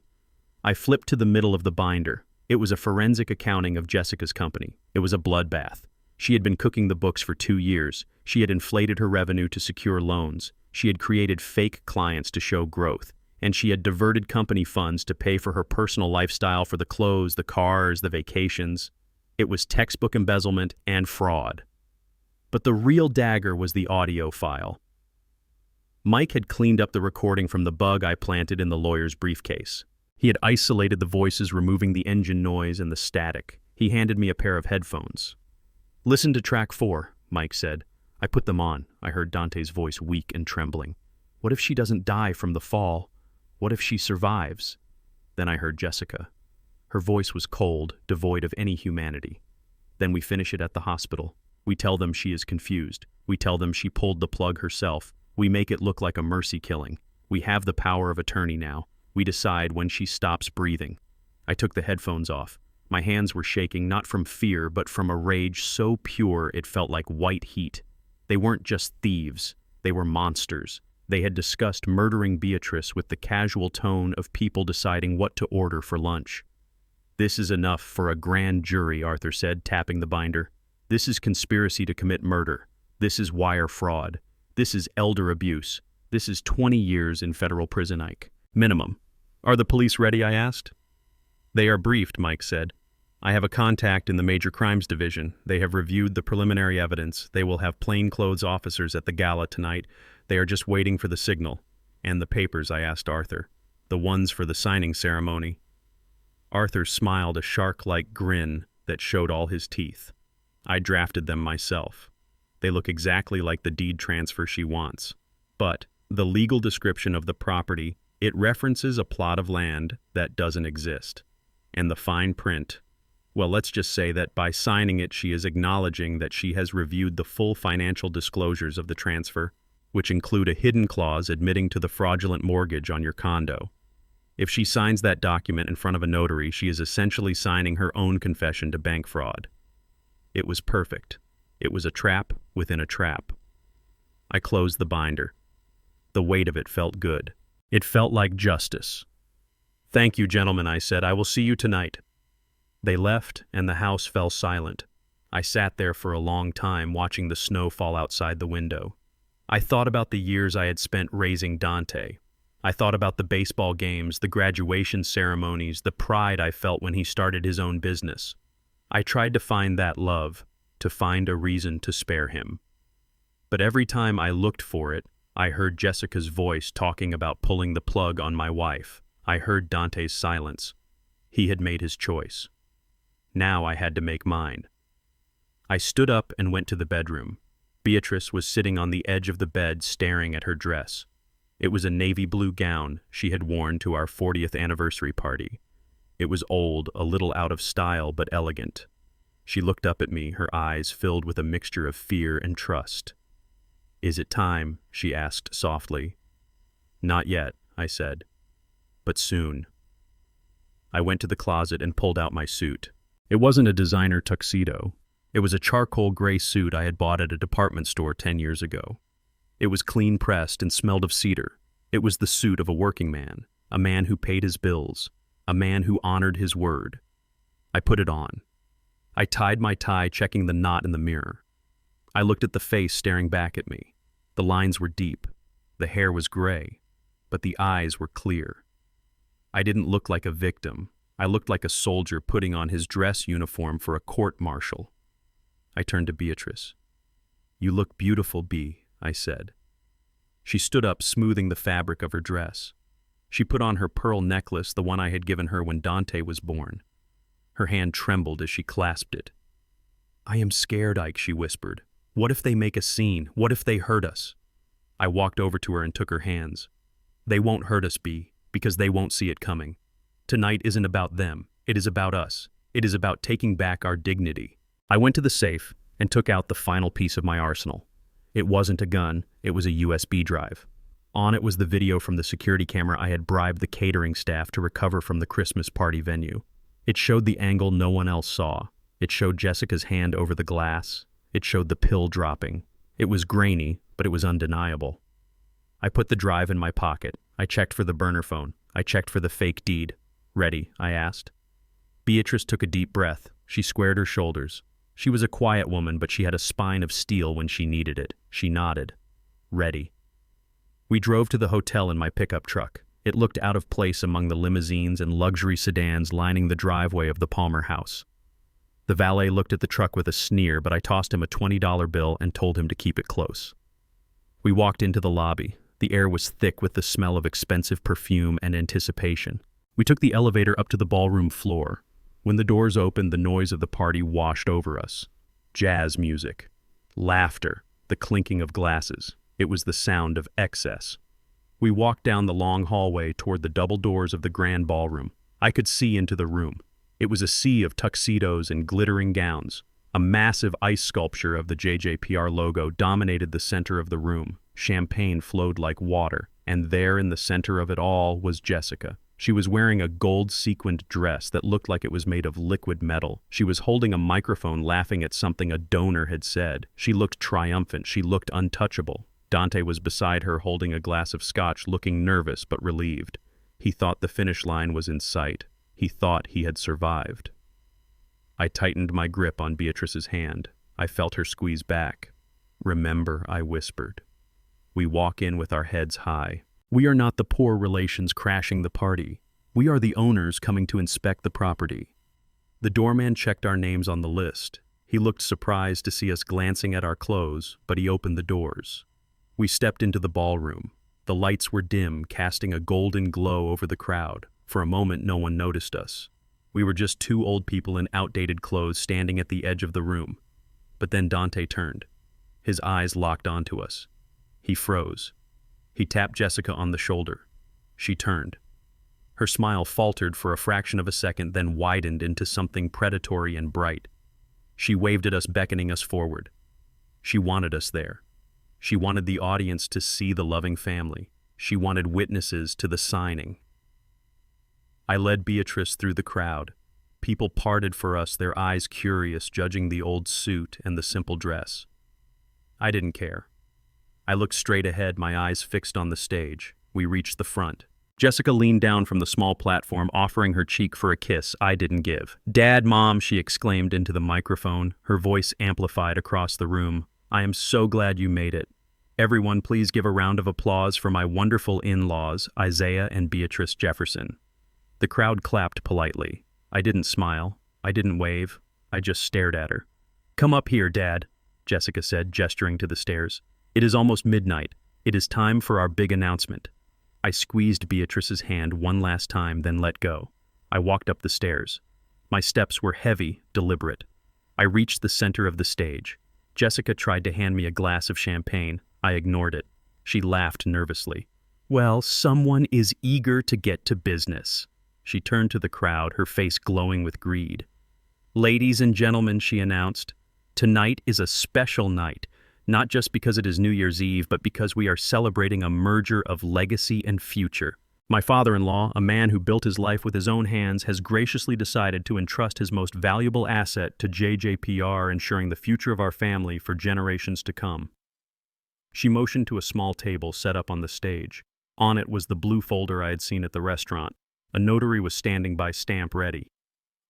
I flipped to the middle of the binder. It was a forensic accounting of Jessica's company. It was a bloodbath. She had been cooking the books for 2 years. She had inflated her revenue to secure loans. She had created fake clients to show growth. And she had diverted company funds to pay for her personal lifestyle, for the clothes, the cars, the vacations. It was textbook embezzlement and fraud. But the real dagger was the audio file. Mike had cleaned up the recording from the bug I planted in the lawyer's briefcase. He had isolated the voices, removing the engine noise and the static. He handed me a pair of headphones. "Listen to track 4, Mike said. I put them on. I heard Dante's voice, weak and trembling. "What if she doesn't die from the fall? What if she survives?" Then I heard Jessica. Her voice was cold, devoid of any humanity. "Then we finish it at the hospital. We tell them she is confused. We tell them she pulled the plug herself. We make it look like a mercy killing. We have the power of attorney now. We decide when she stops breathing." I took the headphones off. My hands were shaking, not from fear, but from a rage so pure it felt like white heat. They weren't just thieves. They were monsters. They had discussed murdering Beatrice with the casual tone of people deciding what to order for lunch. "This is enough for a grand jury," Arthur said, tapping the binder. "This is conspiracy to commit murder. This is wire fraud. This is elder abuse. This is 20 years in federal prison, Ike. Minimum." "Are the police ready?" I asked. "They are briefed," Mike said. I have a contact in the Major Crimes Division. They have reviewed the preliminary evidence. They will have plainclothes officers at the gala tonight. They are just waiting for the signal. And the papers, I asked Arthur. The ones for the signing ceremony. Arthur smiled a shark-like grin that showed all his teeth. I drafted them myself. They look exactly like the deed transfer she wants. But the legal description of the property, it references a plot of land that doesn't exist. And the fine print, well, let's just say that by signing it, she is acknowledging that she has reviewed the full financial disclosures of the transfer, which include a hidden clause admitting to the fraudulent mortgage on your condo. If she signs that document in front of a notary, she is essentially signing her own confession to bank fraud. It was perfect. It was a trap within a trap. I closed the binder. The weight of it felt good. It felt like justice. "Thank you, gentlemen," I said. "I will see you tonight." They left, and the house fell silent. I sat there for a long time, watching the snow fall outside the window. I thought about the years I had spent raising Dante. I thought about the baseball games, the graduation ceremonies, the pride I felt when he started his own business. I tried to find that love, to find a reason to spare him. But every time I looked for it, I heard Jessica's voice talking about pulling the plug on my wife. I heard Dante's silence. He had made his choice. Now I had to make mine. I stood up and went to the bedroom. Beatrice was sitting on the edge of the bed staring at her dress. It was a navy blue gown she had worn to our 40th anniversary party. It was old, a little out of style, but elegant. She looked up at me, her eyes filled with a mixture of fear and trust. "Is it time?" she asked softly. "Not yet," I said. "But soon." I went to the closet and pulled out my suit. It wasn't a designer tuxedo. It was a charcoal gray suit I had bought at a department store 10 years ago. It was clean pressed and smelled of cedar. It was the suit of a working man, a man who paid his bills, a man who honored his word. I put it on. I tied my tie, checking the knot in the mirror. I looked at the face staring back at me. The lines were deep. The hair was gray, but the eyes were clear. I didn't look like a victim. I looked like a soldier putting on his dress uniform for a court-martial. I turned to Beatrice. "You look beautiful, Bea," I said. She stood up, smoothing the fabric of her dress. She put on her pearl necklace, the one I had given her when Dante was born. Her hand trembled as she clasped it. "I am scared, Ike," she whispered. "What if they make a scene? What if they hurt us?" I walked over to her and took her hands. "They won't hurt us, Bea, because they won't see it coming. Tonight isn't about them. It is about us. It is about taking back our dignity." I went to the safe and took out the final piece of my arsenal. It wasn't a gun, it was a USB drive. On it was the video from the security camera I had bribed the catering staff to recover from the Christmas party venue. It showed the angle no one else saw. It showed Jessica's hand over the glass. It showed the pill dropping. It was grainy, but it was undeniable. I put the drive in my pocket. I checked for the burner phone. I checked for the fake deed. "Ready?" I asked. Beatrice took a deep breath. She squared her shoulders. She was a quiet woman, but she had a spine of steel when she needed it. She nodded. "Ready." We drove to the hotel in my pickup truck. It looked out of place among the limousines and luxury sedans lining the driveway of the Palmer house. The valet looked at the truck with a sneer, but I tossed him a $20 bill and told him to keep it close. We walked into the lobby. The air was thick with the smell of expensive perfume and anticipation. We took the elevator up to the ballroom floor. When the doors opened, the noise of the party washed over us. Jazz music, laughter, the clinking of glasses. It was the sound of excess. We walked down the long hallway toward the double doors of the grand ballroom. I could see into the room. It was a sea of tuxedos and glittering gowns. A massive ice sculpture of the JJPR logo dominated the center of the room. Champagne flowed like water, and there in the center of it all was Jessica. She was wearing a gold-sequined dress that looked like it was made of liquid metal. She was holding a microphone, laughing at something a donor had said. She looked triumphant. She looked untouchable. Dante was beside her, holding a glass of scotch, looking nervous but relieved. He thought the finish line was in sight. He thought he had survived. I tightened my grip on Beatrice's hand. I felt her squeeze back. "Remember," I whispered. "We walk in with our heads high. We are not the poor relations crashing the party. We are the owners coming to inspect the property." The doorman checked our names on the list. He looked surprised to see us glancing at our clothes, but he opened the doors. We stepped into the ballroom. The lights were dim, casting a golden glow over the crowd. For a moment, no one noticed us. We were just two old people in outdated clothes standing at the edge of the room. But then Dante turned. His eyes locked onto us. He froze. He tapped Jessica on the shoulder. She turned. Her smile faltered for a fraction of a second, then widened into something predatory and bright. She waved at us, beckoning us forward. She wanted us there. She wanted the audience to see the loving family. She wanted witnesses to the signing. I led Beatrice through the crowd. People parted for us, their eyes curious, judging the old suit and the simple dress. I didn't care. I looked straight ahead, my eyes fixed on the stage. We reached the front. Jessica leaned down from the small platform, offering her cheek for a kiss I didn't give. "Dad, Mom," she exclaimed into the microphone, her voice amplified across the room. "I am so glad you made it. Everyone, please give a round of applause for my wonderful in-laws, Isaiah and Beatrice Jefferson." The crowd clapped politely. I didn't smile. I didn't wave. I just stared at her. "Come up here, Dad," Jessica said, gesturing to the stairs. "It is almost midnight. It is time for our big announcement." I squeezed Beatrice's hand one last time, then let go. I walked up the stairs. My steps were heavy, deliberate. I reached the center of the stage. Jessica tried to hand me a glass of champagne. I ignored it. She laughed nervously. "Well, someone is eager to get to business." She turned to the crowd, her face glowing with greed. "Ladies and gentlemen," she announced, "tonight is a special night. Not just because it is New Year's Eve, but because we are celebrating a merger of legacy and future. My father-in-law, a man who built his life with his own hands, has graciously decided to entrust his most valuable asset to JJPR, ensuring the future of our family for generations to come." She motioned to a small table set up on the stage. On it was the blue folder I had seen at the restaurant. A notary was standing by, stamp ready.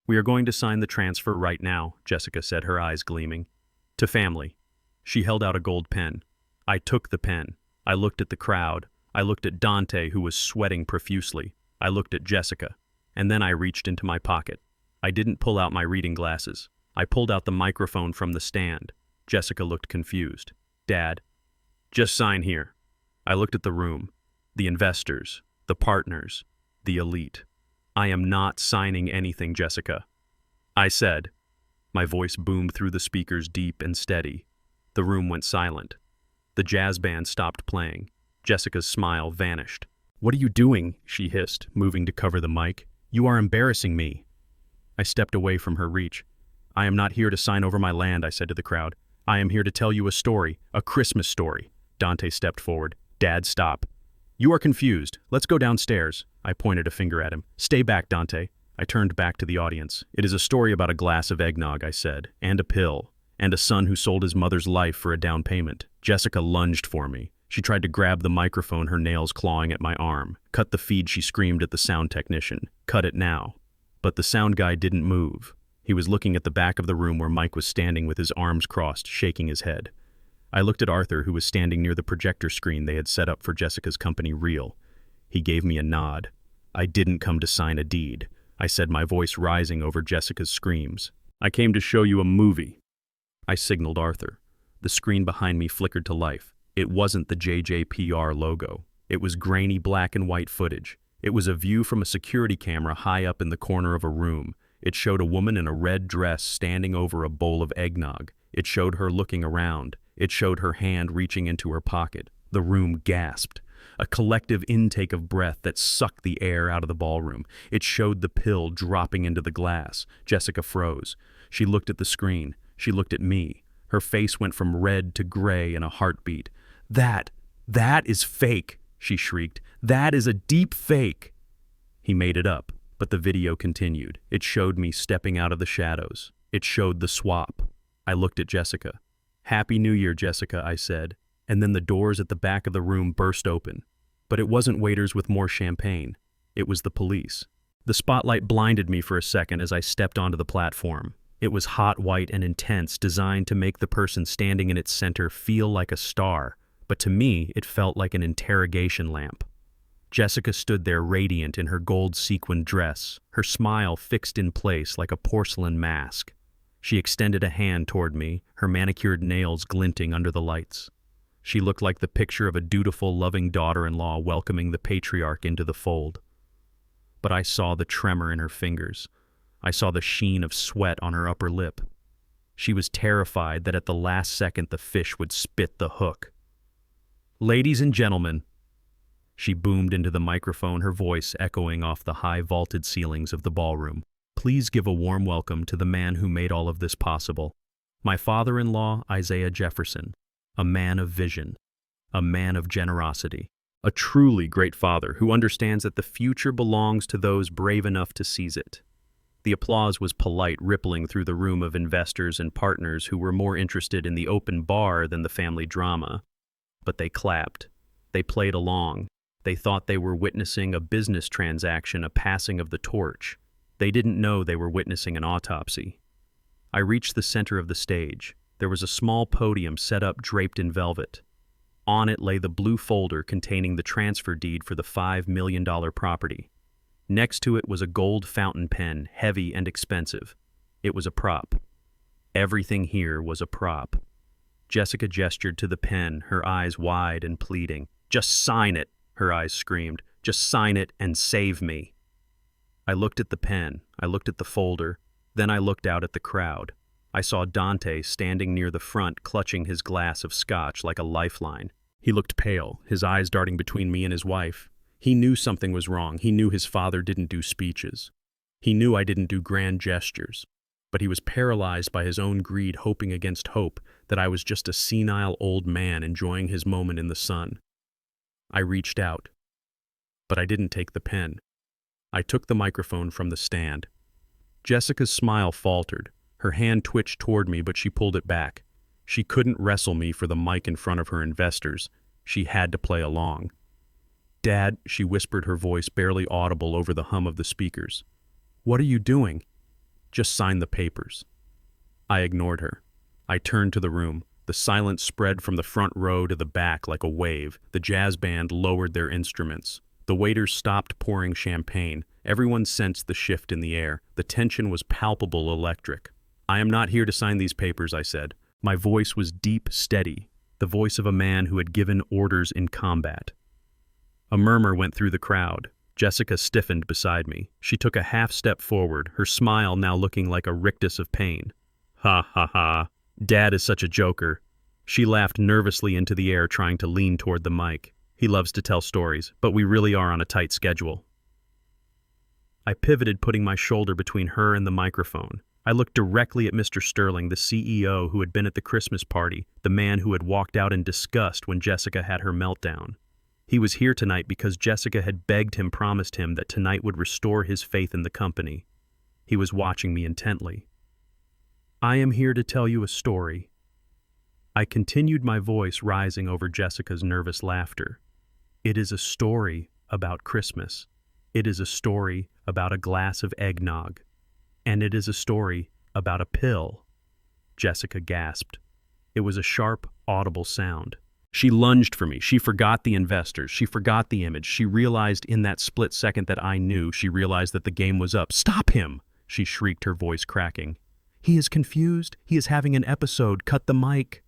"We are going to sign the transfer right now," Jessica said, her eyes gleaming. "To family." She held out a gold pen. I took the pen. I looked at the crowd. I looked at Dante, who was sweating profusely. I looked at Jessica. And then I reached into my pocket. I didn't pull out my reading glasses. I pulled out the microphone from the stand. Jessica looked confused. "Dad, just sign here." I looked at the room. The investors, the partners, the elite. "I am not signing anything, Jessica," I said. My voice boomed through the speakers, deep and steady. The room went silent. The jazz band stopped playing. Jessica's smile vanished. "What are you doing?" she hissed, moving to cover the mic. "You are embarrassing me." I stepped away from her reach. "I am not here to sign over my land," I said to the crowd. "I am here to tell you a story, a Christmas story." Dante stepped forward. "Dad, stop. You are confused. Let's go downstairs." I pointed a finger at him. "Stay back, Dante." I turned back to the audience. "It is a story about a glass of eggnog," I said, "and a pill, and a son who sold his mother's life for a down payment." Jessica lunged for me. She tried to grab the microphone, her nails clawing at my arm. "Cut the feed," she screamed at the sound technician. "Cut it now." But the sound guy didn't move. He was looking at the back of the room where Mike was standing with his arms crossed, shaking his head. I looked at Arthur, who was standing near the projector screen they had set up for Jessica's company reel. He gave me a nod. "I didn't come to sign a deed," I said, my voice rising over Jessica's screams. "I came to show you a movie." I signaled Arthur. The screen behind me flickered to life. It wasn't the JJPR logo. It was grainy black and white footage. It was a view from a security camera high up in the corner of a room. It showed a woman in a red dress standing over a bowl of eggnog. It showed her looking around. It showed her hand reaching into her pocket. The room gasped. A collective intake of breath that sucked the air out of the ballroom. It showed the pill dropping into the glass. Jessica froze. She looked at the screen. She looked at me. Her face went from red to gray in a heartbeat. That is fake," she shrieked. "That is a deep fake." He made it up, but the video continued. It showed me stepping out of the shadows. It showed the swap. I looked at Jessica. "Happy New Year, Jessica," I said, and then the doors at the back of the room burst open. But it wasn't waiters with more champagne. It was the police. The spotlight blinded me for a second as I stepped onto the platform. It was hot, white, and intense, designed to make the person standing in its center feel like a star. But to me, it felt like an interrogation lamp. Jessica stood there radiant in her gold sequined dress, her smile fixed in place like a porcelain mask. She extended a hand toward me, her manicured nails glinting under the lights. She looked like the picture of a dutiful, loving daughter-in-law welcoming the patriarch into the fold. But I saw the tremor in her fingers. I saw the sheen of sweat on her upper lip. She was terrified that at the last second the fish would spit the hook. "Ladies and gentlemen," she boomed into the microphone, her voice echoing off the high vaulted ceilings of the ballroom. "Please give a warm welcome to the man who made all of this possible. My father-in-law, Isaiah Jefferson, a man of vision, a man of generosity, a truly great father who understands that the future belongs to those brave enough to seize it." The applause was polite, rippling through the room of investors and partners who were more interested in the open bar than the family drama. But they clapped. They played along. They thought they were witnessing a business transaction, a passing of the torch. They didn't know they were witnessing an autopsy. I reached the center of the stage. There was a small podium set up draped in velvet. On it lay the blue folder containing the transfer deed for the $5 million property. Next to it was a gold fountain pen, heavy and expensive. It was a prop. Everything here was a prop. Jessica gestured to the pen, her eyes wide and pleading. "Just sign it," her eyes screamed. "Just sign it and save me." I looked at the pen, I looked at the folder, then I looked out at the crowd. I saw Dante standing near the front, clutching his glass of scotch like a lifeline. He looked pale, his eyes darting between me and his wife. He knew something was wrong. He knew his father didn't do speeches. He knew I didn't do grand gestures. But he was paralyzed by his own greed, hoping against hope that I was just a senile old man enjoying his moment in the sun. I reached out, but I didn't take the pen. I took the microphone from the stand. Jessica's smile faltered. Her hand twitched toward me, but she pulled it back. She couldn't wrestle me for the mic in front of her investors. She had to play along. "Dad," she whispered, her voice barely audible over the hum of the speakers. "What are you doing?" "Just sign the papers." I ignored her. I turned to the room. The silence spread from the front row to the back like a wave. The jazz band lowered their instruments. The waiters stopped pouring champagne. Everyone sensed the shift in the air. The tension was palpable, electric. "I am not here to sign these papers," I said. My voice was deep, steady, the voice of a man who had given orders in combat. A murmur went through the crowd. Jessica stiffened beside me. She took a half step forward, her smile now looking like a rictus of pain. "Ha ha ha. Dad is such a joker." She laughed nervously into the air, trying to lean toward the mic. "He loves to tell stories, but we really are on a tight schedule." I pivoted, putting my shoulder between her and the microphone. I looked directly at Mr. Sterling, the CEO who had been at the Christmas party, the man who had walked out in disgust when Jessica had her meltdown. He was here tonight because Jessica had begged him, promised him that tonight would restore his faith in the company. He was watching me intently. "I am here to tell you a story." I continued, my voice rising over Jessica's nervous laughter. "It is a story about Christmas. It is a story about a glass of eggnog. And it is a story about a pill." Jessica gasped. It was a sharp, audible sound. She lunged for me. She forgot the investors. She forgot the image. She realized in that split second that I knew. She realized that the game was up. "Stop him!" she shrieked, her voice cracking. "He is confused. He is having an episode. Cut the mic."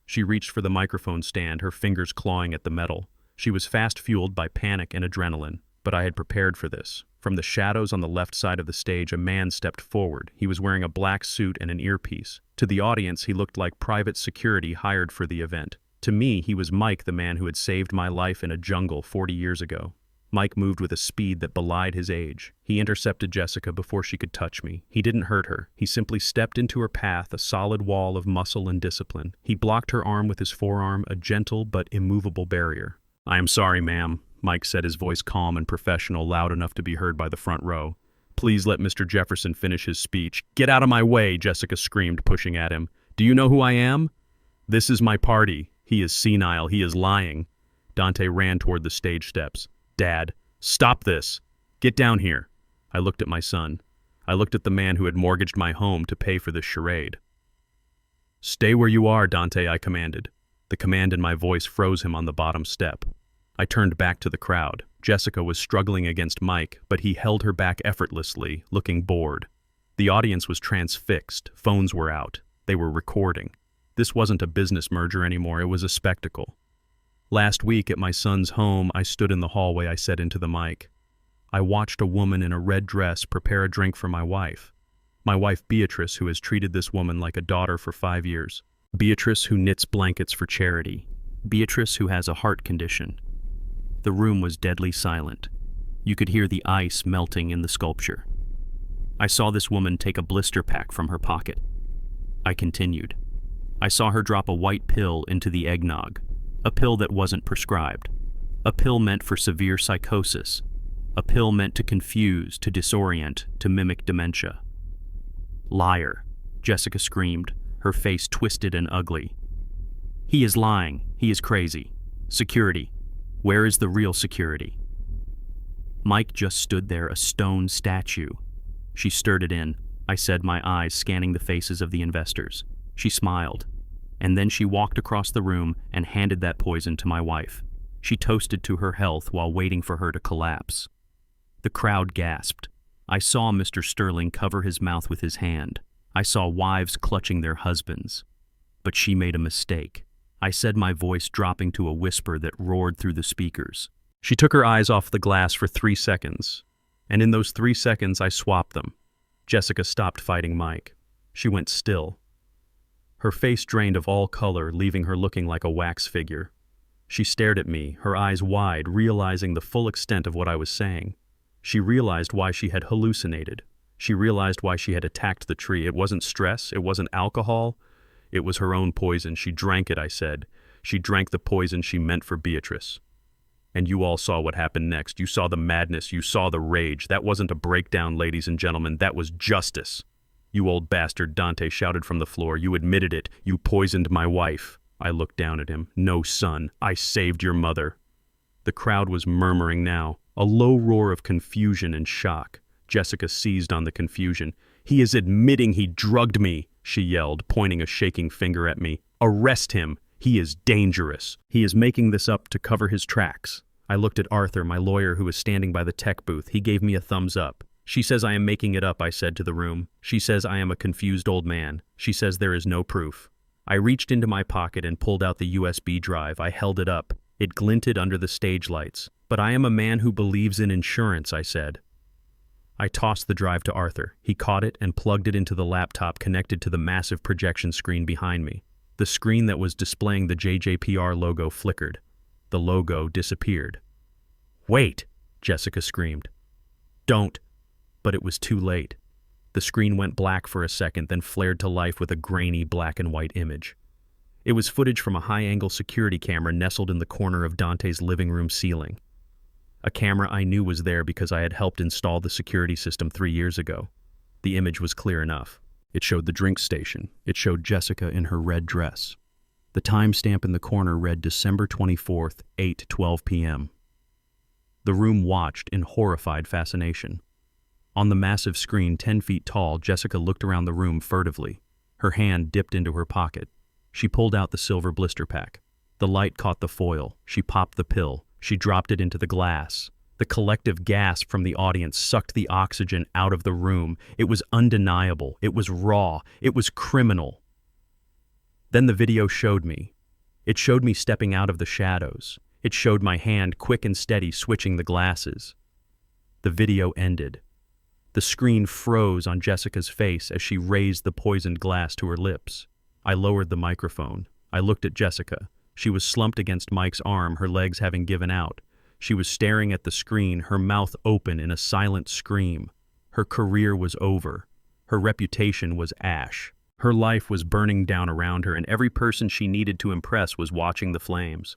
She reached for the microphone stand, her fingers clawing at the metal. She was fast fueled by panic and adrenaline. But I had prepared for this. From the shadows on the left side of the stage, a man stepped forward. He was wearing a black suit and an earpiece. To the audience, he looked like private security hired for the event. To me, he was Mike, the man who had saved my life in a jungle 40 years ago. Mike moved with a speed that belied his age. He intercepted Jessica before she could touch me. He didn't hurt her. He simply stepped into her path, a solid wall of muscle and discipline. He blocked her arm with his forearm, a gentle but immovable barrier. "I am sorry, ma'am," Mike said, his voice calm and professional, loud enough to be heard by the front row. "Please let Mr. Jefferson finish his speech." "Get out of my way," Jessica screamed, pushing at him. "Do you know who I am? This is my party. He is senile. He is lying." Dante ran toward the stage steps. "Dad, stop this. Get down here." I looked at my son. I looked at the man who had mortgaged my home to pay for this charade. "Stay where you are, Dante," I commanded. The command in my voice froze him on the bottom step. I turned back to the crowd. Jessica was struggling against Mike, but he held her back effortlessly, looking bored. The audience was transfixed. Phones were out. They were recording. This wasn't a business merger anymore. It was a spectacle. Last week at my son's home, I stood in the hallway. I said into the mic, I watched a woman in a red dress prepare a drink for my wife. My wife Beatrice, who has treated this woman like a daughter for 5 years. Beatrice, who knits blankets for charity. Beatrice, who has a heart condition. The room was deadly silent. You could hear the ice melting in the sculpture. I saw this woman take a blister pack from her pocket. I continued. I saw her drop a white pill into the eggnog, a pill that wasn't prescribed, a pill meant for severe psychosis, a pill meant to confuse, to disorient, to mimic dementia. Liar, Jessica screamed, her face twisted and ugly. He is lying. He is crazy. Security. Where is the real security? Mike just stood there, a stone statue. She stirred it in, I said, my eyes scanning the faces of the investors. She smiled, and then she walked across the room and handed that poison to my wife. She toasted to her health while waiting for her to collapse. The crowd gasped. I saw Mr. Sterling cover his mouth with his hand. I saw wives clutching their husbands. But she made a mistake. I said, my voice dropping to a whisper that roared through the speakers. She took her eyes off the glass for 3 seconds, and in those 3 seconds I swapped them. Jessica stopped fighting Mike. She went still. Her face drained of all color, leaving her looking like a wax figure. She stared at me, her eyes wide, realizing the full extent of what I was saying. She realized why she had hallucinated. She realized why she had attacked the tree. It wasn't stress, it wasn't alcohol. It was her own poison. She drank it, I said. She drank the poison she meant for Beatrice. And you all saw what happened next. You saw the madness. You saw the rage. That wasn't a breakdown, ladies and gentlemen. That was justice. You old bastard, Dante shouted from the floor. You admitted it. You poisoned my wife. I looked down at him. No, son. I saved your mother. The crowd was murmuring now, a low roar of confusion and shock. Jessica seized on the confusion. He is admitting he drugged me, she yelled, pointing a shaking finger at me. Arrest him. He is dangerous. He is making this up to cover his tracks. I looked at Arthur, my lawyer, who was standing by the tech booth. He gave me a thumbs up. She says I am making it up, I said to the room. She says I am a confused old man. She says there is no proof. I reached into my pocket and pulled out the USB drive. I held it up. It glinted under the stage lights. But I am a man who believes in insurance, I said. I tossed the drive to Arthur. He caught it and plugged it into the laptop connected to the massive projection screen behind me. The screen that was displaying the JJPR logo flickered. The logo disappeared. Wait, Jessica screamed. Don't. But it was too late. The screen went black for a second, then flared to life with a grainy black and white image. It was footage from a high-angle security camera nestled in the corner of Dante's living room ceiling. A camera I knew was there because I had helped install the security system 3 years ago. The image was clear enough. It showed the drink station. It showed Jessica in her red dress. The timestamp in the corner read December 24th, 8:12 p.m. The room watched in horrified fascination. On the massive screen 10 feet tall, Jessica looked around the room furtively. Her hand dipped into her pocket. She pulled out the silver blister pack. The light caught the foil. She popped the pill. She dropped it into the glass. The collective gasp from the audience sucked the oxygen out of the room. It was undeniable. It was raw. It was criminal. Then the video showed me. It showed me stepping out of the shadows. It showed my hand quick and steady switching the glasses. The video ended. The screen froze on Jessica's face as she raised the poisoned glass to her lips. I lowered the microphone. I looked at Jessica. She was slumped against Mike's arm, her legs having given out. She was staring at the screen, her mouth open in a silent scream. Her career was over. Her reputation was ash. Her life was burning down around her, and every person she needed to impress was watching the flames.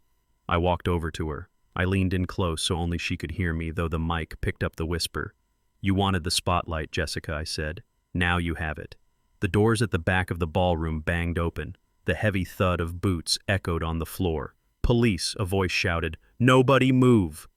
I walked over to her. I leaned in close so only she could hear me, though the mic picked up the whisper. You wanted the spotlight, Jessica, I said. Now you have it. The doors at the back of the ballroom banged open. The heavy thud of boots echoed on the floor. Police, a voice shouted. Nobody move!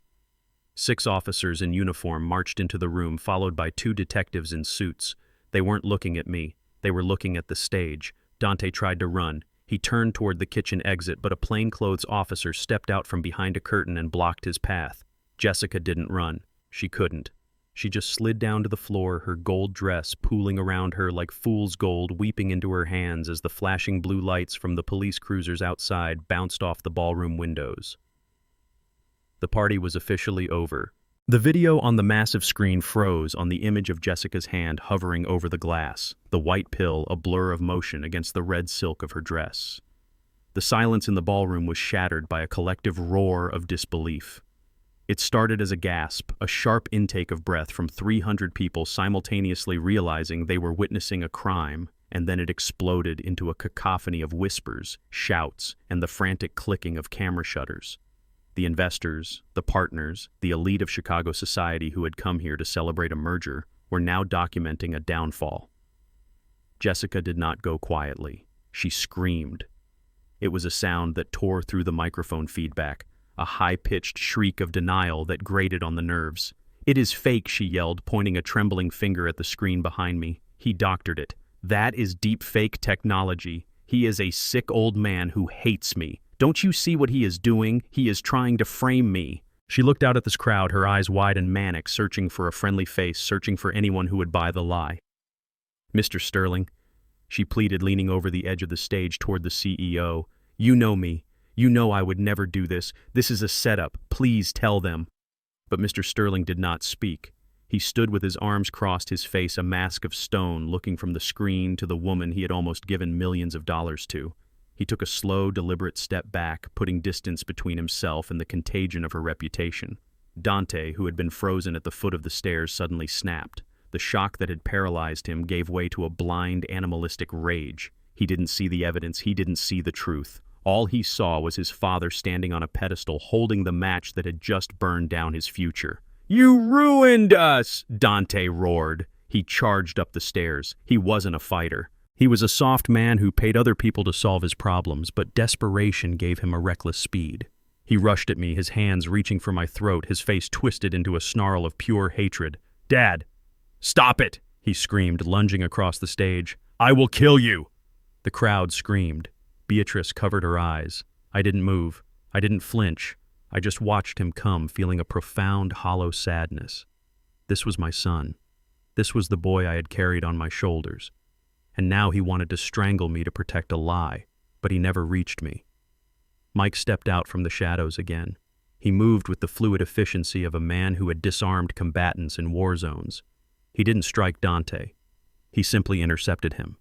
6 officers in uniform marched into the room, followed by 2 detectives in suits. They weren't looking at me. They were looking at the stage. Dante tried to run. He turned toward the kitchen exit, but a plainclothes officer stepped out from behind a curtain and blocked his path. Jessica didn't run. She couldn't. She just slid down to the floor, her gold dress pooling around her like fool's gold weeping into her hands as the flashing blue lights from the police cruisers outside bounced off the ballroom windows. The party was officially over. The video on the massive screen froze on the image of Jessica's hand hovering over the glass, the white pill a blur of motion against the red silk of her dress. The silence in the ballroom was shattered by a collective roar of disbelief. It started as a gasp, a sharp intake of breath from 300 people simultaneously realizing they were witnessing a crime, and then it exploded into a cacophony of whispers, shouts, and the frantic clicking of camera shutters. The investors, the partners, the elite of Chicago society who had come here to celebrate a merger were now documenting a downfall. Jessica did not go quietly. She screamed. It was a sound that tore through the microphone feedback, a high-pitched shriek of denial that grated on the nerves. "It is fake," she yelled, pointing a trembling finger at the screen behind me. "He doctored it. That is deep fake technology. He is a sick old man who hates me. Don't you see what he is doing? He is trying to frame me." She looked out at this crowd, her eyes wide and manic, searching for a friendly face, searching for anyone who would buy the lie. "Mr. Sterling," she pleaded, leaning over the edge of the stage toward the CEO, "you know me. You know I would never do this. This is a setup. Please tell them." But Mr. Sterling did not speak. He stood with his arms crossed, his face a mask of stone, looking from the screen to the woman he had almost given millions of dollars to. He took a slow, deliberate step back, putting distance between himself and the contagion of her reputation. Dante, who had been frozen at the foot of the stairs, suddenly snapped. The shock that had paralyzed him gave way to a blind, animalistic rage. He didn't see the evidence. He didn't see the truth. All he saw was his father standing on a pedestal, holding the match that had just burned down his future. "You ruined us!" Dante roared. He charged up the stairs. He wasn't a fighter. He was a soft man who paid other people to solve his problems, but desperation gave him a reckless speed. He rushed at me, his hands reaching for my throat, his face twisted into a snarl of pure hatred. "Dad, stop it!" he screamed, lunging across the stage. "I will kill you!" The crowd screamed. Beatrice covered her eyes. I didn't move. I didn't flinch. I just watched him come, feeling a profound, hollow sadness. This was my son. This was the boy I had carried on my shoulders. And now he wanted to strangle me to protect a lie, but he never reached me. Mike stepped out from the shadows again. He moved with the fluid efficiency of a man who had disarmed combatants in war zones. He didn't strike Dante. He simply intercepted him.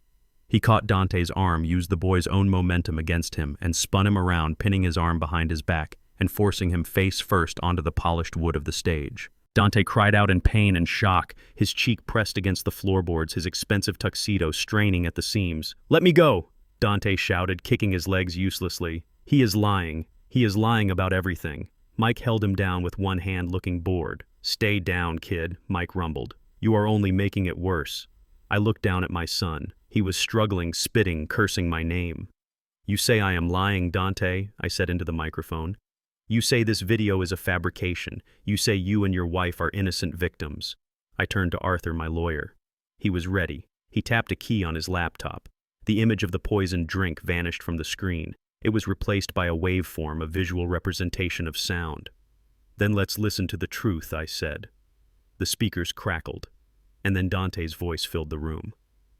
He caught Dante's arm, used the boy's own momentum against him, and spun him around, pinning his arm behind his back and forcing him face first onto the polished wood of the stage. Dante cried out in pain and shock, his cheek pressed against the floorboards, his expensive tuxedo straining at the seams. "Let me go!" Dante shouted, kicking his legs uselessly. "He is lying. He is lying about everything." Mike held him down with one hand, looking bored. "Stay down, kid," Mike rumbled. "You are only making it worse." I looked down at my son. He was struggling, spitting, cursing my name. "You say I am lying, Dante," I said into the microphone. "You say this video is a fabrication. You say you and your wife are innocent victims." I turned to Arthur, my lawyer. He was ready. He tapped a key on his laptop. The image of the poisoned drink vanished from the screen. It was replaced by a waveform, a visual representation of sound. "Then let's listen to the truth," I said. The speakers crackled, and then Dante's voice filled the room.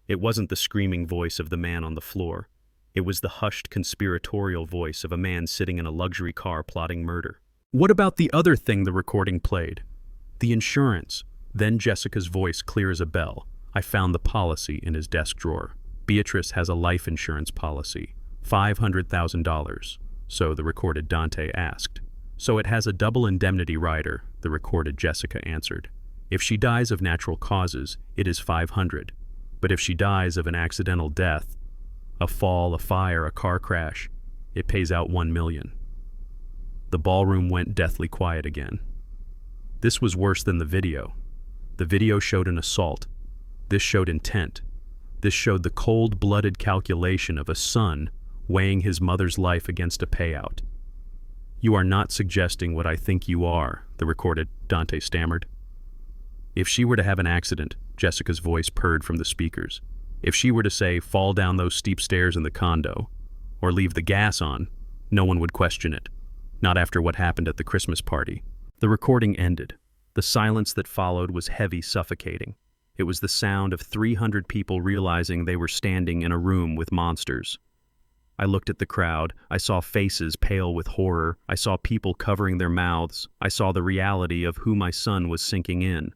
It wasn't the screaming voice of the man on the floor. It was the hushed, conspiratorial voice of a man sitting in a luxury car plotting murder. "What about the other thing the recording played? The insurance." Then Jessica's voice clear as a bell. I found the policy in his desk drawer. "Beatrice has a life insurance policy. $500,000. So the recorded Dante asked. "So it has a double indemnity rider," the recorded Jessica answered. "If she dies of natural causes, it is 500. But if she dies of an accidental death, a fall, a fire, a car crash, it pays out 1 million. The ballroom went deathly quiet again. This was worse than the video. The video showed an assault. This showed intent. This showed the cold-blooded calculation of a son weighing his mother's life against a payout. "You are not suggesting what I think you are," the recorded Dante stammered. "If she were to have an accident," Jessica's voice purred from the speakers. "If she were to say, fall down those steep stairs in the condo, or leave the gas on, no one would question it. Not after what happened at the Christmas party. The recording ended. The silence that followed was heavy, suffocating. It was the sound of 300 people realizing they were standing in a room with monsters. I looked at the crowd. I saw faces pale with horror. I saw people covering their mouths. I saw the reality of who my son was sinking in.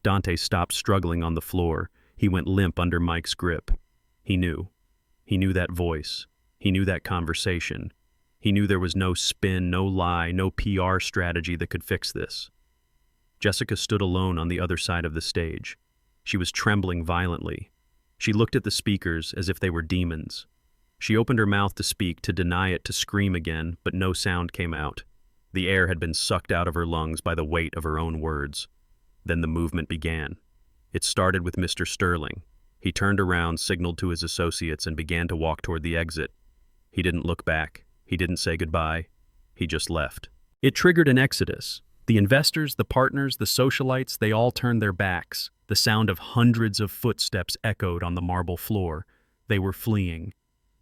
Dante stopped struggling on the floor. He went limp under Mike's grip. He knew. He knew that voice. He knew that conversation. He knew there was no spin, no lie, no PR strategy that could fix this. Jessica stood alone on the other side of the stage. She was trembling violently. She looked at the speakers as if they were demons. She opened her mouth to speak, to deny it, to scream again, but no sound came out. The air had been sucked out of her lungs by the weight of her own words. Then the movement began. It started with Mr. Sterling. He turned around, signaled to his associates, and began to walk toward the exit. He didn't look back. He didn't say goodbye. He just left. It triggered an exodus. The investors, the partners, the socialites, they all turned their backs. The sound of hundreds of footsteps echoed on the marble floor. They were fleeing.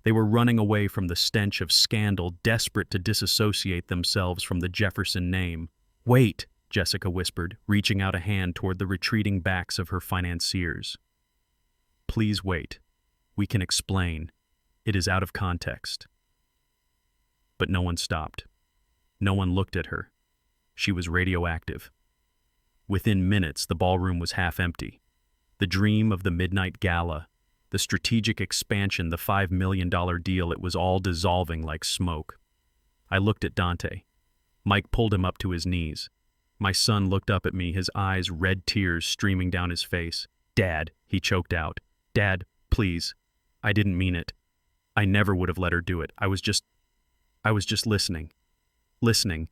They were running away from the stench of scandal, desperate to disassociate themselves from the Jefferson name. "Wait," Jessica whispered, reaching out a hand toward the retreating backs of her financiers. "Please wait. We can explain. It is out of context." But no one stopped. No one looked at her. She was radioactive. Within minutes, the ballroom was half empty. The dream of the midnight gala, the strategic expansion, the $5 million deal, it was all dissolving like smoke. I looked at Dante. Mike pulled him up to his knees. My son looked up at me, his eyes red tears streaming down his face. "Dad," he choked out. "Dad, please. I didn't mean it. I never would have let her do it. I was just listening. Listening."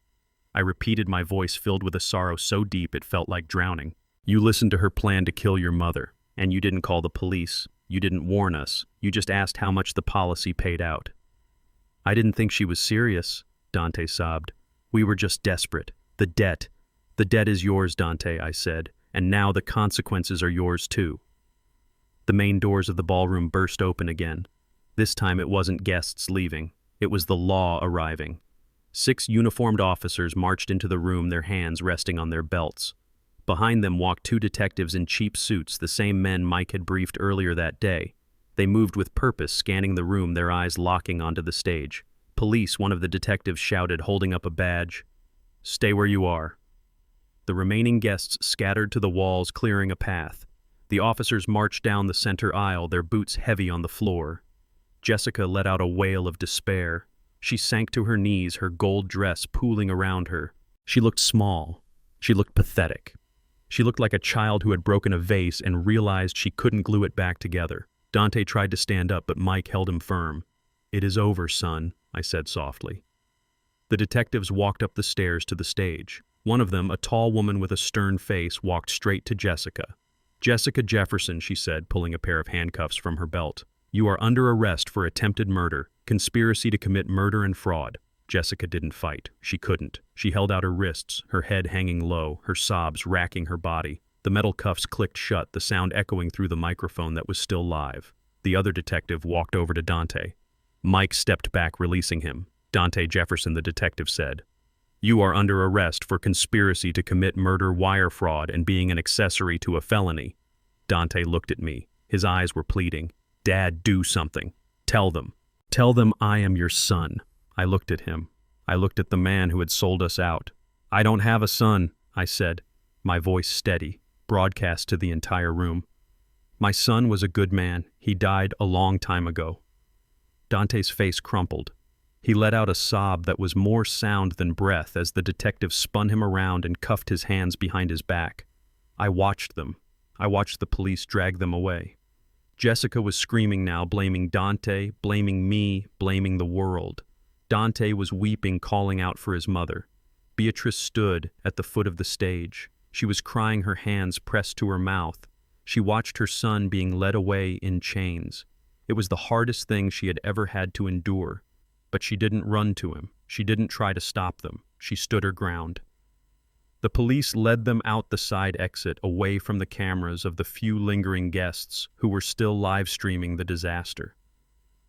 I repeated, my voice filled with a sorrow so deep it felt like drowning. "You listened to her plan to kill your mother, and you didn't call the police. You didn't warn us. You just asked how much the policy paid out." "I didn't think she was serious," Dante sobbed. "We were just desperate. The debt is yours, Dante," I said, "and now the consequences are yours too." The main doors of the ballroom burst open again. This time it wasn't guests leaving. It was the law arriving. 6 uniformed officers marched into the room, their hands resting on their belts. Behind them walked 2 detectives in cheap suits, the same men Mike had briefed earlier that day. They moved with purpose, scanning the room, their eyes locking onto the stage. "Police," one of the detectives shouted, holding up a badge. "Stay where you are." The remaining guests scattered to the walls, clearing a path. The officers marched down the center aisle, their boots heavy on the floor. Jessica let out a wail of despair. She sank to her knees, her gold dress pooling around her. She looked small. She looked pathetic. She looked like a child who had broken a vase and realized she couldn't glue it back together. Dante tried to stand up, but Mike held him firm. "It is over, son," I said softly. The detectives walked up the stairs to the stage. One of them, a tall woman with a stern face, walked straight to Jessica. "Jessica Jefferson," she said, pulling a pair of handcuffs from her belt. "You are under arrest for attempted murder, conspiracy to commit murder and fraud." Jessica didn't fight. She couldn't. She held out her wrists, her head hanging low, her sobs racking her body. The metal cuffs clicked shut, the sound echoing through the microphone that was still live. The other detective walked over to Dante. Mike stepped back, releasing him. "Dante Jefferson," the detective said, "you are under arrest for conspiracy to commit murder, wire fraud, and being an accessory to a felony." Dante looked at me. His eyes were pleading. "Dad, do something. Tell them. Tell them I am your son." I looked at him. I looked at the man who had sold us out. "I don't have a son," I said, my voice steady, broadcast to the entire room. "My son was a good man. He died a long time ago." Dante's face crumpled. He let out a sob that was more sound than breath as the detective spun him around and cuffed his hands behind his back. I watched them. I watched the police drag them away. Jessica was screaming now, blaming Dante, blaming me, blaming the world. Dante was weeping, calling out for his mother. Beatrice stood at the foot of the stage. She was crying, her hands pressed to her mouth. She watched her son being led away in chains. It was the hardest thing she had ever had to endure. But she didn't run to him. She didn't try to stop them. She stood her ground. The police led them out the side exit, away from the cameras of the few lingering guests who were still live streaming the disaster.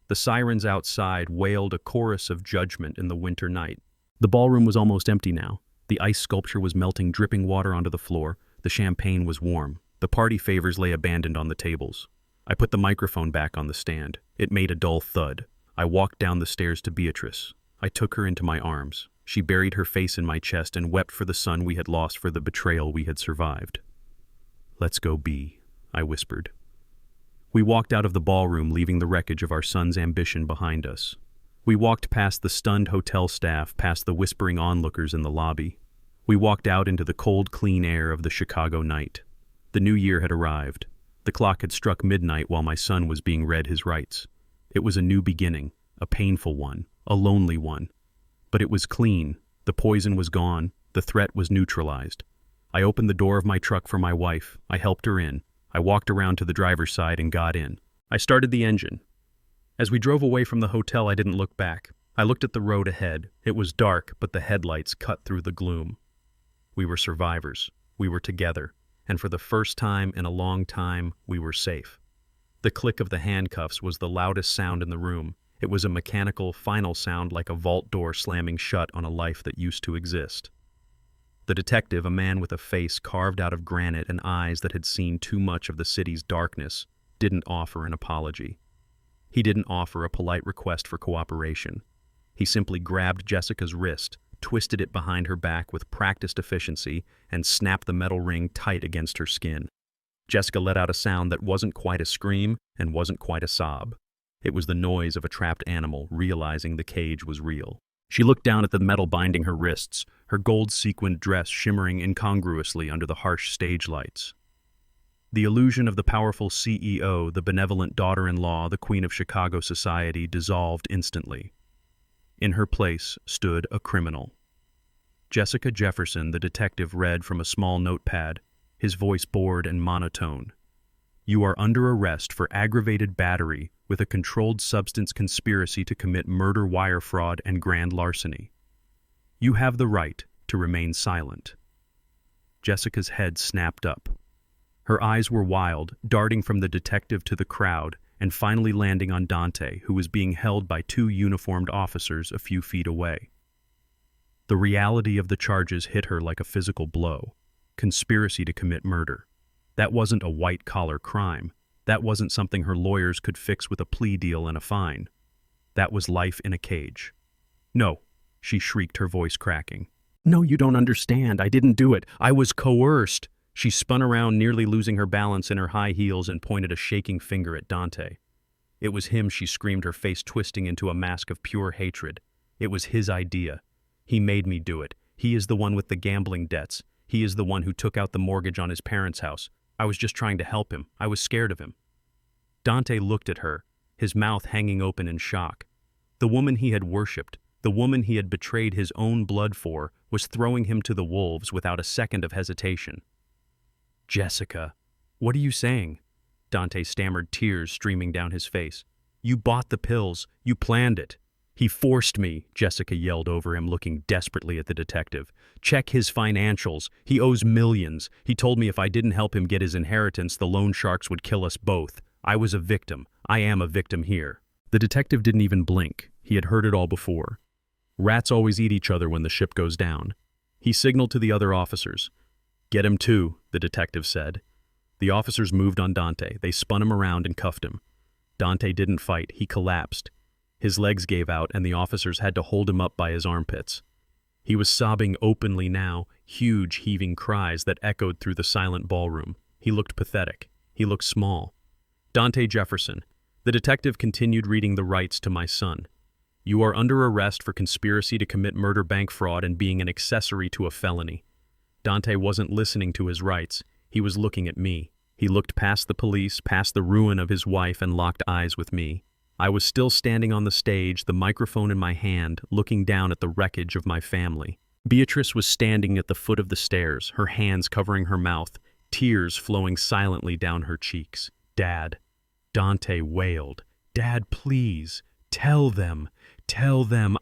The sirens outside wailed a chorus of judgment in the winter night. The ballroom was almost empty now. The ice sculpture was melting dripping water onto the floor. The champagne was warm. The party favors lay abandoned on the tables. I put the microphone back on the stand. It made a dull thud. I walked down the stairs to Beatrice. I took her into my arms. She buried her face in my chest and wept for the son we had lost, for the betrayal we had survived. "Let's go, B," I whispered. We walked out of the ballroom, leaving the wreckage of our son's ambition behind us. We walked past the stunned hotel staff, past the whispering onlookers in the lobby. We walked out into the cold, clean air of the Chicago night. The new year had arrived. The clock had struck midnight while my son was being read his rights. It was a new beginning, a painful one, a lonely one. But it was clean. The poison was gone. The threat was neutralized. I opened the door of my truck for my wife. I helped her in. I walked around to the driver's side and got in. I started the engine. As we drove away from the hotel, I didn't look back. I looked at the road ahead. It was dark, but the headlights cut through the gloom. We were survivors. We were together. And for the first time in a long time, we were safe. The click of the handcuffs was the loudest sound in the room. It was a mechanical, final sound, like a vault door slamming shut on a life that used to exist. The detective, a man with a face carved out of granite and eyes that had seen too much of the city's darkness, didn't offer an apology. He didn't offer a polite request for cooperation. He simply grabbed Jessica's wrist, twisted it behind her back with practiced efficiency, and snapped the metal ring tight against her skin. Jessica let out a sound that wasn't quite a scream and wasn't quite a sob. It was the noise of a trapped animal realizing the cage was real. She looked down at the metal binding her wrists, her gold-sequined dress shimmering incongruously under the harsh stage lights. The illusion of the powerful CEO, the benevolent daughter-in-law, the Queen of Chicago society, dissolved instantly. In her place stood a criminal. Jessica Jefferson, the detective, read from a small notepad, his voice bored and monotone. "You are under arrest for aggravated battery with a controlled substance conspiracy to commit murder, wire fraud, and grand larceny. You have the right to remain silent." Jessica's head snapped up. Her eyes were wild, darting from the detective to the crowd, and finally landing on Dante, who was being held by two uniformed officers a few feet away. The reality of the charges hit her like a physical blow. Conspiracy to commit murder. That wasn't a white-collar crime. That wasn't something her lawyers could fix with a plea deal and a fine. That was life in a cage. "No," she shrieked, her voice cracking. "No, you don't understand. I didn't do it. I was coerced." She spun around, nearly losing her balance in her high heels, and pointed a shaking finger at Dante. It was him, she screamed, her face twisting into a mask of pure hatred. It was his idea. He made me do it. He is the one with the gambling debts. He is the one who took out the mortgage on his parents' house. I was just trying to help him. I was scared of him. Dante looked at her, his mouth hanging open in shock. The woman he had worshipped, the woman he had betrayed his own blood for, was throwing him to the wolves without a second of hesitation. "Jessica, what are you saying?" Dante stammered, tears streaming down his face. "You bought the pills. You planned it." "He forced me," Jessica yelled over him, looking desperately at the detective. "Check his financials. He owes millions. He told me if I didn't help him get his inheritance, the loan sharks would kill us both. I was a victim. I am a victim here." The detective didn't even blink. He had heard it all before. Rats always eat each other when the ship goes down. He signaled to the other officers. "Get him too," the detective said. The officers moved on Dante. They spun him around and cuffed him. Dante didn't fight. He collapsed. His legs gave out, and the officers had to hold him up by his armpits. He was sobbing openly now, huge heaving cries that echoed through the silent ballroom. He looked pathetic. He looked small. "Dante Jefferson," the detective continued reading the rights to my son. "You are under arrest for conspiracy to commit murder, bank fraud, and being an accessory to a felony." Dante wasn't listening to his rights. He was looking at me. He looked past the police, past the ruin of his wife, and locked eyes with me. I was still standing on the stage, the microphone in my hand, looking down at the wreckage of my family. Beatrice was standing at the foot of the stairs, her hands covering her mouth, tears flowing silently down her cheeks. "Dad," Dante wailed. "Dad, please, tell them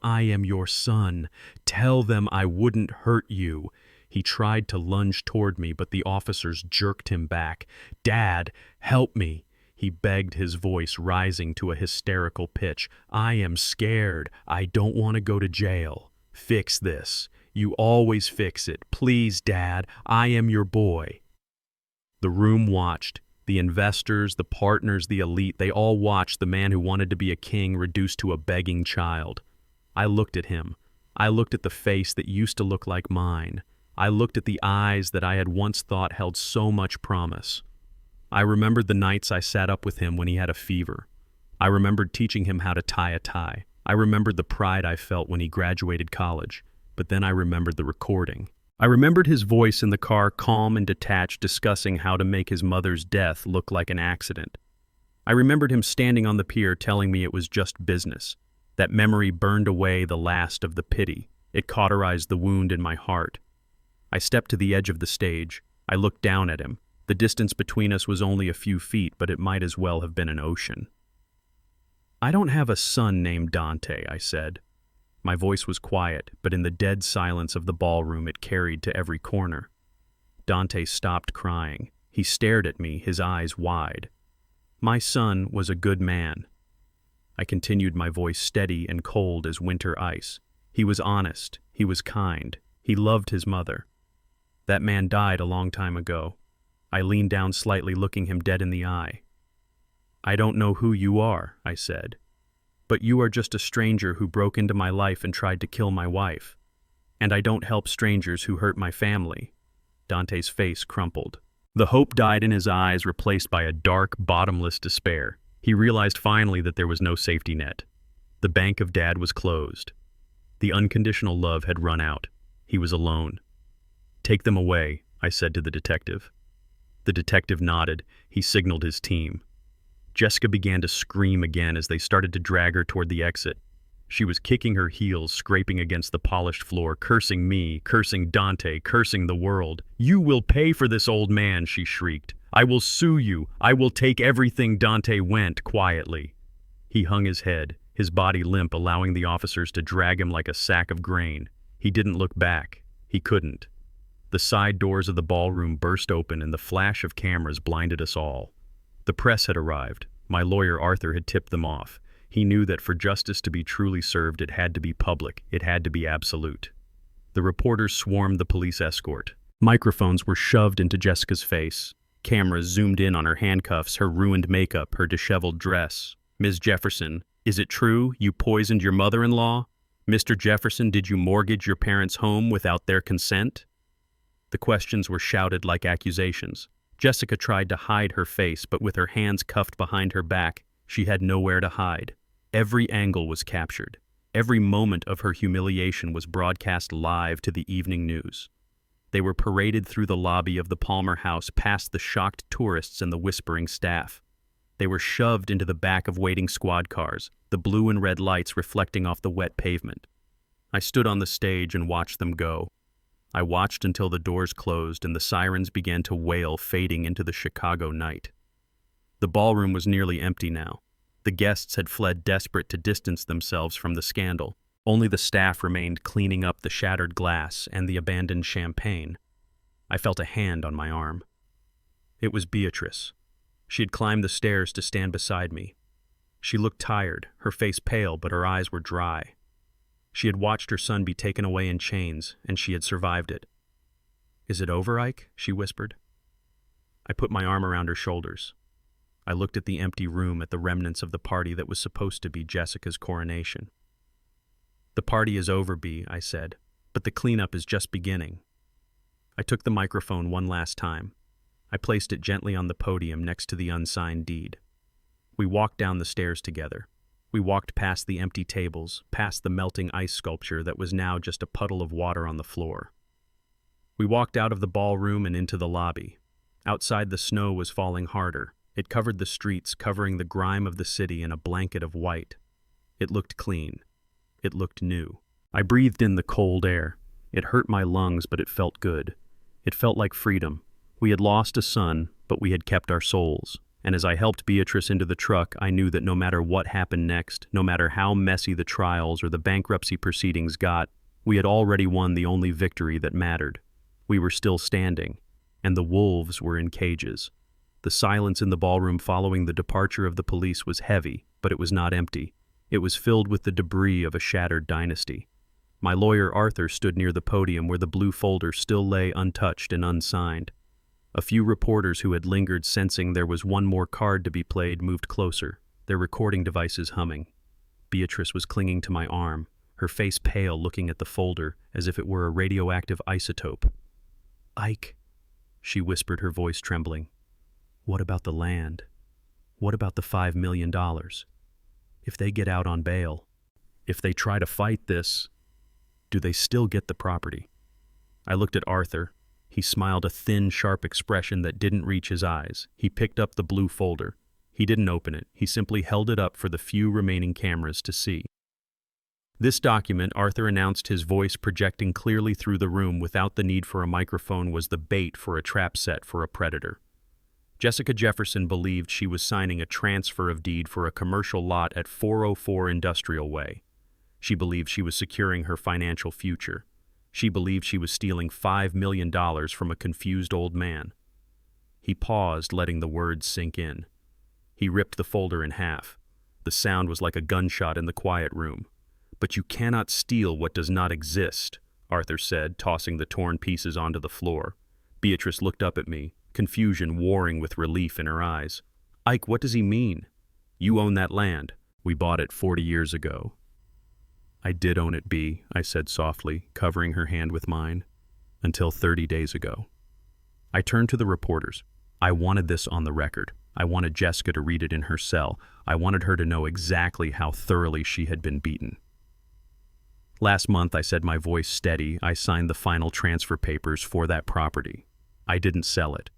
I am your son. Tell them I wouldn't hurt you." He tried to lunge toward me, but the officers jerked him back. "Dad, help me," he begged, his voice rising to a hysterical pitch. "I am scared. I don't want to go to jail. Fix this. You always fix it. Please, Dad, I am your boy." The room watched. The investors, the partners, the elite, they all watched the man who wanted to be a king reduced to a begging child. I looked at him. I looked at the face that used to look like mine. I looked at the eyes that I had once thought held so much promise. I remembered the nights I sat up with him when he had a fever. I remembered teaching him how to tie a tie. I remembered the pride I felt when he graduated college. But then I remembered the recording. I remembered his voice in the car, calm and detached, discussing how to make his mother's death look like an accident. I remembered him standing on the pier telling me it was just business. That memory burned away the last of the pity. It cauterized the wound in my heart. I stepped to the edge of the stage. I looked down at him. The distance between us was only a few feet, but it might as well have been an ocean. "I don't have a son named Dante," I said. My voice was quiet, but in the dead silence of the ballroom it carried to every corner. Dante stopped crying. He stared at me, his eyes wide. "My son was a good man." I continued, my voice steady and cold as winter ice. "He was honest. He was kind. He loved his mother. That man died a long time ago." I leaned down slightly, looking him dead in the eye. "I don't know who you are," I said. "But you are just a stranger who broke into my life and tried to kill my wife. And I don't help strangers who hurt my family." Dante's face crumpled. The hope died in his eyes, replaced by a dark, bottomless despair. He realized finally that there was no safety net. The bank of Dad was closed. The unconditional love had run out. He was alone. "Take them away," I said to the detective. The detective nodded. He signaled his team. Jessica began to scream again as they started to drag her toward the exit. She was kicking her heels, scraping against the polished floor, cursing me, cursing Dante, cursing the world. "You will pay for this, old man," she shrieked. "I will sue you. I will take everything." Dante went quietly. He hung his head, his body limp, allowing the officers to drag him like a sack of grain. He didn't look back. He couldn't. The side doors of the ballroom burst open and the flash of cameras blinded us all. The press had arrived. My lawyer Arthur had tipped them off. He knew that for justice to be truly served, it had to be public. It had to be absolute. The reporters swarmed the police escort. Microphones were shoved into Jessica's face. Cameras zoomed in on her handcuffs, her ruined makeup, her disheveled dress. "Ms. Jefferson, is it true you poisoned your mother-in-law? Mr. Jefferson, did you mortgage your parents' home without their consent?" The questions were shouted like accusations. Jessica tried to hide her face, but with her hands cuffed behind her back, she had nowhere to hide. Every angle was captured. Every moment of her humiliation was broadcast live to the evening news. They were paraded through the lobby of the Palmer House, past the shocked tourists and the whispering staff. They were shoved into the back of waiting squad cars, the blue and red lights reflecting off the wet pavement. I stood on the stage and watched them go. I watched until the doors closed and the sirens began to wail, fading into the Chicago night. The ballroom was nearly empty now. The guests had fled, desperate to distance themselves from the scandal. Only the staff remained, cleaning up the shattered glass and the abandoned champagne. I felt a hand on my arm. It was Beatrice. She had climbed the stairs to stand beside me. She looked tired, her face pale, but her eyes were dry. She had watched her son be taken away in chains, and she had survived it. "Is it over, Ike?" she whispered. I put my arm around her shoulders. I looked at the empty room, at the remnants of the party that was supposed to be Jessica's coronation. "The party is over, Bea," I said, "but the cleanup is just beginning." I took the microphone one last time. I placed it gently on the podium next to the unsigned deed. We walked down the stairs together. We walked past the empty tables, past the melting ice sculpture that was now just a puddle of water on the floor. We walked out of the ballroom and into the lobby. Outside, the snow was falling harder. It covered the streets, covering the grime of the city in a blanket of white. It looked clean. It looked new. I breathed in the cold air. It hurt my lungs, but it felt good. It felt like freedom. We had lost a son, but we had kept our souls. And as I helped Beatrice into the truck, I knew that no matter what happened next, no matter how messy the trials or the bankruptcy proceedings got, we had already won the only victory that mattered. We were still standing, and the wolves were in cages. The silence in the ballroom following the departure of the police was heavy, but it was not empty. It was filled with the debris of a shattered dynasty. My lawyer Arthur stood near the podium where the blue folder still lay untouched and unsigned. A few reporters who had lingered sensing there was one more card to be played moved closer, their recording devices humming. Beatrice was clinging to my arm, her face pale, looking at the folder as if it were a radioactive isotope. "Ike," she whispered, her voice trembling. "What about the land? What about the $5 million? If they get out on bail, if they try to fight this, do they still get the property?" I looked at Arthur. He smiled a thin, sharp expression that didn't reach his eyes. He picked up the blue folder. He didn't open it. He simply held it up for the few remaining cameras to see. This document, Arthur announced, his voice projecting clearly through the room without the need for a microphone, was the bait for a trap set for a predator. Jessica Jefferson believed she was signing a transfer of deed for a commercial lot at 404 Industrial Way. She believed she was securing her financial future. She believed she was stealing $5 million from a confused old man. He paused, letting the words sink in. He ripped the folder in half. The sound was like a gunshot in the quiet room. "But you cannot steal what does not exist," Arthur said, tossing the torn pieces onto the floor. Beatrice looked up at me, confusion warring with relief in her eyes. "Ike, what does he mean?" "You own that land. We bought it 40 years ago." "I did own it, Bea," I said softly, covering her hand with mine. "Until 30 days ago." I turned to the reporters. I wanted this on the record. I wanted Jessica to read it in her cell. I wanted her to know exactly how thoroughly she had been beaten. "Last month," I said, my voice steady, "I signed the final transfer papers for that property. I didn't sell it.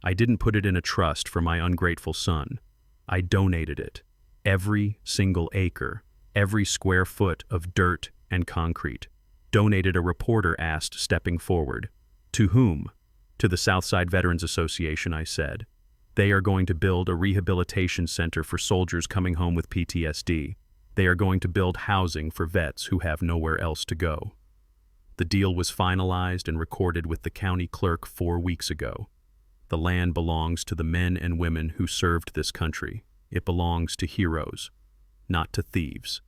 I didn't put it in a trust for my ungrateful son. I donated it. Every single acre, every square foot of dirt and concrete. Donated," a reporter asked, stepping forward. "To whom?" "To the Southside Veterans Association," I said. "They are going to build a rehabilitation center for soldiers coming home with PTSD. They are going to build housing for vets who have nowhere else to go." The deal was finalized and recorded with the county clerk 4 weeks ago. The land belongs to the men and women who served this country. It belongs to heroes, not to thieves.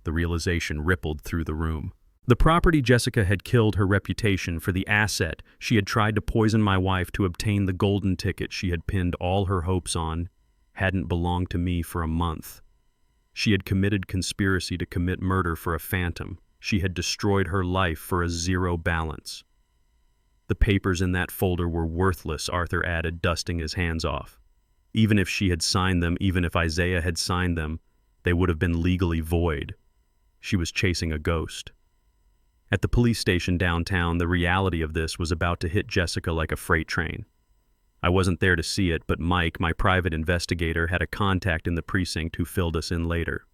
The realization rippled through the room. The property Jessica had killed her reputation for, the asset she had tried to poison my wife to obtain the golden ticket she had pinned all her hopes on, hadn't belonged to me for a month. She had committed conspiracy to commit murder for a phantom. She had destroyed her life for a zero balance. "The papers in that folder were worthless," Arthur added, dusting his hands off. "Even if she had signed them, even if Isaiah had signed them, they would have been legally void. She was chasing a ghost." At the police station downtown, the reality of this was about to hit Jessica like a freight train. I wasn't there to see it, but Mike, my private investigator, had a contact in the precinct who filled us in later.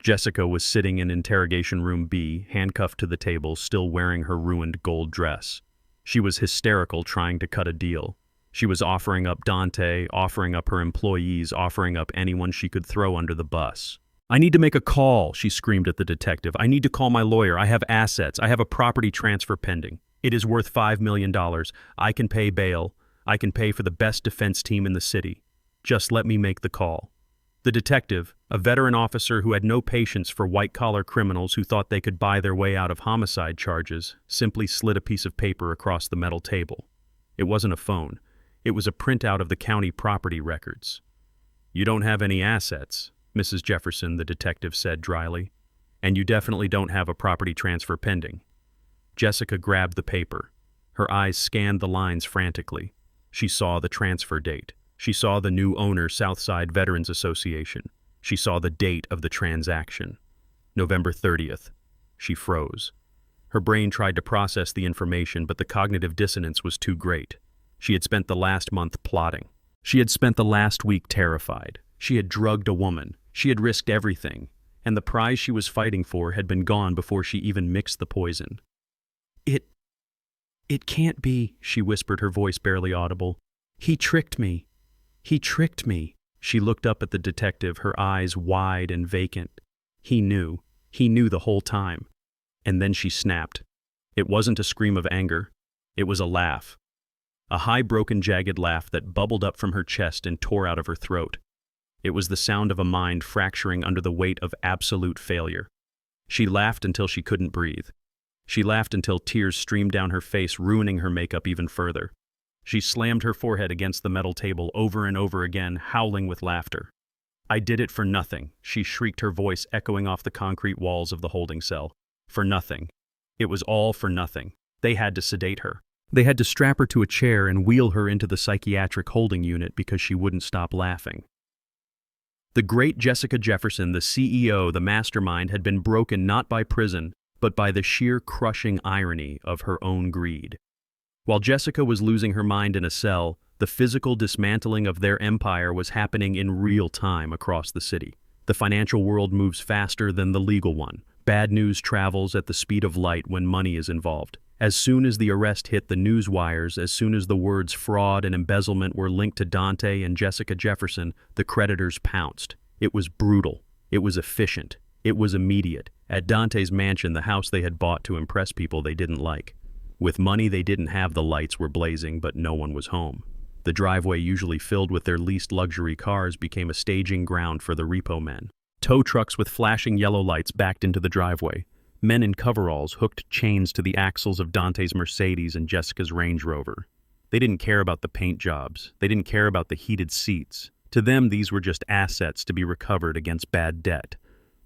Jessica was sitting in interrogation room B, handcuffed to the table, still wearing her ruined gold dress. She was hysterical, trying to cut a deal. She was offering up Dante, offering up her employees, offering up anyone she could throw under the bus. "I need to make a call," she screamed at the detective. "I need to call my lawyer. I have assets. I have a property transfer pending. It is worth $5 million. I can pay bail. I can pay for the best defense team in the city. Just let me make the call." The detective, a veteran officer who had no patience for white-collar criminals who thought they could buy their way out of homicide charges, simply slid a piece of paper across the metal table. It wasn't a phone. It was a printout of the county property records. "You don't have any assets, Mrs. Jefferson," the detective said dryly. "And you definitely don't have a property transfer pending." Jessica grabbed the paper. Her eyes scanned the lines frantically. She saw the transfer date. She saw the new owner, Southside Veterans Association. She saw the date of the transaction. November 30th. She froze. Her brain tried to process the information, but the cognitive dissonance was too great. She had spent the last month plotting. She had spent the last week terrified. She had drugged a woman. She had risked everything. And the prize she was fighting for had been gone before she even mixed the poison. It can't be," she whispered, her voice barely audible. "He tricked me. He tricked me." She looked up at the detective, her eyes wide and vacant. He knew. He knew the whole time. And then she snapped. It wasn't a scream of anger. It was a laugh. A high, broken, jagged laugh that bubbled up from her chest and tore out of her throat. It was the sound of a mind fracturing under the weight of absolute failure. She laughed until she couldn't breathe. She laughed until tears streamed down her face, ruining her makeup even further. She slammed her forehead against the metal table over and over again, howling with laughter. "I did it for nothing," she shrieked, her voice echoing off the concrete walls of the holding cell. "For nothing. It was all for nothing. They had to sedate her. They had to strap her to a chair and wheel her into the psychiatric holding unit because she wouldn't stop laughing." The great Jessica Jefferson, the CEO, the mastermind, had been broken not by prison, but by the sheer crushing irony of her own greed. While Jessica was losing her mind in a cell, the physical dismantling of their empire was happening in real time across the city. The financial world moves faster than the legal one. Bad news travels at the speed of light when money is involved. As soon as the arrest hit the news wires, as soon as the words fraud and embezzlement were linked to Dante and Jessica Jefferson, the creditors pounced. It was brutal. It was efficient. It was immediate. At Dante's mansion, the house they had bought to impress people they didn't like. With money they didn't have, the lights were blazing, but no one was home. The driveway, usually filled with their least luxury cars, became a staging ground for the repo men. Tow trucks with flashing yellow lights backed into the driveway. Men in coveralls hooked chains to the axles of Dante's Mercedes and Jessica's Range Rover. They didn't care about the paint jobs. They didn't care about the heated seats. To them, these were just assets to be recovered against bad debt.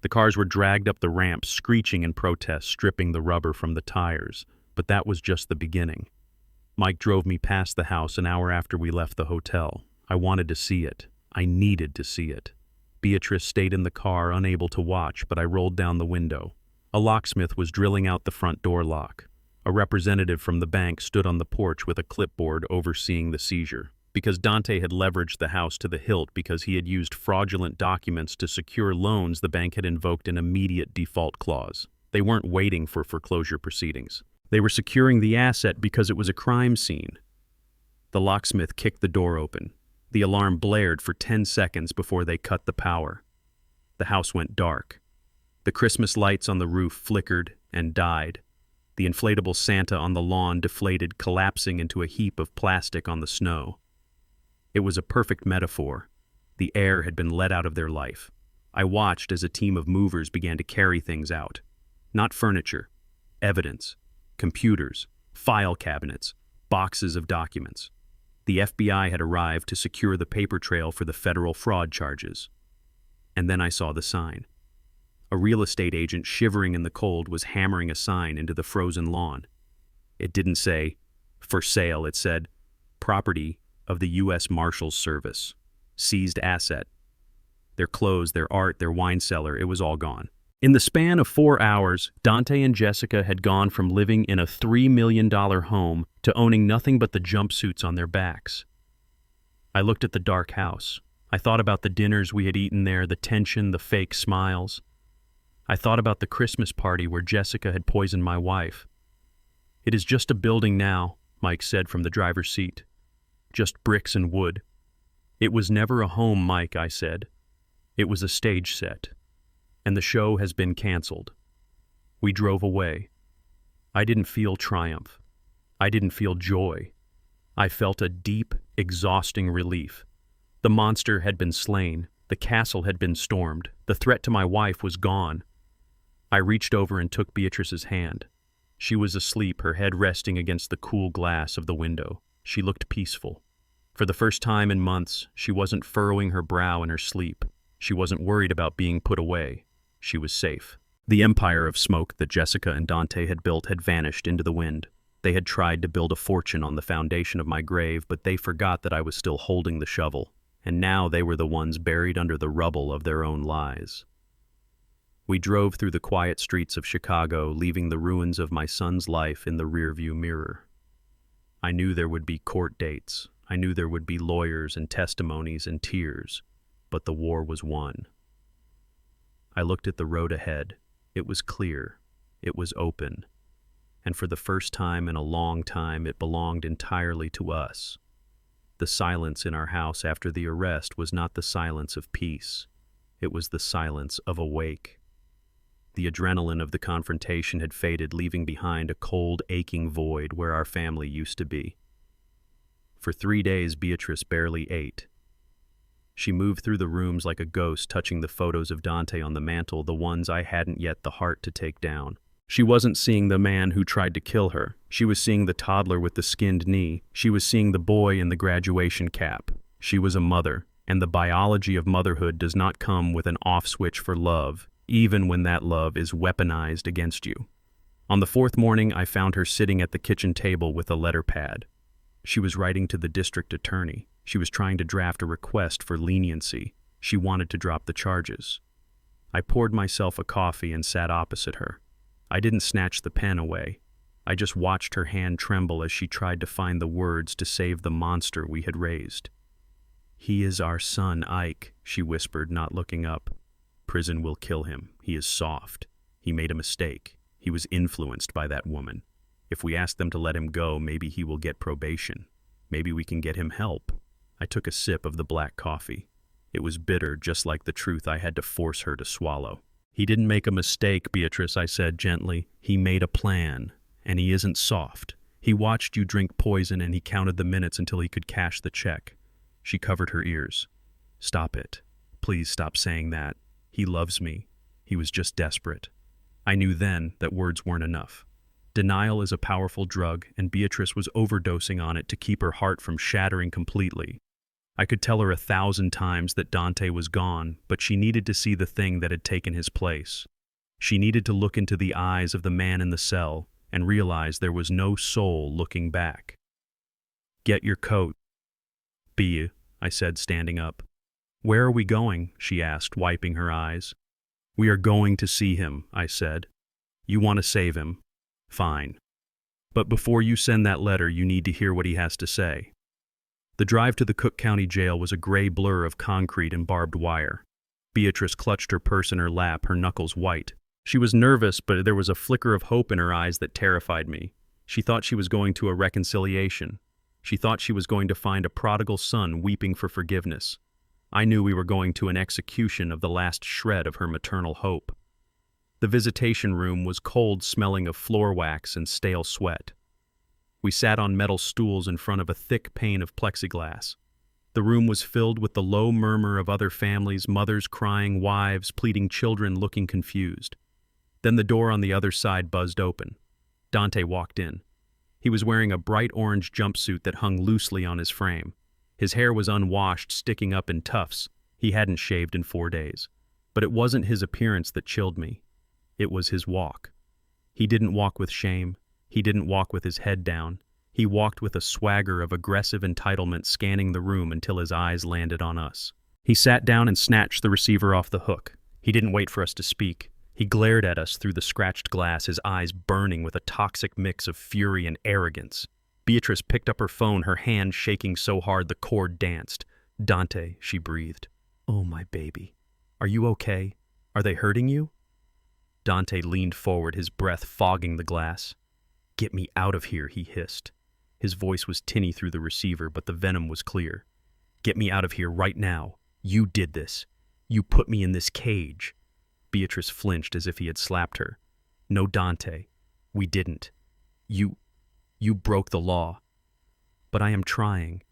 The cars were dragged up the ramp, screeching in protest, stripping the rubber from the tires. But that was just the beginning. Mike drove me past the house an hour after we left the hotel. I wanted to see it. I needed to see it. Beatrice stayed in the car, unable to watch, but I rolled down the window. A locksmith was drilling out the front door lock. A representative from the bank stood on the porch with a clipboard overseeing the seizure. Because Dante had leveraged the house to the hilt, because he had used fraudulent documents to secure loans, the bank had invoked an immediate default clause. They weren't waiting for foreclosure proceedings. They were securing the asset because it was a crime scene. The locksmith kicked the door open. The alarm blared for 10 seconds before they cut the power. The house went dark. The Christmas lights on the roof flickered and died. The inflatable Santa on the lawn deflated, collapsing into a heap of plastic on the snow. It was a perfect metaphor. The air had been let out of their life. I watched as a team of movers began to carry things out. Not furniture, evidence, computers, file cabinets, boxes of documents. The FBI had arrived to secure the paper trail for the federal fraud charges. And then I saw the sign. A real estate agent, shivering in the cold, was hammering a sign into the frozen lawn. It didn't say, "For sale," it said, "Property of the U.S. Marshals Service. Seized asset." Their clothes, their art, their wine cellar, it was all gone. In the span of 4 hours, Dante and Jessica had gone from living in a $3 million home to owning nothing but the jumpsuits on their backs. I looked at the dark house. I thought about the dinners we had eaten there, the tension, the fake smiles. I thought about the Christmas party where Jessica had poisoned my wife. "It is just a building now," Mike said from the driver's seat. "Just bricks and wood." "It was never a home, Mike," I said. "It was a stage set. And the show has been canceled." We drove away. I didn't feel triumph. I didn't feel joy. I felt a deep, exhausting relief. The monster had been slain. The castle had been stormed. The threat to my wife was gone. I reached over and took Beatrice's hand. She was asleep, her head resting against the cool glass of the window. She looked peaceful. For the first time in months, she wasn't furrowing her brow in her sleep. She wasn't worried about being put away. She was safe. The empire of smoke that Jessica and Dante had built had vanished into the wind. They had tried to build a fortune on the foundation of my grave, but they forgot that I was still holding the shovel, and now they were the ones buried under the rubble of their own lies. We drove through the quiet streets of Chicago, leaving the ruins of my son's life in the rearview mirror. I knew there would be court dates. I knew there would be lawyers and testimonies and tears, but the war was won. I looked at the road ahead. It was clear. It was open. And for the first time in a long time, it belonged entirely to us. The silence in our house after the arrest was not the silence of peace. It was the silence of a wake. The adrenaline of the confrontation had faded, leaving behind a cold, aching void where our family used to be. For 3 days, Beatrice barely ate. She moved through the rooms like a ghost, touching the photos of Dante on the mantel, the ones I hadn't yet the heart to take down. She wasn't seeing the man who tried to kill her. She was seeing the toddler with the skinned knee. She was seeing the boy in the graduation cap. She was a mother, and the biology of motherhood does not come with an off switch for love, even when that love is weaponized against you. On the fourth morning, I found her sitting at the kitchen table with a letter pad. She was writing to the district attorney. She was trying to draft a request for leniency. She wanted to drop the charges. I poured myself a coffee and sat opposite her. I didn't snatch the pen away. I just watched her hand tremble as she tried to find the words to save the monster we had raised. "He is our son, Ike," she whispered, not looking up. "Prison will kill him. He is soft. He made a mistake. He was influenced by that woman. If we ask them to let him go, maybe he will get probation. Maybe we can get him help." I took a sip of the black coffee. It was bitter, just like the truth I had to force her to swallow. "He didn't make a mistake, Beatrice," I said gently. "He made a plan, and he isn't soft. He watched you drink poison, and he counted the minutes until he could cash the check." She covered her ears. "Stop it. Please stop saying that. He loves me. He was just desperate." I knew then that words weren't enough. Denial is a powerful drug, and Beatrice was overdosing on it to keep her heart from shattering completely. I could tell her 1,000 times that Dante was gone, but she needed to see the thing that had taken his place. She needed to look into the eyes of the man in the cell and realize there was no soul looking back. "Get your coat, Bea," I said, standing up. "Where are we going?" she asked, wiping her eyes. "We are going to see him," I said. "You want to save him? Fine. But before you send that letter, you need to hear what he has to say." The drive to the Cook County Jail was a gray blur of concrete and barbed wire. Beatrice clutched her purse in her lap, her knuckles white. She was nervous, but there was a flicker of hope in her eyes that terrified me. She thought she was going to a reconciliation. She thought she was going to find a prodigal son weeping for forgiveness. I knew we were going to an execution of the last shred of her maternal hope. The visitation room was cold, smelling of floor wax and stale sweat. We sat on metal stools in front of a thick pane of plexiglass. The room was filled with the low murmur of other families, mothers crying, wives pleading, children looking confused. Then the door on the other side buzzed open. Dante walked in. He was wearing a bright orange jumpsuit that hung loosely on his frame. His hair was unwashed, sticking up in tufts. He hadn't shaved in 4 days. But it wasn't his appearance that chilled me. It was his walk. He didn't walk with shame. He didn't walk with his head down. He walked with a swagger of aggressive entitlement, scanning the room until his eyes landed on us. He sat down and snatched the receiver off the hook. He didn't wait for us to speak. He glared at us through the scratched glass, his eyes burning with a toxic mix of fury and arrogance. Beatrice picked up her phone, her hand shaking so hard the cord danced. "Dante," she breathed. "Oh, my baby. Are you okay? Are they hurting you?" Dante leaned forward, his breath fogging the glass. "Get me out of here," he hissed. His voice was tinny through the receiver, but the venom was clear. "Get me out of here right now. You did this. You put me in this cage." Beatrice flinched as if he had slapped her. "No, Dante. We didn't. You broke the law." "But I am trying.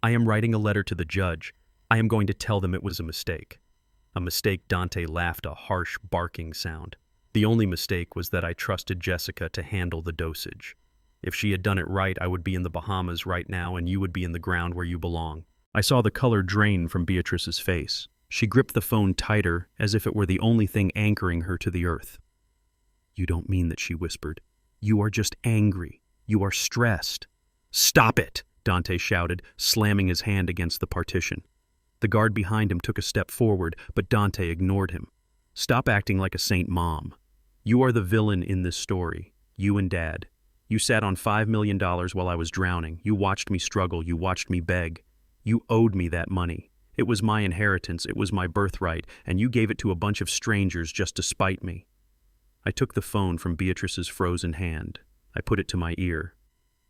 I am writing a letter to the judge. I am going to tell them it was a mistake." "A mistake?" Dante laughed, a harsh, barking sound. "The only mistake was that I trusted Jessica to handle the dosage. If she had done it right, I would be in the Bahamas right now, and you would be in the ground where you belong." I saw the color drain from Beatrice's face. She gripped the phone tighter, as if it were the only thing anchoring her to the earth. "You don't mean that," she whispered. "You are just angry. You are stressed." "Stop it!" Dante shouted, slamming his hand against the partition. The guard behind him took a step forward, but Dante ignored him. "Stop acting like a saint, Mom. You are the villain in this story. You and Dad. You sat on $5 million while I was drowning. You watched me struggle. You watched me beg. You owed me that money. It was my inheritance. It was my birthright, and you gave it to a bunch of strangers just to spite me." I took the phone from Beatrice's frozen hand. I put it to my ear.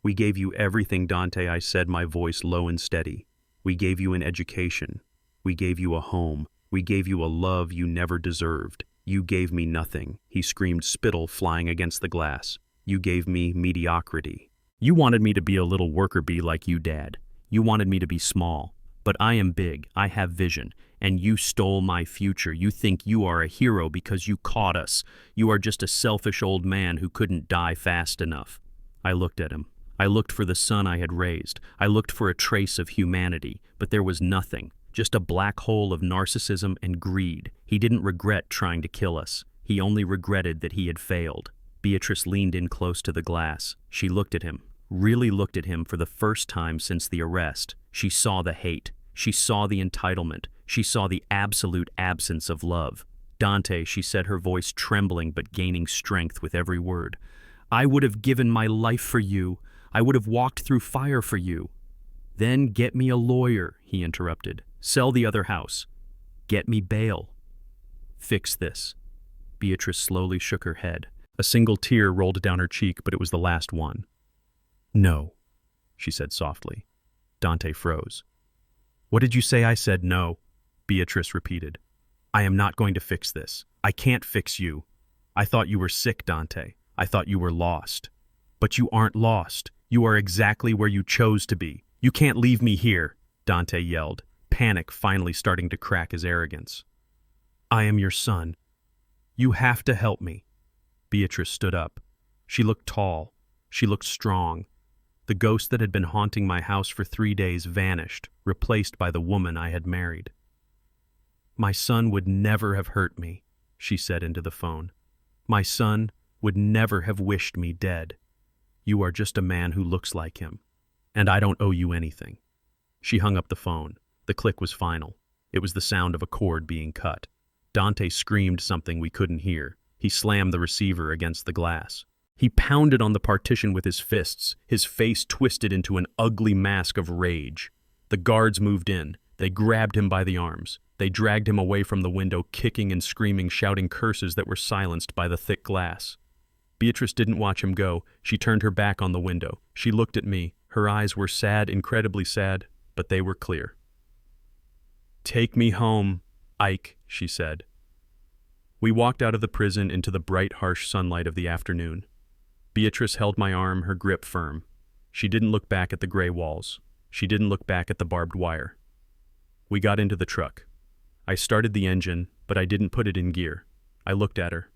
"We gave you everything, Dante," I said, my voice low and steady. "We gave you an education. We gave you a home. We gave you a love you never deserved. You gave me nothing," he screamed, spittle flying against the glass. "You gave me mediocrity. You wanted me to be a little worker bee like you, Dad. You wanted me to be small. But I am big, I have vision, and you stole my future. You think you are a hero because you caught us. You are just a selfish old man who couldn't die fast enough. I looked at him. I looked for the son I had raised. I looked for a trace of humanity, but there was nothing. Just a black hole of narcissism and greed. He didn't regret trying to kill us. He only regretted that he had failed. Beatrice leaned in close to the glass. She looked at him, really looked at him for the first time since the arrest. She saw the hate. She saw the entitlement. She saw the absolute absence of love. Dante, she said, her voice trembling but gaining strength with every word. I would have given my life for you. I would have walked through fire for you. Then get me a lawyer, he interrupted. Sell the other house. Get me bail. Fix this. Beatrice slowly shook her head. A single tear rolled down her cheek, but it was the last one. No, she said softly. Dante froze. What did you say? I said no, Beatrice repeated. I am not going to fix this. I can't fix you. I thought you were sick, Dante. I thought you were lost. But you aren't lost. You are exactly where you chose to be. You can't leave me here, Dante yelled, panic finally starting to crack his arrogance. I am your son. You have to help me. Beatrice stood up. She looked tall. She looked strong. The ghost that had been haunting my house for 3 days vanished, replaced by the woman I had married. My son would never have hurt me, she said into the phone. My son would never have wished me dead. You are just a man who looks like him, and I don't owe you anything. She hung up the phone. The click was final. It was the sound of a cord being cut. Dante screamed something we couldn't hear. He slammed the receiver against the glass. He pounded on the partition with his fists, his face twisted into an ugly mask of rage. The guards moved in. They grabbed him by the arms. They dragged him away from the window, kicking and screaming, shouting curses that were silenced by the thick glass. Beatrice didn't watch him go. She turned her back on the window. She looked at me. Her eyes were sad, incredibly sad, but they were clear. Take me home, Ike, she said. We walked out of the prison into the bright, harsh sunlight of the afternoon. Beatrice held my arm, her grip firm. She didn't look back at the gray walls. She didn't look back at the barbed wire. We got into the truck. I started the engine, but I didn't put it in gear. I looked at her.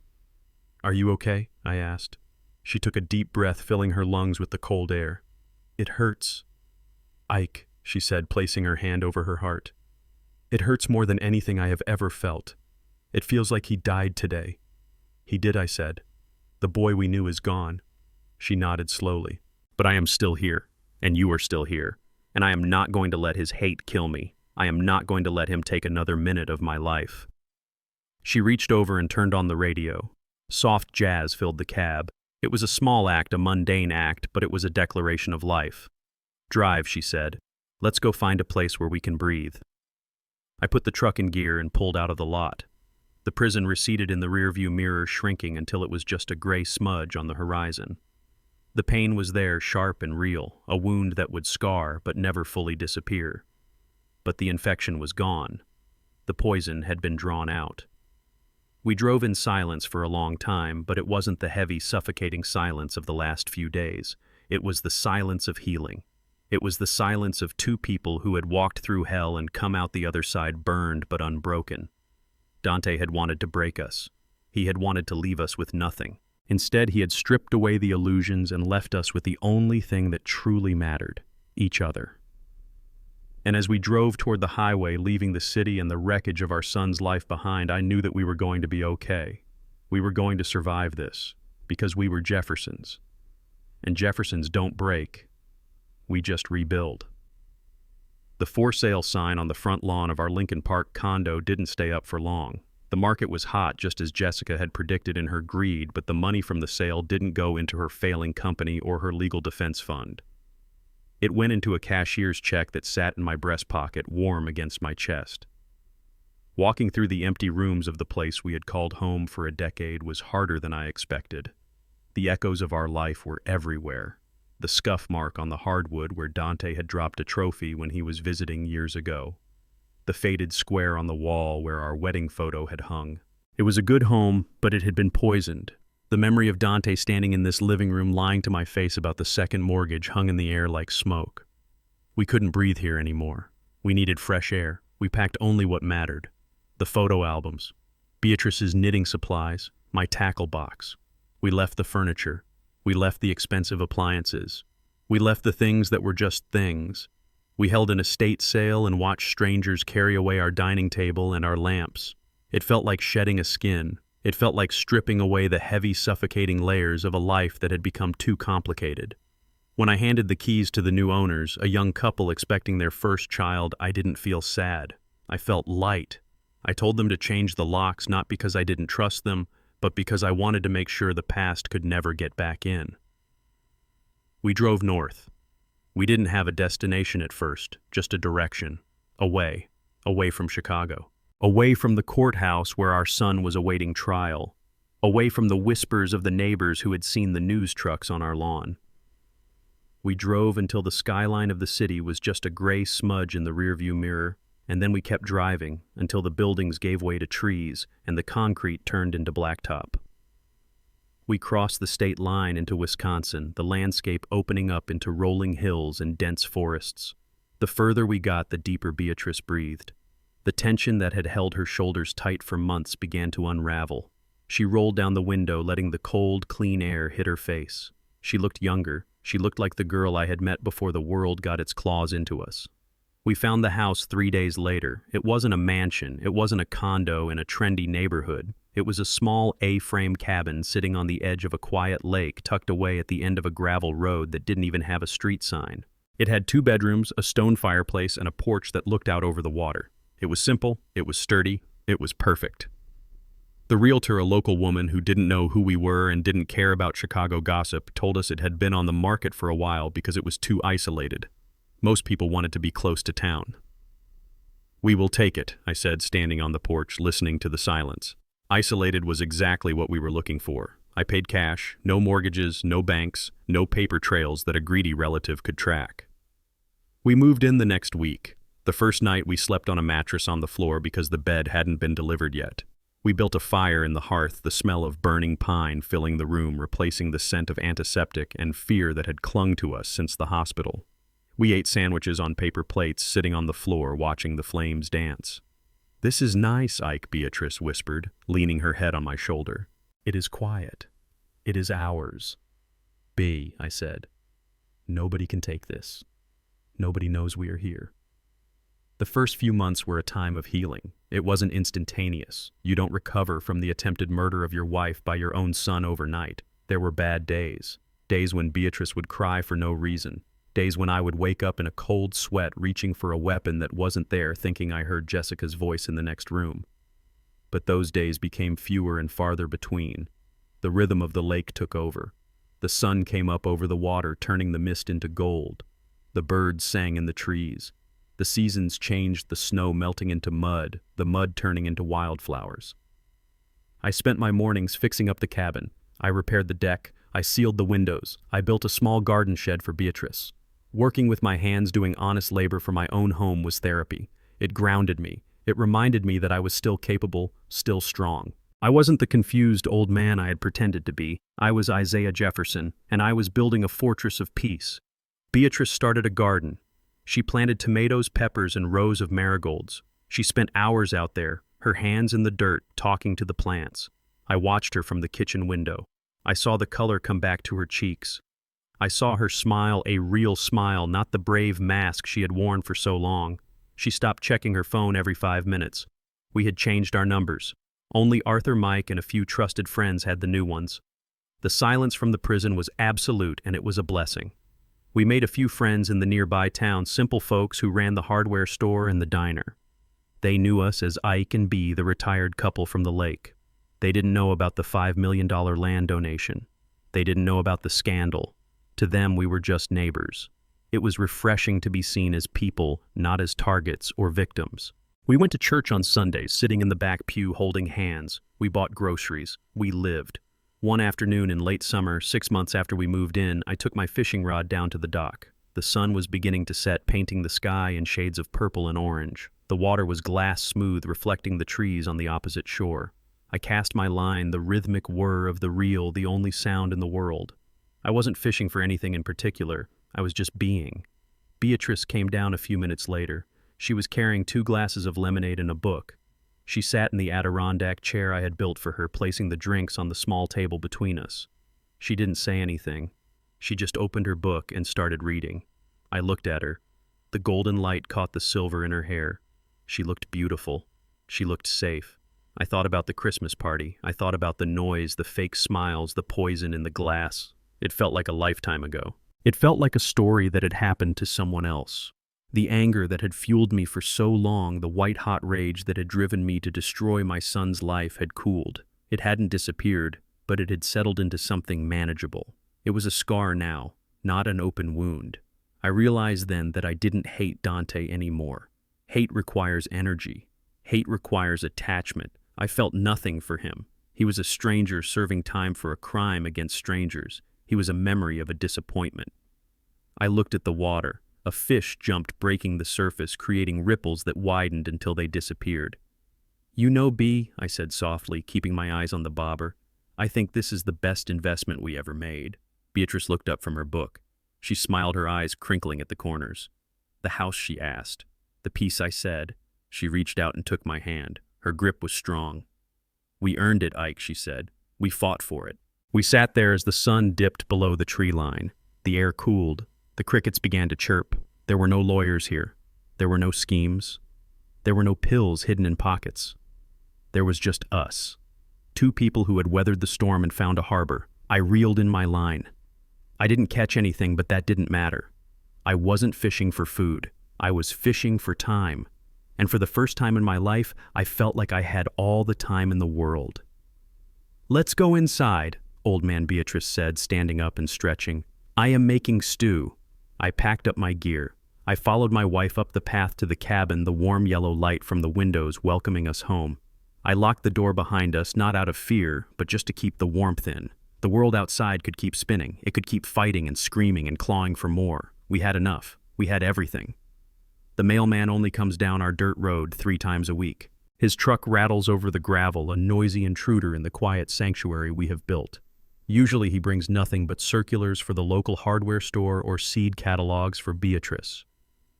Are you okay? I asked. She took a deep breath, filling her lungs with the cold air. It hurts. Ike, she said, placing her hand over her heart. It hurts more than anything I have ever felt. It feels like he died today. He did, I said. The boy we knew is gone. She nodded slowly. But I am still here, and you are still here, and I am not going to let his hate kill me. I am not going to let him take another minute of my life. She reached over and turned on the radio. Soft jazz filled the cab. It was a small act, a mundane act, but it was a declaration of life. Drive, she said. Let's go find a place where we can breathe. I put the truck in gear and pulled out of the lot. The prison receded in the rearview mirror, shrinking until it was just a gray smudge on the horizon. The pain was there, sharp and real, a wound that would scar but never fully disappear. But the infection was gone. The poison had been drawn out. We drove in silence for a long time, but it wasn't the heavy, suffocating silence of the last few days. It was the silence of healing. It was the silence of two people who had walked through hell and come out the other side burned but unbroken. Dante had wanted to break us. He had wanted to leave us with nothing. Instead, he had stripped away the illusions and left us with the only thing that truly mattered, each other. And as we drove toward the highway, leaving the city and the wreckage of our son's life behind, I knew that we were going to be okay. We were going to survive this, because we were Jeffersons. And Jeffersons don't break. We just rebuild. The for sale sign on the front lawn of our Lincoln Park condo didn't stay up for long. The market was hot, just as Jessica had predicted in her greed, but the money from the sale didn't go into her failing company or her legal defense fund. It went into a cashier's check that sat in my breast pocket, warm against my chest. Walking through the empty rooms of the place we had called home for a decade was harder than I expected. The echoes of our life were everywhere. The scuff mark on the hardwood where Dante had dropped a trophy when he was visiting years ago. The faded square on the wall where our wedding photo had hung. It was a good home, but it had been poisoned. The memory of Dante standing in this living room lying to my face about the second mortgage hung in the air like smoke. We couldn't breathe here anymore. We needed fresh air. We packed only what mattered. The photo albums, Beatrice's knitting supplies, my tackle box. We left the furniture. We left the expensive appliances. We left the things that were just things. We held an estate sale and watched strangers carry away our dining table and our lamps. It felt like shedding a skin. It felt like stripping away the heavy, suffocating layers of a life that had become too complicated. When I handed the keys to the new owners, a young couple expecting their first child, I didn't feel sad. I felt light. I told them to change the locks not because I didn't trust them, but because I wanted to make sure the past could never get back in. We drove north. We didn't have a destination at first, just a direction. Away from Chicago. Away from the courthouse where our son was awaiting trial. Away from the whispers of the neighbors who had seen the news trucks on our lawn. We drove until the skyline of the city was just a gray smudge in the rearview mirror, and then we kept driving until the buildings gave way to trees and the concrete turned into blacktop. We crossed the state line into Wisconsin, the landscape opening up into rolling hills and dense forests. The further we got, the deeper Beatrice breathed. The tension that had held her shoulders tight for months began to unravel. She rolled down the window, letting the cold, clean air hit her face. She looked younger. She looked like the girl I had met before the world got its claws into us. We found the house 3 days later. It wasn't a mansion. It wasn't a condo in a trendy neighborhood. It was a small A-frame cabin sitting on the edge of a quiet lake tucked away at the end of a gravel road that didn't even have a street sign. It had 2 bedrooms, a stone fireplace, and a porch that looked out over the water. It was simple, it was sturdy, it was perfect. The realtor, a local woman who didn't know who we were and didn't care about Chicago gossip, told us it had been on the market for a while because it was too isolated. Most people wanted to be close to town. "We will take it," I said, standing on the porch, listening to the silence. Isolated was exactly what we were looking for. I paid cash, no mortgages, no banks, no paper trails that a greedy relative could track. We moved in the next week. The first night we slept on a mattress on the floor because the bed hadn't been delivered yet. We built a fire in the hearth, the smell of burning pine filling the room, replacing the scent of antiseptic and fear that had clung to us since the hospital. We ate sandwiches on paper plates, sitting on the floor, watching the flames dance. "This is nice, Ike," Beatrice whispered, leaning her head on my shoulder. "It is quiet. It is ours." "B," I said. "Nobody can take this. Nobody knows we are here." The first few months were a time of healing. It wasn't instantaneous. You don't recover from the attempted murder of your wife by your own son overnight. There were bad days. Days when Beatrice would cry for no reason. Days when I would wake up in a cold sweat reaching for a weapon that wasn't there, thinking I heard Jessica's voice in the next room. But those days became fewer and farther between. The rhythm of the lake took over. The sun came up over the water, turning the mist into gold. The birds sang in the trees. The seasons changed, the snow melting into mud, the mud turning into wildflowers. I spent my mornings fixing up the cabin. I repaired the deck. I sealed the windows. I built a small garden shed for Beatrice. Working with my hands, doing honest labor for my own home was therapy. It grounded me. It reminded me that I was still capable, still strong. I wasn't the confused old man I had pretended to be. I was Isaiah Jefferson, and I was building a fortress of peace. Beatrice started a garden. She planted tomatoes, peppers, and rows of marigolds. She spent hours out there, her hands in the dirt, talking to the plants. I watched her from the kitchen window. I saw the color come back to her cheeks. I saw her smile, a real smile, not the brave mask she had worn for so long. She stopped checking her phone every 5 minutes. We had changed our numbers. Only Arthur, Mike, and a few trusted friends had the new ones. The silence from the prison was absolute, and it was a blessing. We made a few friends in the nearby town, simple folks who ran the hardware store and the diner. They knew us as Ike and Bea, the retired couple from the lake. They didn't know about the $5 million land donation. They didn't know about the scandal. To them, we were just neighbors. It was refreshing to be seen as people, not as targets or victims. We went to church on Sundays, sitting in the back pew holding hands. We bought groceries. We lived. One afternoon in late summer, 6 months after we moved in, I took my fishing rod down to the dock. The sun was beginning to set, painting the sky in shades of purple and orange. The water was glass smooth, reflecting the trees on the opposite shore. I cast my line, the rhythmic whir of the reel, the only sound in the world. I wasn't fishing for anything in particular. I was just being. Beatrice came down a few minutes later. She was carrying 2 glasses of lemonade and a book. She sat in the Adirondack chair I had built for her, placing the drinks on the small table between us. She didn't say anything. She just opened her book and started reading. I looked at her. The golden light caught the silver in her hair. She looked beautiful. She looked safe. I thought about the Christmas party. I thought about the noise, the fake smiles, the poison in the glass. It felt like a lifetime ago. It felt like a story that had happened to someone else. The anger that had fueled me for so long, the white-hot rage that had driven me to destroy my son's life had cooled. It hadn't disappeared, but it had settled into something manageable. It was a scar now, not an open wound. I realized then that I didn't hate Dante anymore. Hate requires energy. Hate requires attachment. I felt nothing for him. He was a stranger serving time for a crime against strangers. He was a memory of a disappointment. I looked at the water. A fish jumped, breaking the surface, creating ripples that widened until they disappeared. "You know, B," I said softly, keeping my eyes on the bobber, "I think this is the best investment we ever made." Beatrice looked up from her book. She smiled, her eyes crinkling at the corners. "The house," she asked. "The piece," I said. She reached out and took my hand. Her grip was strong. "We earned it, Ike," she said. "We fought for it." We sat there as the sun dipped below the tree line. The air cooled. The crickets began to chirp. There were no lawyers here. There were no schemes. There were no pills hidden in pockets. There was just us. 2 people who had weathered the storm and found a harbor. I reeled in my line. I didn't catch anything, but that didn't matter. I wasn't fishing for food. I was fishing for time. And for the first time in my life, I felt like I had all the time in the world. "Let's go inside," Old Man Beatrice said, standing up and stretching. "I am making stew." I packed up my gear. I followed my wife up the path to the cabin, the warm yellow light from the windows welcoming us home. I locked the door behind us, not out of fear, but just to keep the warmth in. The world outside could keep spinning. It could keep fighting and screaming and clawing for more. We had enough. We had everything. The mailman only comes down our dirt road 3 times a week. His truck rattles over the gravel, a noisy intruder in the quiet sanctuary we have built. Usually he brings nothing but circulars for the local hardware store or seed catalogs for Beatrice.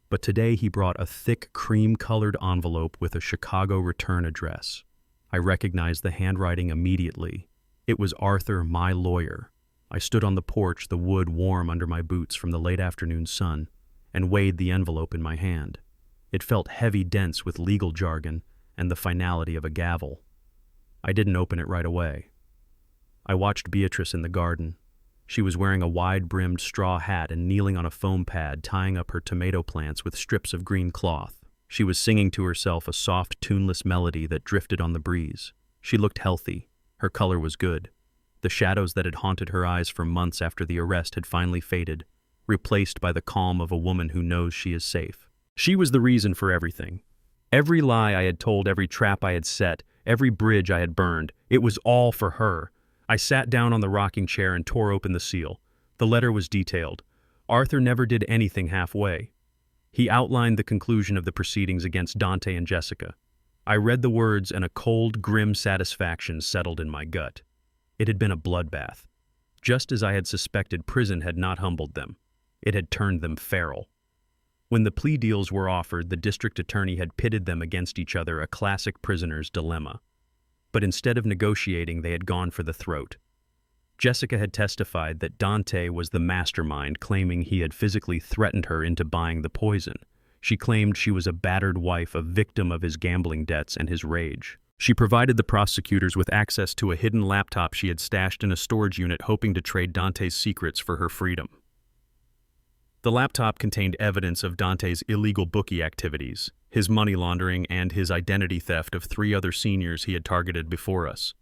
But today he brought a thick cream-colored envelope with a Chicago return address. I recognized the handwriting immediately. It was Arthur, my lawyer. I stood on the porch, the wood warm under my boots from the late afternoon sun, and weighed the envelope in my hand. It felt heavy, dense with legal jargon and the finality of a gavel. I didn't open it right away. I watched Beatrice in the garden. She was wearing a wide-brimmed straw hat and kneeling on a foam pad, tying up her tomato plants with strips of green cloth. She was singing to herself a soft, tuneless melody that drifted on the breeze. She looked healthy. Her color was good. The shadows that had haunted her eyes for months after the arrest had finally faded, replaced by the calm of a woman who knows she is safe. She was the reason for everything. Every lie I had told, every trap I had set, every bridge I had burned, it was all for her. I sat down on the rocking chair and tore open the seal. The letter was detailed. Arthur never did anything halfway. He outlined the conclusion of the proceedings against Dante and Jessica. I read the words and a cold, grim satisfaction settled in my gut. It had been a bloodbath. Just as I had suspected, prison had not humbled them. It had turned them feral. When the plea deals were offered, the district attorney had pitted them against each other, a classic prisoner's dilemma. But instead of negotiating, they had gone for the throat. Jessica had testified that Dante was the mastermind, claiming he had physically threatened her into buying the poison. She claimed she was a battered wife, a victim of his gambling debts and his rage. She provided the prosecutors with access to a hidden laptop she had stashed in a storage unit, hoping to trade Dante's secrets for her freedom. The laptop contained evidence of Dante's illegal bookie activities, his money laundering, and his identity theft of 3 other seniors he had targeted before us.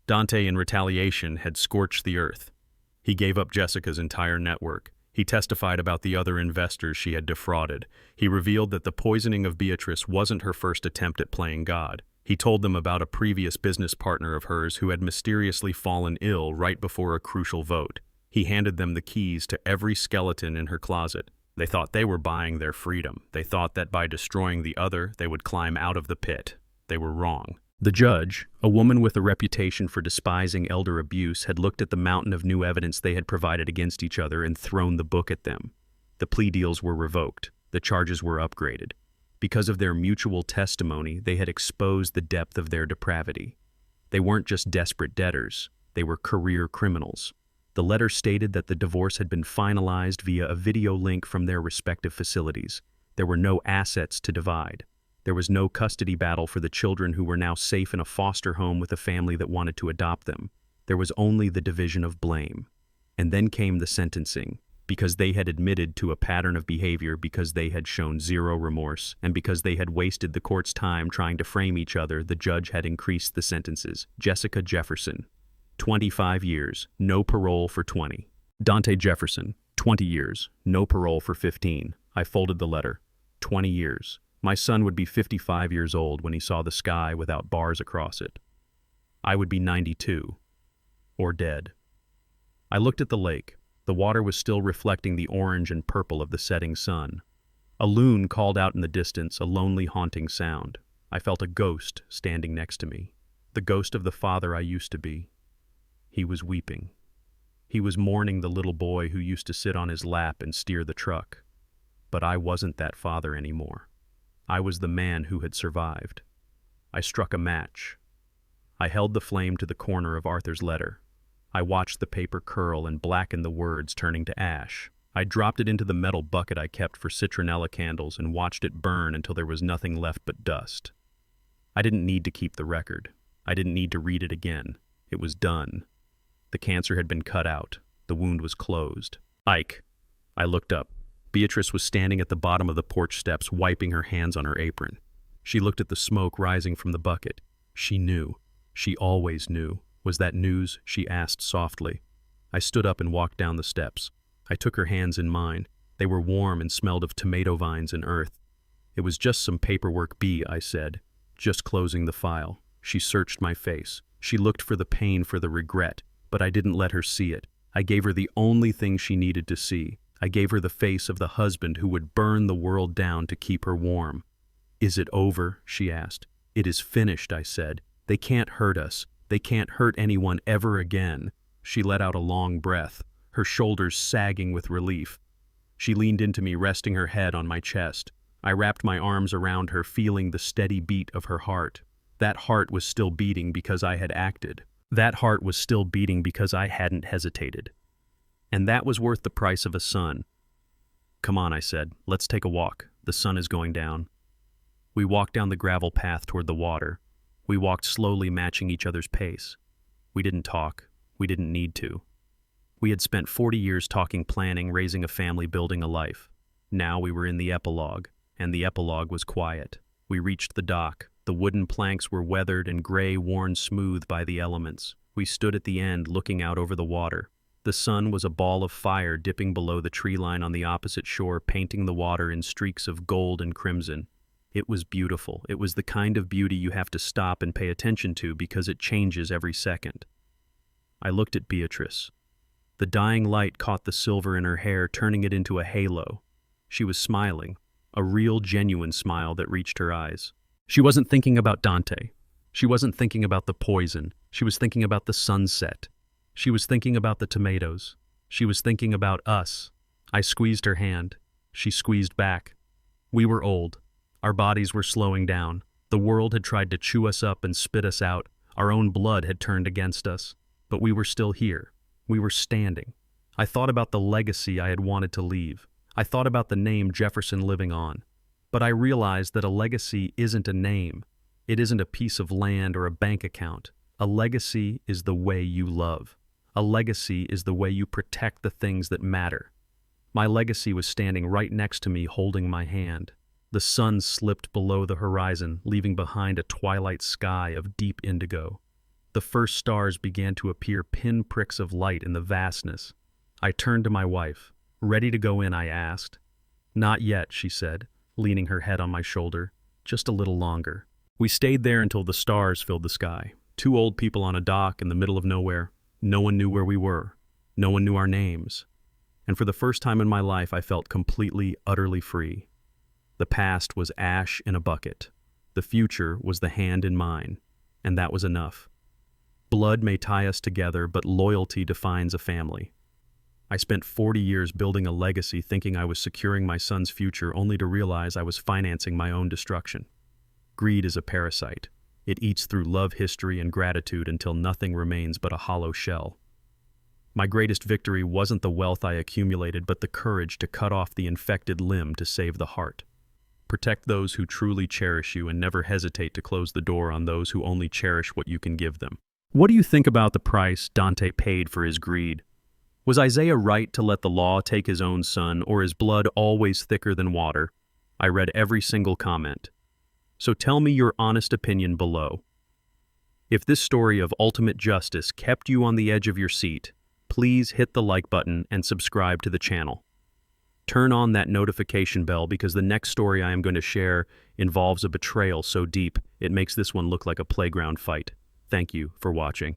Dante, in retaliation, had scorched the earth. He gave up Jessica's entire network. He testified about the other investors she had defrauded. He revealed that the poisoning of Beatrice wasn't her first attempt at playing God. He told them about a previous business partner of hers who had mysteriously fallen ill right before a crucial vote. He handed them the keys to every skeleton in her closet. They thought they were buying their freedom. They thought that by destroying the other, they would climb out of the pit. They were wrong. The judge, a woman with a reputation for despising elder abuse, had looked at the mountain of new evidence they had provided against each other and thrown the book at them. The plea deals were revoked. The charges were upgraded. Because of their mutual testimony, they had exposed the depth of their depravity. They weren't just desperate debtors, they were career criminals. The letter stated that the divorce had been finalized via a video link from their respective facilities. There were no assets to divide. There was no custody battle for the children who were now safe in a foster home with a family that wanted to adopt them. There was only the division of blame. And then came the sentencing. Because they had admitted to a pattern of behavior, because they had shown zero remorse, and because they had wasted the court's time trying to frame each other, the judge had increased the sentences. Jessica Jefferson, 25 years, no parole for 20. Dante Jefferson, 20 years, no parole for 15. I folded the letter. 20 years. My son would be 55 years old when he saw the sky without bars across it. I would be 92. Or dead. I looked at the lake. The water was still reflecting the orange and purple of the setting sun. A loon called out in the distance, a lonely, haunting sound. I felt a ghost standing next to me. The ghost of the father I used to be. He was weeping. He was mourning the little boy who used to sit on his lap and steer the truck. But I wasn't that father anymore. I was the man who had survived. I struck a match. I held the flame to the corner of Arthur's letter. I watched the paper curl and blacken the words turning to ash. I dropped it into the metal bucket I kept for citronella candles and watched it burn until there was nothing left but dust. I didn't need to keep the record. I didn't need to read it again. It was done. The cancer had been cut out. The wound was closed. Ike. I looked up. Beatrice was standing at the bottom of the porch steps, wiping her hands on her apron. She looked at the smoke rising from the bucket. She knew. She always knew. Was that news? She asked softly. I stood up and walked down the steps. I took her hands in mine. They were warm and smelled of tomato vines and earth. It was just some paperwork, B, I said, just closing the file. She searched my face. She looked for the pain, for the regret, but I didn't let her see it. I gave her the only thing she needed to see. I gave her the face of the husband who would burn the world down to keep her warm. Is it over? She asked. It is finished, I said. They can't hurt us. They can't hurt anyone ever again. She let out a long breath, her shoulders sagging with relief. She leaned into me, resting her head on my chest. I wrapped my arms around her, feeling the steady beat of her heart. That heart was still beating because I had acted. That heart was still beating because I hadn't hesitated. And that was worth the price of a son. Come on, I said. Let's take a walk. The sun is going down. We walked down the gravel path toward the water. We walked slowly, matching each other's pace. We didn't talk. We didn't need to. We had spent 40 years talking, planning, raising a family, building a life. Now we were in the epilogue, and the epilogue was quiet. We reached the dock. The wooden planks were weathered and gray, worn smooth by the elements. We stood at the end, looking out over the water. The sun was a ball of fire dipping below the tree line on the opposite shore, painting the water in streaks of gold and crimson. It was beautiful. It was the kind of beauty you have to stop and pay attention to because it changes every second. I looked at Beatrice. The dying light caught the silver in her hair, turning it into a halo. She was smiling, a real, genuine smile that reached her eyes. She wasn't thinking about Dante. She wasn't thinking about the poison. She was thinking about the sunset. She was thinking about the tomatoes. She was thinking about us. I squeezed her hand. She squeezed back. We were old. Our bodies were slowing down. The world had tried to chew us up and spit us out. Our own blood had turned against us. But we were still here. We were standing. I thought about the legacy I had wanted to leave. I thought about the name Jefferson living on. But I realized that a legacy isn't a name. It isn't a piece of land or a bank account. A legacy is the way you love. A legacy is the way you protect the things that matter. My legacy was standing right next to me, holding my hand. The sun slipped below the horizon, leaving behind a twilight sky of deep indigo. The first stars began to appear, pinpricks of light in the vastness. I turned to my wife. Ready to go in, I asked. Not yet, she said, leaning her head on my shoulder. Just a little longer. We stayed there until the stars filled the sky. Two old people on a dock in the middle of nowhere. No one knew where we were. No one knew our names. And for the first time in my life, I felt completely, utterly free. The past was ash in a bucket. The future was the hand in mine. And that was enough. Blood may tie us together, but loyalty defines a family. I spent 40 years building a legacy thinking I was securing my son's future only to realize I was financing my own destruction. Greed is a parasite. It eats through love, history, and gratitude until nothing remains but a hollow shell. My greatest victory wasn't the wealth I accumulated, but the courage to cut off the infected limb to save the heart. Protect those who truly cherish you and never hesitate to close the door on those who only cherish what you can give them. What do you think about the price Dante paid for his greed? Was Isaiah right to let the law take his own son, or is blood always thicker than water? I read every single comment. So tell me your honest opinion below. If this story of ultimate justice kept you on the edge of your seat, please hit the like button and subscribe to the channel. Turn on that notification bell because the next story I am going to share involves a betrayal so deep it makes this one look like a playground fight. Thank you for watching.